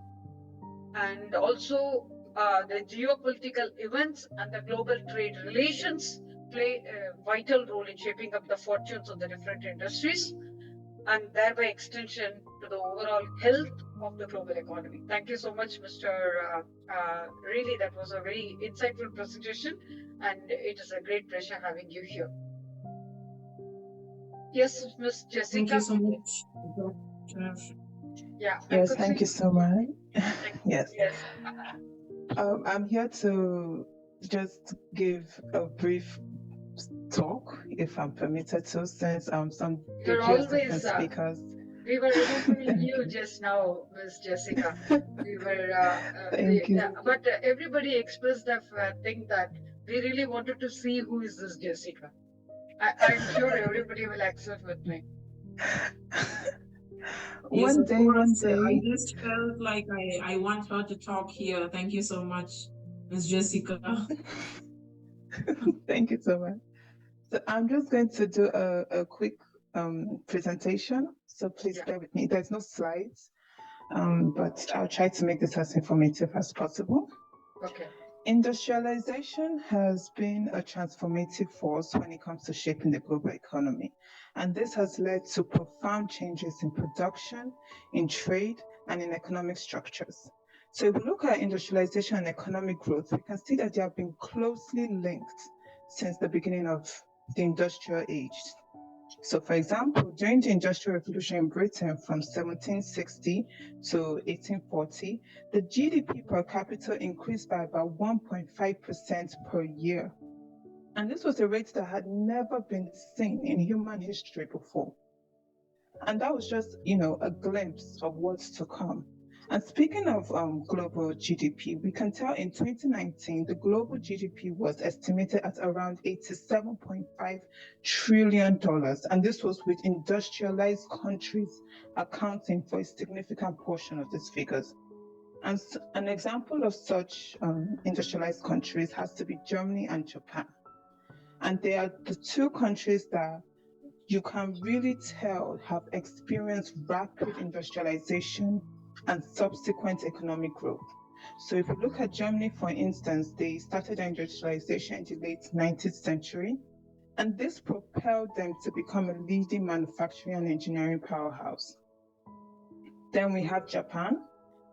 and also the geopolitical events and the global trade relations play a vital role in shaping up the fortunes of the different industries. and thereby extension to the overall health of the global economy. Thank you so much, Mr. Really, that was a very insightful presentation, and it is a great pleasure having you here. Yes, Ms. Jessica. Thank you so much, Dr. Yeah. Yes, thank you so much. Yes. Yes. I'm here to just give a brief talk, if I'm permitted to, since some You're GSFN always speakers. We were remembering you just now, Ms. Jessica. We were, Thank you. but everybody expressed a thing that we really wanted to see who is this Jessica. I'm sure everybody will accept with me. Yes, one day. I just felt like I want her to talk here. Thank you so much, Ms. Jessica. Thank you so much. So I'm just going to do a quick presentation. So please bear with me. There's no slides, but I'll try to make this as informative as possible. Okay. Industrialization has been a transformative force when it comes to shaping the global economy. And this has led to profound changes in production, in trade, and in economic structures. So if we look at industrialization and economic growth, we can see that they have been closely linked since the beginning of the industrial age. So, for example, during the Industrial Revolution in Britain from 1760 to 1840, the GDP per capita increased by about 1.5% per year. And this was a rate that had never been seen in human history before. And that was just, a glimpse of what's to come. And speaking of global GDP, we can tell in 2019, the global GDP was estimated at around $87.5 trillion. And this was with industrialized countries accounting for a significant portion of these figures. And an example of such industrialized countries has to be Germany and Japan. And they are the two countries that you can really tell have experienced rapid industrialization and subsequent economic growth. So if you look at Germany, for instance, they started their industrialization in the late 19th century, and this propelled them to become a leading manufacturing and engineering powerhouse. Then we have Japan,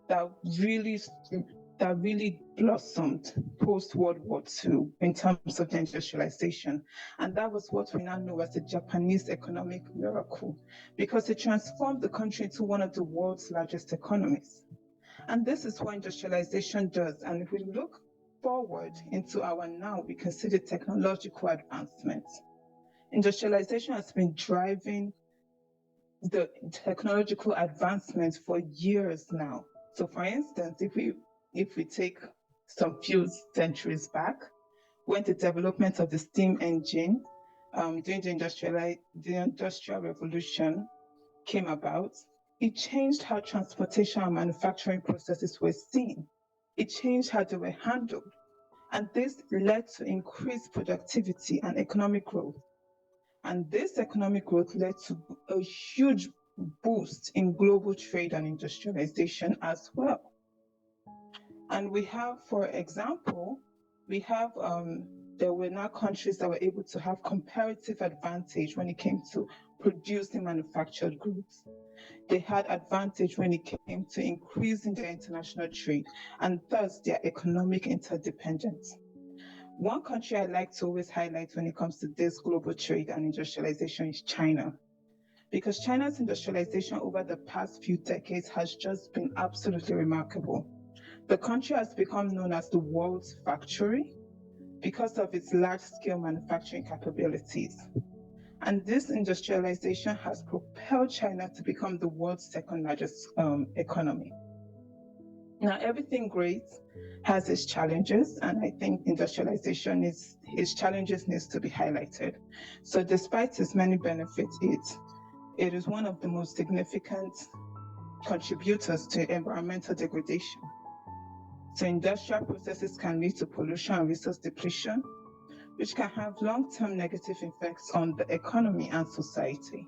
that really blossomed post-World War II in terms of the industrialization. And that was what we now know as the Japanese economic miracle, because it transformed the country into one of the world's largest economies. And this is what industrialization does. And if we look forward into our now, we can see the technological advancements. Industrialization has been driving the technological advancements for years now. So for instance, if we take some few centuries back, when the development of the steam engine during the Industrial Revolution came about, it changed how transportation and manufacturing processes were seen. It changed how they were handled. And this led to increased productivity and economic growth. And this economic growth led to a huge boost in global trade and industrialization as well. And we have, for example, there were now countries that were able to have comparative advantage when it came to producing manufactured goods. They had advantage when it came to increasing their international trade and thus their economic interdependence. One country I like to always highlight when it comes to this global trade and industrialization is China, because China's industrialization over the past few decades has just been absolutely remarkable. The country has become known as the world's factory because of its large-scale manufacturing capabilities. And this industrialization has propelled China to become the world's second largest economy. Now, everything great has its challenges, and I think industrialization its challenges needs to be highlighted. So despite its many benefits, it is one of the most significant contributors to environmental degradation. So industrial processes can lead to pollution and resource depletion, which can have long-term negative effects on the economy and society.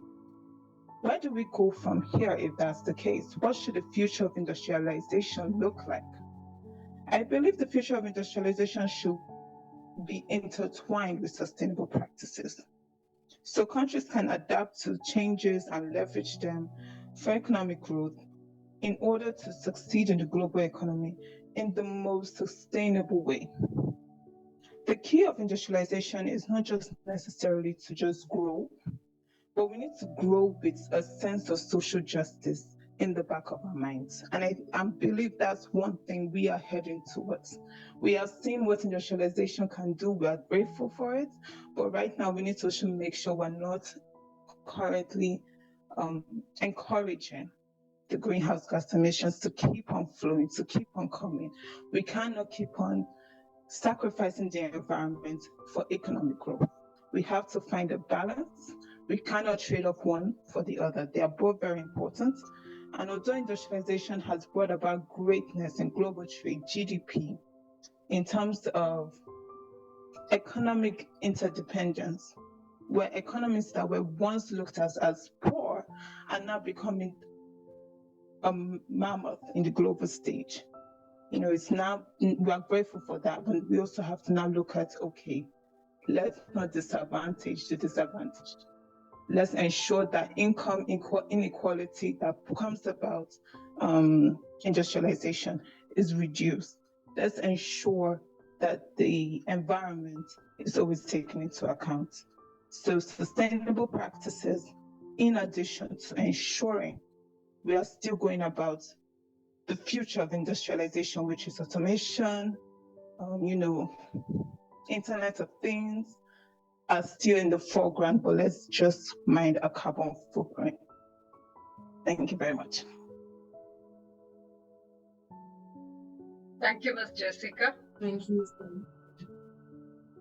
Where do we go from here if that's the case? What should the future of industrialization look like? I believe the future of industrialization should be intertwined with sustainable practices. so countries can adapt to changes and leverage them for economic growth in order to succeed in the global economy in the most sustainable way. The key of industrialization is not just necessarily to just grow, but we need to grow with a sense of social justice in the back of our minds. And I believe that's one thing we are heading towards. We have seen what industrialization can do. We are grateful for it. But right now, we need to also make sure we're not currently encouraging the greenhouse gas emissions to keep on flowing, to keep on coming. We cannot keep on sacrificing the environment for economic growth. We have to find a balance. We cannot trade off one for the other. They are both very important. And although industrialization has brought about greatness in global trade, GDP, in terms of economic interdependence, where economies that were once looked at as poor are now becoming a mammoth in the global stage. It's now, we are grateful for that, but we also have to now look at, okay, let's not disadvantage the disadvantaged. Let's ensure that income inequality that comes about industrialization is reduced. Let's ensure that the environment is always taken into account. So sustainable practices, in addition to ensuring we are still going about the future of industrialization, which is automation, Internet of Things, are still in the foreground, but let's just mind a carbon footprint. Thank you very much. Thank you, Ms. Jessica. Thank you.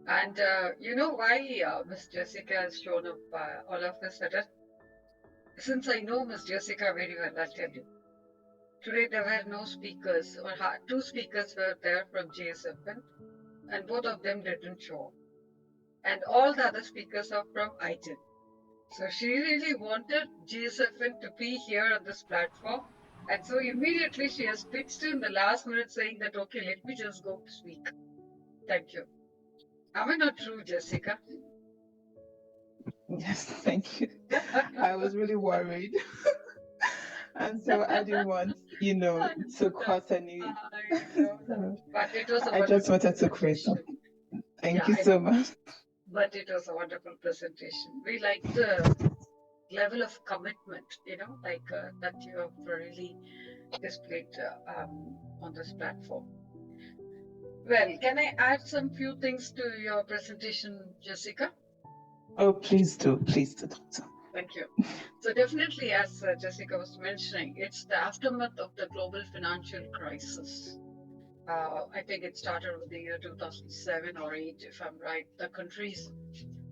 And you know why Ms. Jessica has shown up all of a sudden? Since I know Ms. Jessica very well, I'll tell you. Today there were no speakers, or two speakers were there from GSFN, and both of them didn't show up. And all the other speakers are from IGEN. So she really wanted GSFN to be here on this platform. And so immediately she has pitched in the last minute saying that, okay, let me just go speak. Thank you. Am I not true, Jessica? Yes, thank you. I was really worried. And so I didn't want, to cause any. But it was I just wanted to create something. Thank you so much. But it was a wonderful presentation. We like the level of commitment, that you have really displayed on this platform. Well, can I add some few things to your presentation, Jessica? Oh, please do, Doctor. Thank you. So definitely, as Jessica was mentioning, it's the aftermath of the global financial crisis. I think it started with the year 2007 or 8, if I'm right. The countries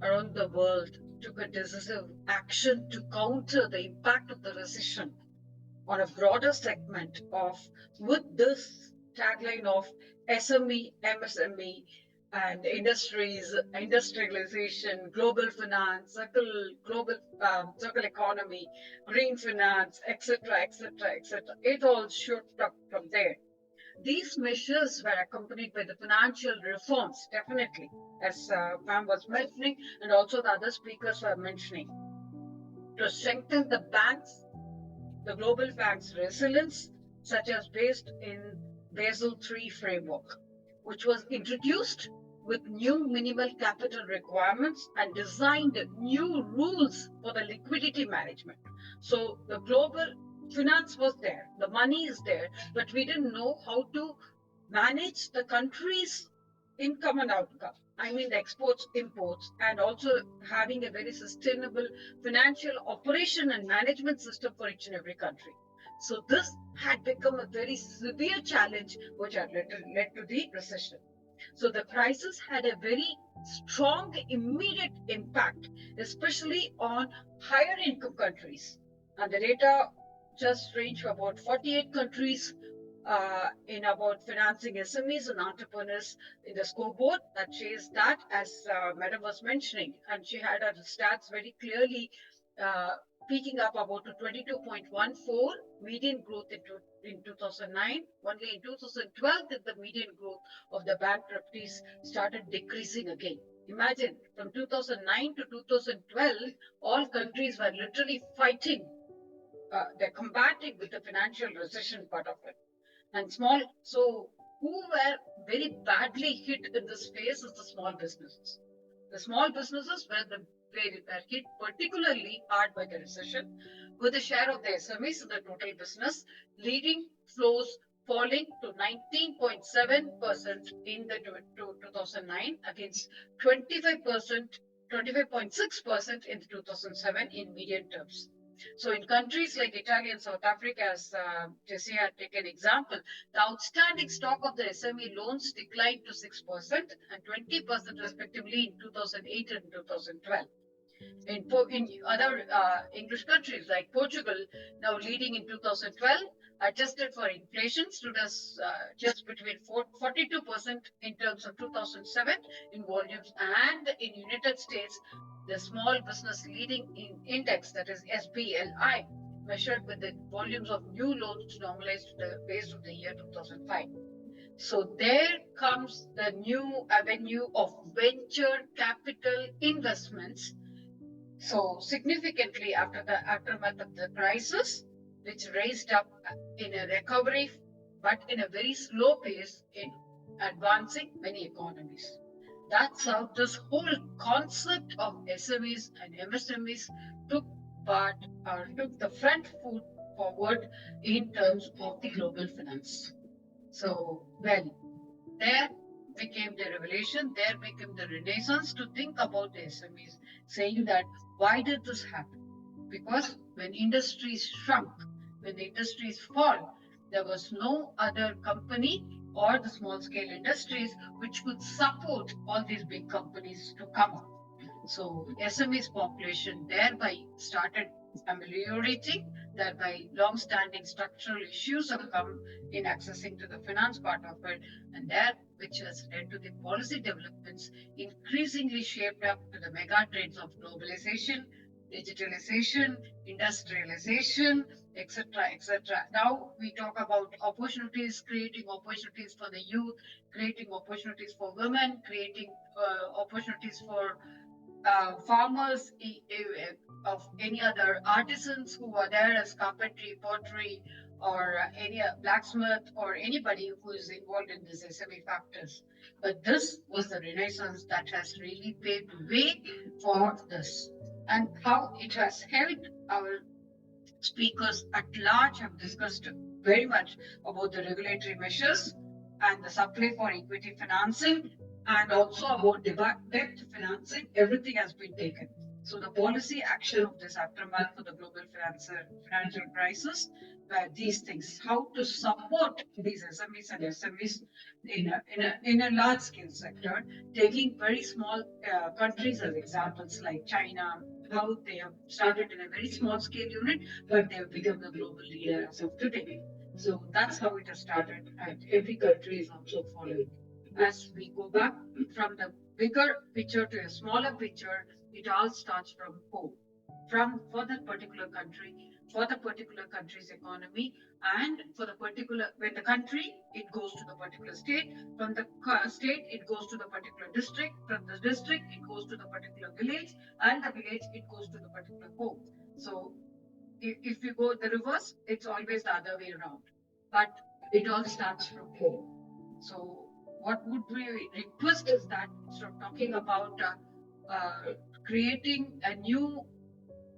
around the world took a decisive action to counter the impact of the recession on a broader segment with this tagline of SME, MSME, and industrialization, global finance, circle economy, green finance, etc., etc., etc. It all shot up from there. These measures were accompanied by the financial reforms, definitely, as Pam was mentioning, and also the other speakers were mentioning, to strengthen the global banks' resilience, such as based in Basel III framework, which was introduced with new minimal capital requirements and designed new rules for the liquidity management. So the global finance was there, the money is there, but we didn't know how to manage the country's income and outcome. I mean the exports, imports, and also having a very sustainable financial operation and management system for each and every country. So this had become a very severe challenge, which had led to the recession. So the crisis had a very strong immediate impact, especially on higher income countries. And the data just range for about 48 countries in about financing SMEs and entrepreneurs in the scoreboard that shows that, as Madam was mentioning, and she had her stats very clearly peaking up about to 22.14 median growth in 2009. Only in 2012 did the median growth of the bankruptcies started decreasing again. Imagine from 2009 to 2012, all countries were literally fighting. They're combating with the financial recession part of it. And so who were very badly hit in this phase is the small businesses. The small businesses were hit particularly hard by the recession, with the share of the SMEs in the total business leading flows falling to 19.7% in the 2009 against 25.6% in 2007 in median terms. So in countries like Italy and South Africa, as Jessie had taken example, the outstanding stock of the SME loans declined to 6% and 20% respectively in 2008 and 2012. In other English countries like Portugal, now leading in 2012, adjusted for inflation, stood as just between 42% in terms of 2007 in volumes, and in United States, the small business leading index, that is SBLI, measured with the volumes of new loans normalized to the base of the year 2005. So there comes the new avenue of venture capital investments. So significantly after the aftermath of the crisis, which raised up in a recovery, but in a very slow pace in advancing many economies. That's how this whole concept of SMEs and MSMEs took the front foot forward in terms of the global finance. So, well, there became the revelation, there became the renaissance to think about the SMEs, saying that why did this happen? Because when industries shrunk, when the industries fall, there was no other company or the small scale industries which could support all these big companies to come up. So SMEs population thereby started ameliorating, thereby long-standing structural issues have come in accessing to the finance part of it, and that which has led to the policy developments increasingly shaped up to the mega trends of globalization, digitalization, industrialization, etc., etc. Now we talk about opportunities, creating opportunities for the youth, creating opportunities for women, creating opportunities for farmers of any other artisans who are there as carpentry, pottery, or any blacksmith, or anybody who is involved in these SME factors. But this was the renaissance that has really paved way for this, and how it has helped our speakers at large have discussed very much about the regulatory measures and the supply for equity financing, and also about debt financing. Everything has been taken. So the policy action of this aftermath for the global financial crisis were these things: how to support these SMEs and SMEs in a large scale sector, taking very small countries as examples like China, how they have started in a very small scale unit, but they have become the global leader as of today. So that's how it has started, and every country is also following. As we go back from the bigger picture to a smaller picture, it all starts from home, for that particular country, for the particular country's economy, and for the particular, when the country, it goes to the particular state, from the state, it goes to the particular district, from the district, it goes to the particular village, and the village, it goes to the particular home. So if you go the reverse, it's always the other way around. But it all starts from home. So what would we request is that instead of talking about creating a new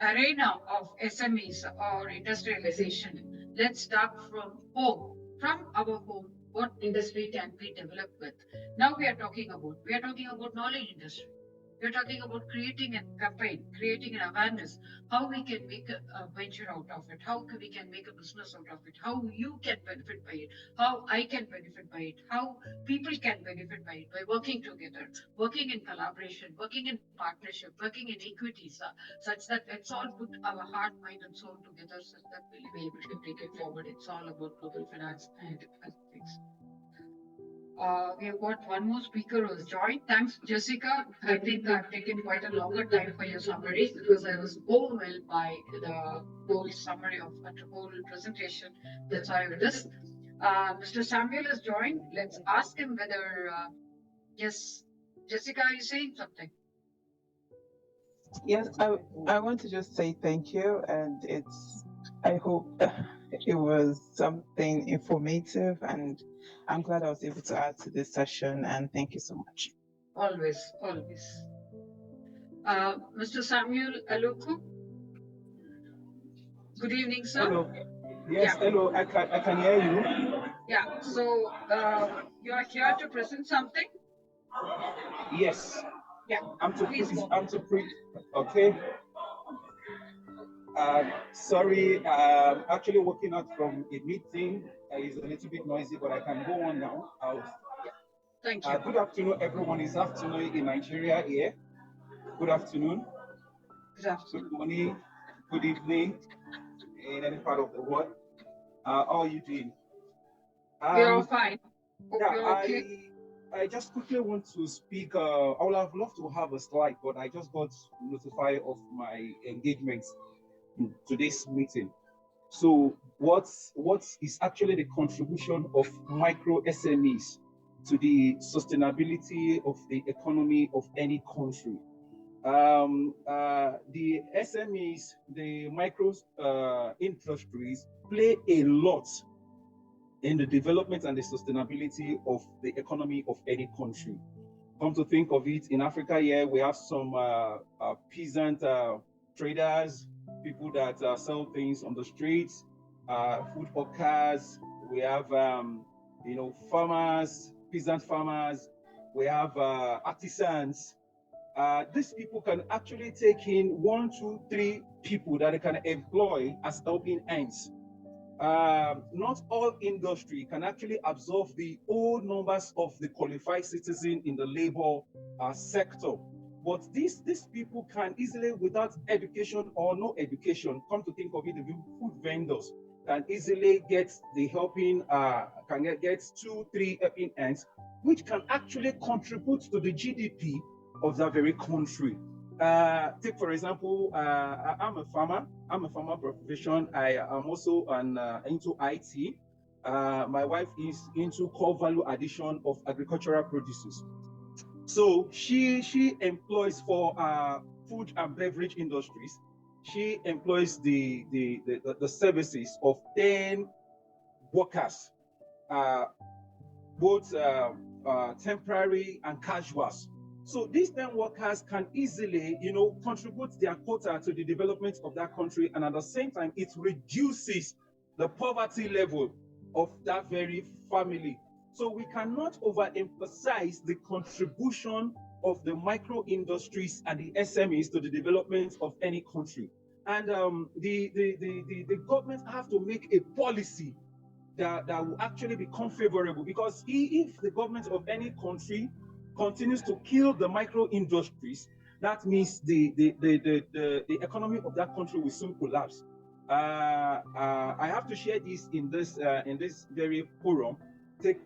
arena of SMEs or industrialization, let's start from home. From our home, what industry can we develop with? Now we are talking about knowledge industry. We're talking about creating a campaign, creating an awareness, how we can make a venture out of it, how we can make a business out of it, how you can benefit by it, how I can benefit by it, how people can benefit by it, by working together, working in collaboration, working in partnership, working in equities, such that let's all put our heart, mind, and soul together, such that we'll be able to take it forward. It's all about global finance and other things. We have got one more speaker who has joined. Thanks, Jessica. I think I've taken quite a longer time for your summary because I was overwhelmed by the whole summary of the whole presentation. That's why it is. Mr. Samuel has joined. Let's ask him whether, yes, Jessica, are you saying something? Yes, I want to just say thank you, and I hope it was something informative, and I'm glad I was able to add to this session, and thank you so much. Always, always. Mr. Samuel Aluku. Good evening, sir. Hello. Yes, hello. I can hear you. Yeah. So you are here to present something. Yes. Yeah. I'm to preach. Okay. Sorry. Actually working out from a meeting. It's a little bit noisy, but I can go on now. Thank you. Good afternoon, everyone. It's afternoon in Nigeria here. Good afternoon. Good afternoon. Good morning. Good evening. In any part of the world. How are you doing? We are fine. Hope Yeah, you're okay. I just quickly want to speak. I would have loved to have a slide, but I just got notified of my engagement in today's meeting. So what is actually the contribution of micro SMEs to the sustainability of the economy of any country? The SMEs, the micro industries play a lot in the development and the sustainability of the economy of any country. Come to think of it, in Africa here, we have some peasant traders, people that sell things on the streets, food hawkers. We have, farmers, peasant farmers. We have artisans. These people can actually take in 1, 2, 3 people that they can employ as helping hands. Not all industry can actually absorb the old numbers of the qualified citizen in the labor sector. But these people can easily, without education or no education, come to think of it, the food vendors can easily get the helping, can get 2, 3 helping hands, which can actually contribute to the GDP of that very country. Take for example, I'm a farmer. I'm a farmer profession. I am also into IT. My wife is into core value addition of agricultural produces. So she employs for food and beverage industries. She employs the services of 10 workers, both temporary and casuals. So these 10 workers can easily, contribute their quota to the development of that country, and at the same time, it reduces the poverty level of that very family. So we cannot overemphasize the contribution of the micro industries and the SMEs to the development of any country. And the government have to make a policy that will actually become favorable, because if the government of any country continues to kill the micro industries, that means the economy of that country will soon collapse. I have to share this in this very forum. Take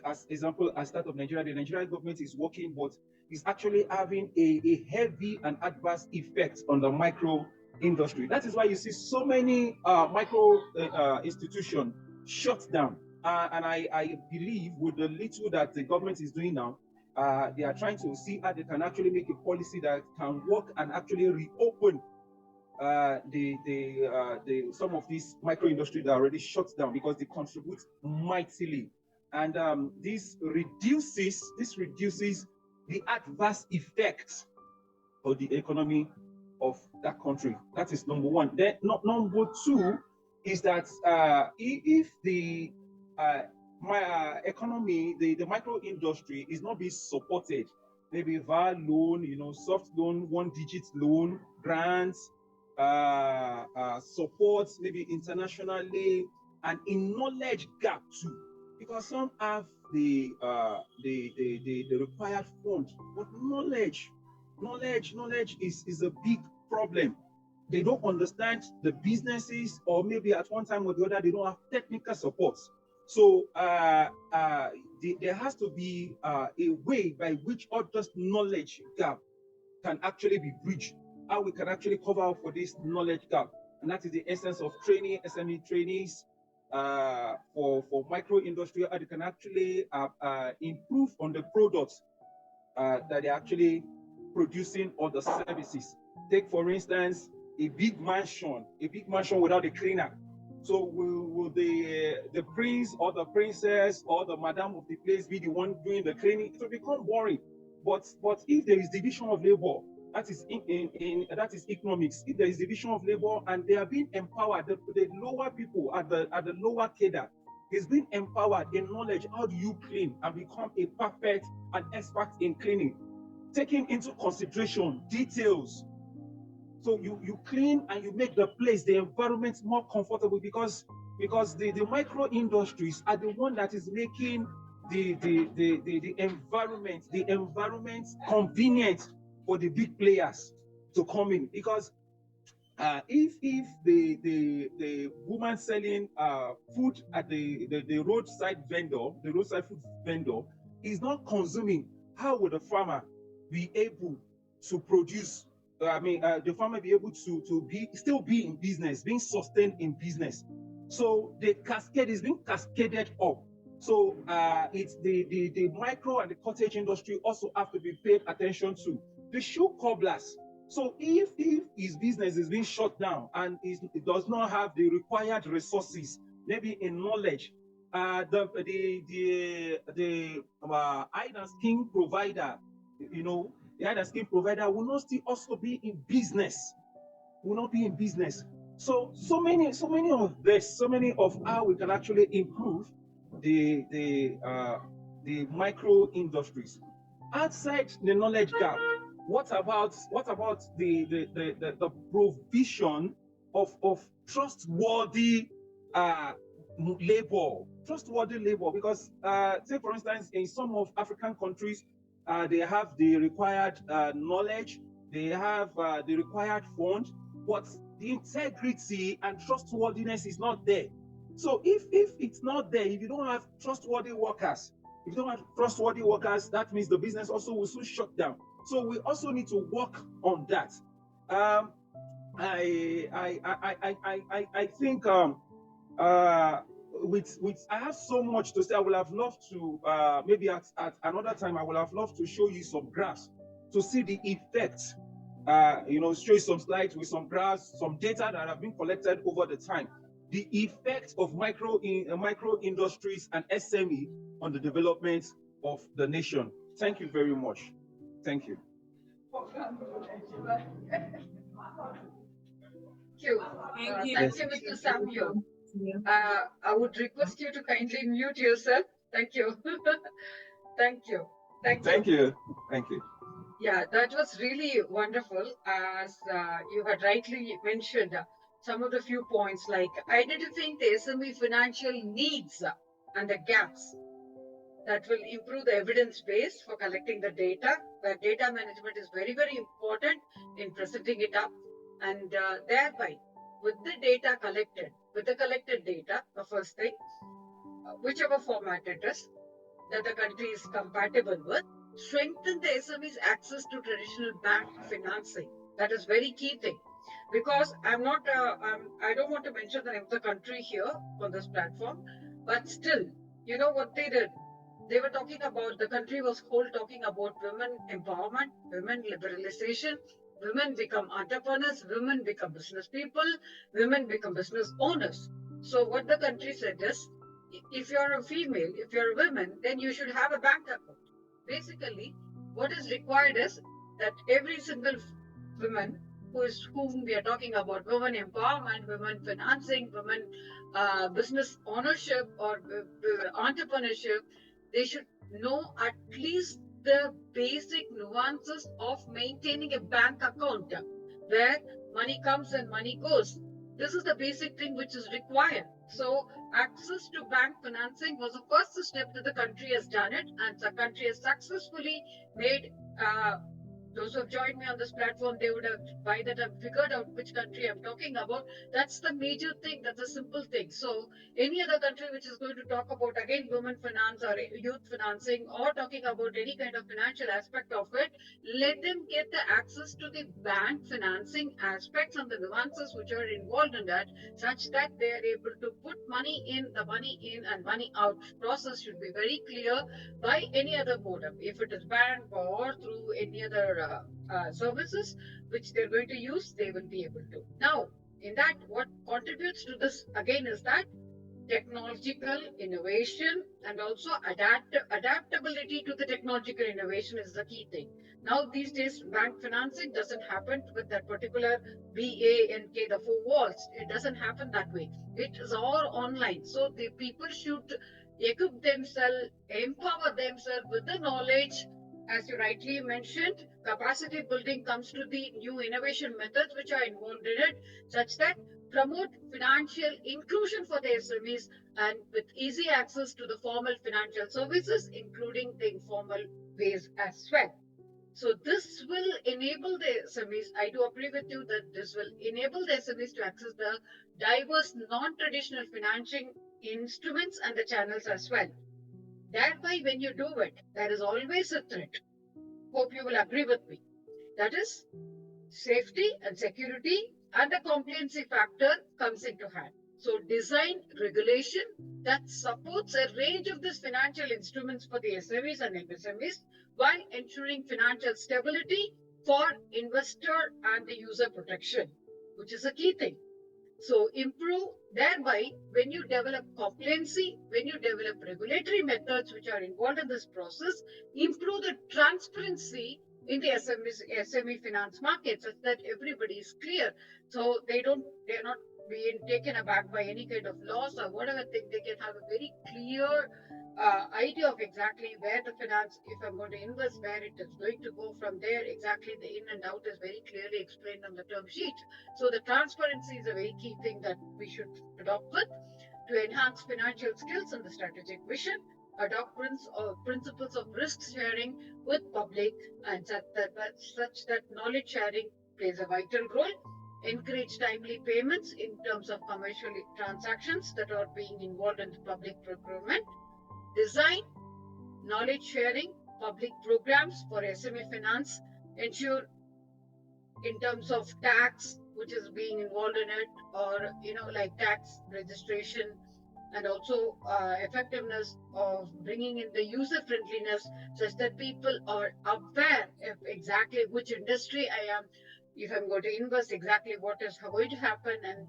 as example as that of Nigeria. The Nigerian government is working, but is actually having a heavy and adverse effect on the micro industry. That is why you see so many micro institutions shut down. And I believe with the little that the government is doing now, they are trying to see how they can actually make a policy that can work and actually reopen some of these micro industry that are already shut down, because they contribute mightily, and this reduces the adverse effects of the economy of that country. That is number one. Then number two is that if the economy, the micro industry is not being supported, maybe via loan, soft loan, 1-digit loan, grants, support, maybe internationally, and in knowledge gap too, because some have the required fund, but knowledge is a big problem. They don't understand the businesses, or maybe at one time or the other they don't have technical support. So there has to be a way by which all this knowledge gap can actually be bridged, how we can actually cover up for this knowledge gap. And that is the essence of training, SME trainees for micro industry, how they can actually improve on the products that they're actually producing all the services. Take, for instance, a big mansion without a cleaner. So will the prince or the princess or the madam of the place be the one doing the cleaning? It will become boring. But if there is division of labor, that is that is economics. If there is division of labor and they are being empowered, the lower people at the lower cadre is being empowered in knowledge. How do you clean and become a perfect and expert in cleaning? Taking into consideration details. So you clean and you make the place, the environment more comfortable, because the micro industries are the one that is making the environment convenient for the big players to come in. Because if the woman selling food at the roadside food vendor is not consuming, how would the farmer be able to produce? The farmer be able to still be in business, being sustained in business. So the cascade is being cascaded up. So it's the micro and the cottage industry also have to be paid attention to. The shoe cobblers. So if his business is being shut down and it does not have the required resources, maybe in knowledge, the hide and skin provider, the hide and skin provider will not still also be in business. Will not be in business. So many of how we can actually improve the micro industries. Outside the knowledge gap, what about the provision of trustworthy labor? Trustworthy labor, because say for instance, in some of African countries, they have the required knowledge, they have the required fund, but the integrity and trustworthiness is not there. So if it's not there, if you don't have trustworthy workers, that means the business also will soon shut down. So we also need to work on that. I think with I have so much to say. I would have loved to maybe at another time I would have loved to show you some graphs to see the effects. Show you some slides with some graphs, some data that have been collected over the time. The effect of micro industries and SME on the development of the nation. Thank you very much. Thank you. Thank you, Mr. Samuel. I would request you to kindly mute yourself. Thank you. Thank you. Yeah, that was really wonderful. As you had rightly mentioned, some of the few points like identifying the SME financial needs and the gaps that will improve the evidence base for collecting the data, where data management is very, very important in presenting it up, and thereby with the data collected, with the collected data, the first thing, whichever format it is, that the country is compatible with, strengthen the SME's access to traditional bank financing. That is very key thing. Because I don't want to mention the name of the country here on this platform, but still, you know what they did? They were talking about, the country was talking about women empowerment, women liberalization, women become entrepreneurs, women become business people, women become business owners. So what the country said is, if you're a female, if you're a woman, then you should have a bank account. Basically, what is required is that every single woman whom we are talking about, women empowerment, women financing, women business ownership or entrepreneurship, they should know at least the basic nuances of maintaining a bank account where money comes and money goes. This is the basic thing which is required. So access to bank financing was the first step that the country has done it, and the country has successfully made Those who have joined me on this platform, they would have by that have figured out which country I'm talking about. That's the major thing. That's a simple thing. So any other country which is going to talk about again women finance or youth financing or talking about any kind of financial aspect of it, let them get the access to the bank financing aspects and the nuances which are involved in that, such that they are able to put money in, the money in and money out process should be very clear by any other modem, if it is bank or through any other services which they're going to use, they will be able to. Now, in that, what contributes to this again is that technological innovation and also adaptability to the technological innovation is the key thing. Now, these days, bank financing doesn't happen with that particular BANK, the four walls. It doesn't happen that way. It is all online. So the people should equip themselves, empower themselves with the knowledge. As you rightly mentioned, capacity building comes to the new innovation methods which are involved in it, such that promote financial inclusion for the SMEs and with easy access to the formal financial services, including the informal ways as well. So this will enable the SMEs, I do agree with you that this will enable the SMEs to access the diverse non-traditional financing instruments and the channels as well. Thereby, when you do it, there is always a threat. Hope you will agree with me. That is, safety and security and the compliancy factor comes into hand. So design regulation that supports a range of these financial instruments for the SMEs and MSMEs while ensuring financial stability for investor and the user protection, which is a key thing. So improve thereby when you develop compliancy, when you develop regulatory methods which are involved in this process, improve the transparency in the SME finance market such that everybody is clear. So they're not being taken aback by any kind of loss or whatever thing. They can have a very clear idea of exactly where the finance, if I'm going to invest, where it is going to go from there, exactly the in and out is very clearly explained on the term sheet. So the transparency is a very key thing that we should adopt with to enhance financial skills and the strategic vision, adopt principles of risk sharing with public and such that knowledge sharing plays a vital role, encourage timely payments in terms of commercial transactions that are being involved in the public procurement, design knowledge sharing public programs for SME finance, ensure in terms of tax which is being involved in it, or like tax registration, and also effectiveness of bringing in the user friendliness such that people are aware of exactly which industry I am, if I'm going to invest, exactly what is going to happen, and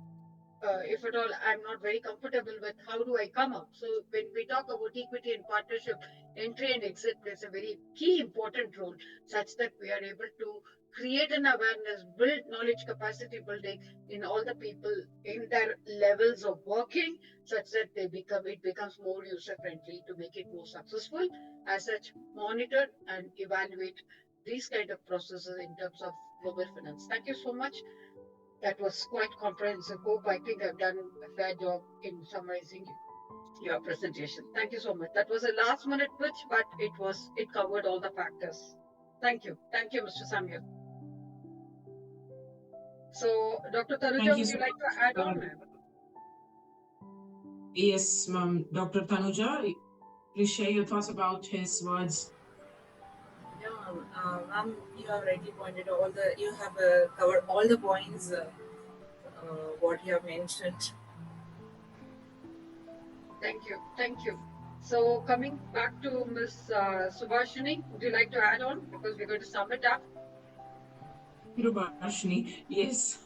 if at all I'm not very comfortable with, how do I come out? So when we talk about equity and partnership, entry and exit plays a very key important role such that we are able to create an awareness, build knowledge capacity building in all the people in their levels of working such that it becomes more user friendly to make it more successful. As such, monitor and evaluate these kind of processes in terms of global finance. Thank you so much. That was quite comprehensive. Hope I think I've done a fair job in summarizing your presentation. Thank you so much. That was a last minute pitch, but it covered all the factors. Thank you. Thank you, Mr. Samuel. So, Dr. Tanuja, would you like to add on, ma'am? Yes, ma'am. Dr. Tanuja, please share your thoughts about his words. Yeah, ma'am, you have rightly pointed you have covered all the points what you have mentioned. Thank you. Thank you. So coming back to Ms. Subhashini, would you like to add on, because we're going to sum it up? Subhashini, yes.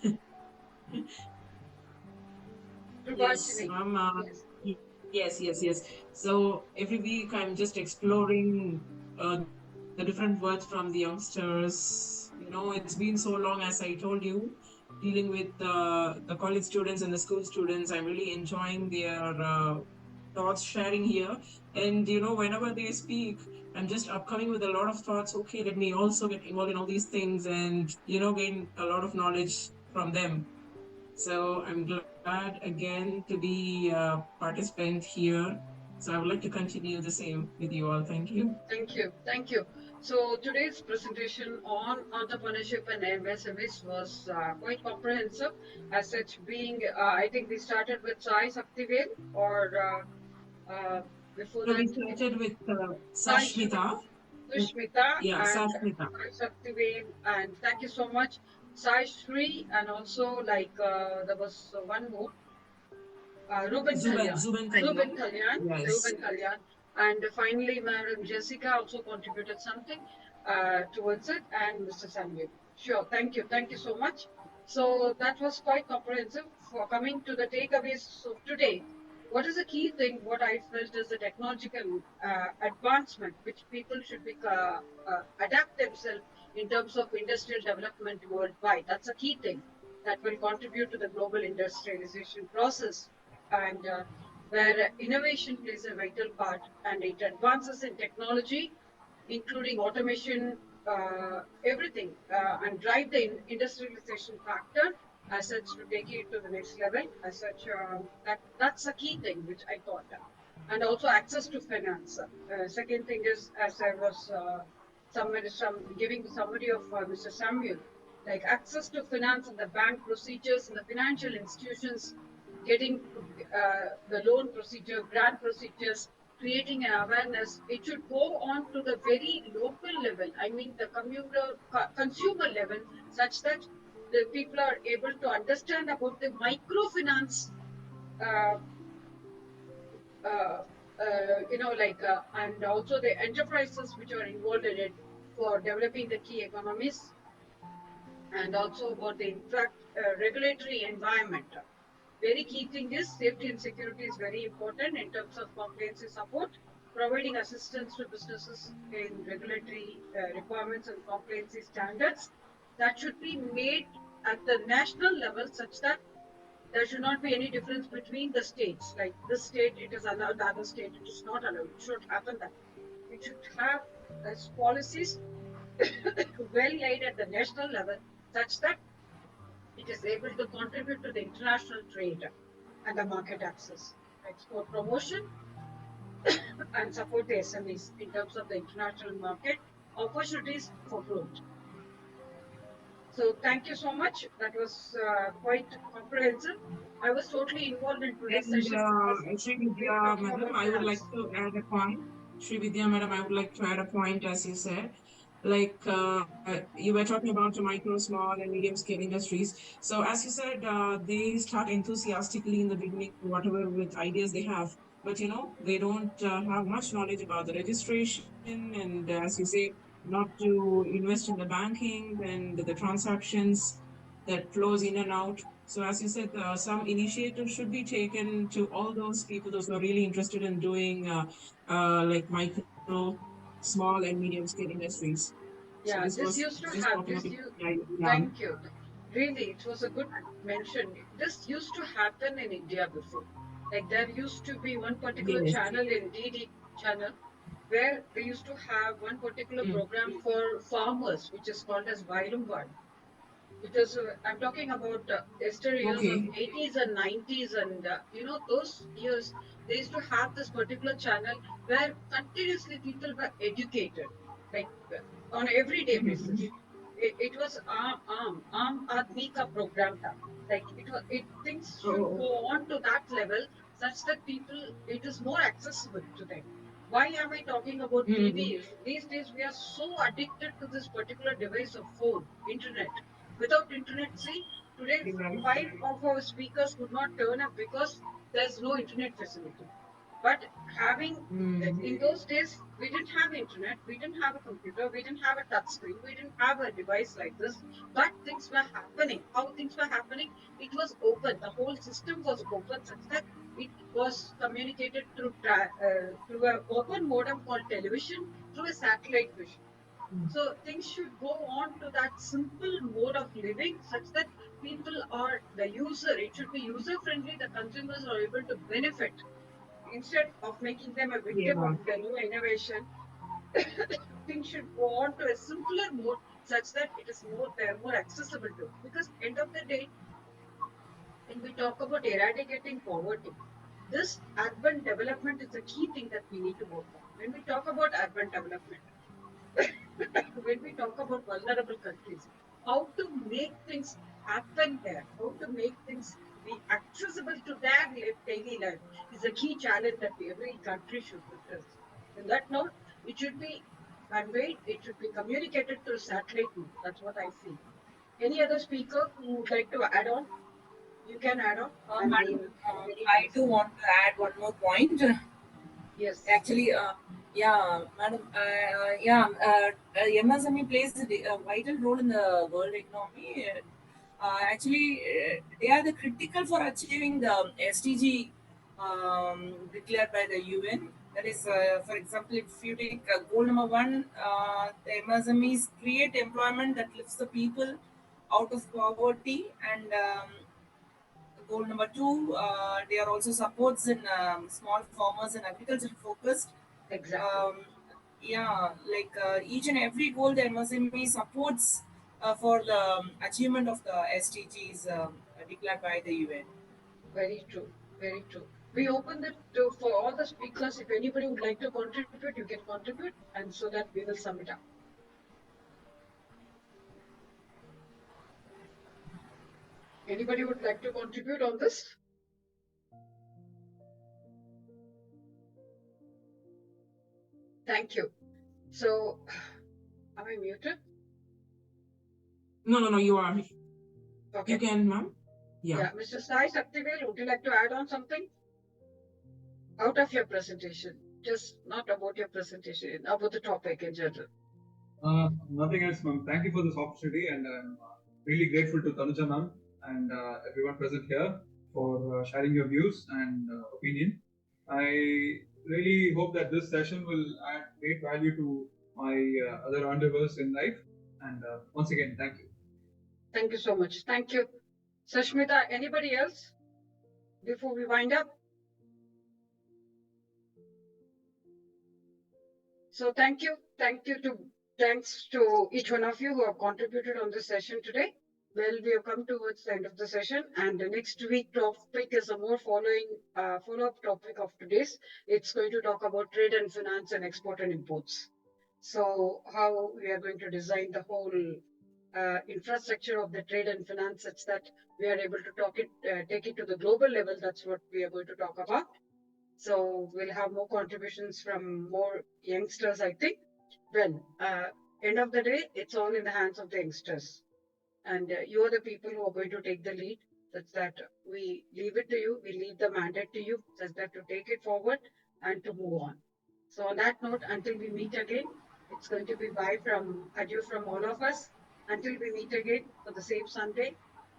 Yes. So every week I'm just exploring the different words from the youngsters. It's been so long, as I told you, dealing with the college students and the school students. I'm really enjoying their thoughts sharing here. And, whenever they speak, I'm just upcoming with a lot of thoughts. Okay, let me also get involved in all these things and, gain a lot of knowledge from them. So I'm glad again to be a participant here. So I would like to continue the same with you all. Thank you. Thank you. Thank you. So today's presentation on entrepreneurship and MSMEs was quite comprehensive. As such, being I think we started with Sai Saktivel or before So we that started with Sai Sashmita. Sushmita Yeah, and Sashmita. Sai Saktivel, and thank you so much, Sai Shri, and also like there was one more. Ruben Kalyan. Zuben Ruben Kalyan. Kalyan. Yes. Ruben Kalyan. And finally, Madam Jessica also contributed something towards it, and Mr. Samuel. Sure. Thank you. Thank you so much. So that was quite comprehensive. For coming to the takeaways of today, what is the key thing? What I felt is the technological advancement, which people should be adapt themselves in terms of industrial development worldwide. That's a key thing that will contribute to the global industrialization process, and where innovation plays a vital part, and it advances in technology, including automation, everything, and drive the industrialization factor as such to take it to the next level. As such, that's a key thing which I thought. And also access to finance. Second thing is, as I was giving the summary of Mr. Samuel, like access to finance and the bank procedures and the financial institutions, getting the loan procedure, grant procedures, creating an awareness. It should go on to the very local level, I mean the consumer level, such that the people are able to understand about the microfinance, uh, and also the enterprises which are involved in it for developing the key economies, and also about the regulatory environment. Very key thing is safety and security is very important in terms of compliance support, providing assistance to businesses in regulatory requirements and compliance standards that should be made at the national level, such that there should not be any difference between the states. Like this state, it is allowed; the other state, it is not allowed. It should happen that it should have as policies well laid at the national level, such that it is able to contribute to the international trade and the market access, export promotion, and support the SMEs in terms of the international market opportunities for growth. So thank you so much. That was quite comprehensive. I was totally involved in today's session. Srividhya, madam, I would like to add a point. Srividhya, madam, I would like to add a point, as you said. Like you were talking about the micro, small, and medium scale industries. So, as you said, they start enthusiastically in the beginning, whatever with ideas they have. But they don't have much knowledge about the registration, and as you say, not to invest in the banking and the transactions that flows in and out. So as you said, some initiative should be taken to all those people, those who are really interested in doing like micro, small, and medium scale industries. Yeah, So this used to have this. Thank you. Really, it was a good mention. This used to happen in India before. Like there used to be one particular channel in DD channel where they used to have one particular program for farmers, which is called as Vailumvad. Because I'm talking about yesterday years of 80s and 90s, and those years they used to have this particular channel where continuously people were educated, like on everyday basis. It was Aam Aadmi ka program tha. Like things should go on to that level such that people, it is more accessible to them. Why am I talking about TV? These days we are so addicted to this particular device of phone, internet. Without internet, see, today 5 of our speakers could not turn up because there's no internet facility. But having, in those days, we didn't have internet, we didn't have a computer, we didn't have a touch screen, we didn't have a device like this, but things were happening. How things were happening? It was open. The whole system was open such that it was communicated through an open modem called television, through a satellite vision. So things should go on to that simple mode of living such that people are the user. It should be user friendly. The consumers are able to benefit instead of making them a victim of the new innovation. Things should go on to a simpler mode such that it is they're more accessible to. Because end of the day, when we talk about eradicating poverty, this urban development is the key thing that we need to work on. When we talk about urban development, when we talk about vulnerable countries, how to make things happen there, how to make things be accessible to their daily life is a key challenge that every country should address. In that note, it should be conveyed, it should be communicated through satellite mode. That's what I feel. Any other speaker who would like to add on? You can add on. And Madam, I do want to add one more point. Yes. Actually, yeah, madam, MSME plays a vital role in the world economy. They are the critical for achieving the SDG declared by the UN. That is, for example, if you take goal number one, the MSMEs create employment that lifts the people out of poverty, and goal number two, they are also supports in small farmers and agriculture focused. Exactly. Each and every goal the MSME supports for the achievement of the SDGs declared by the UN. Very true. Very true. We open it for all the speakers. If anybody would like to contribute, you can contribute, and so that we will sum it up. Anybody would like to contribute on this? Thank you. So, am I muted? No, you are. Okay. You can, ma'am. Yeah. Mr. Sai Saktivel, would you like to add on something? Out of your presentation, just not about your presentation, about the topic in general. Nothing else, ma'am. Thank you for this opportunity, and I'm really grateful to Tanuja ma'am and everyone present here for sharing your views and opinion. I really hope that this session will add great value to my other endeavors in life. And once again, thank you. Thank you so much. Thank you. Sashmita, anybody else before we wind up? So thank you. Thanks to each one of you who have contributed on this session today. Well, we have come towards the end of the session, and the next week topic is a more follow-up topic of today's. It's going to talk about trade and finance and export and imports. So how we are going to design the whole infrastructure of the trade and finance such that we are able to take it to the global level. That's what we are going to talk about. So we'll have more contributions from more youngsters, I think. Well, end of the day, it's all in the hands of the youngsters. And you are the people who are going to take the lead, such that we leave it to you, we leave the mandate to you, such that to take it forward and to move on. So on that note, until we meet again, it's going to be adieu from all of us. Until we meet again for the same Sunday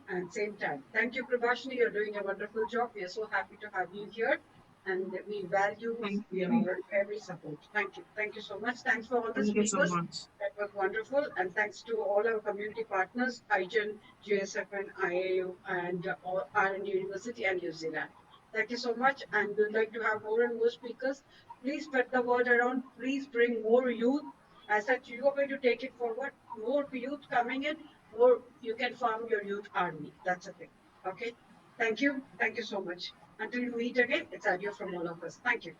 and same time. Thank you, Prabhashini. You're doing a wonderful job. We are so happy to have you here. And we value your every support. Thank you. Thank you so much. Thanks for all the speakers. Thank you so much. That was wonderful. And thanks to all our community partners, IGEN, GSFN, IIU, and R&D University and UCLan. Thank you so much. And we'd like to have more and more speakers. Please spread the word around. Please bring more youth. As such, you are going to take it forward. More youth coming in, more you can form your youth army. That's the thing. Okay. Thank you. Thank you so much. Until we meet again, it's adieu from all of us. Thank you.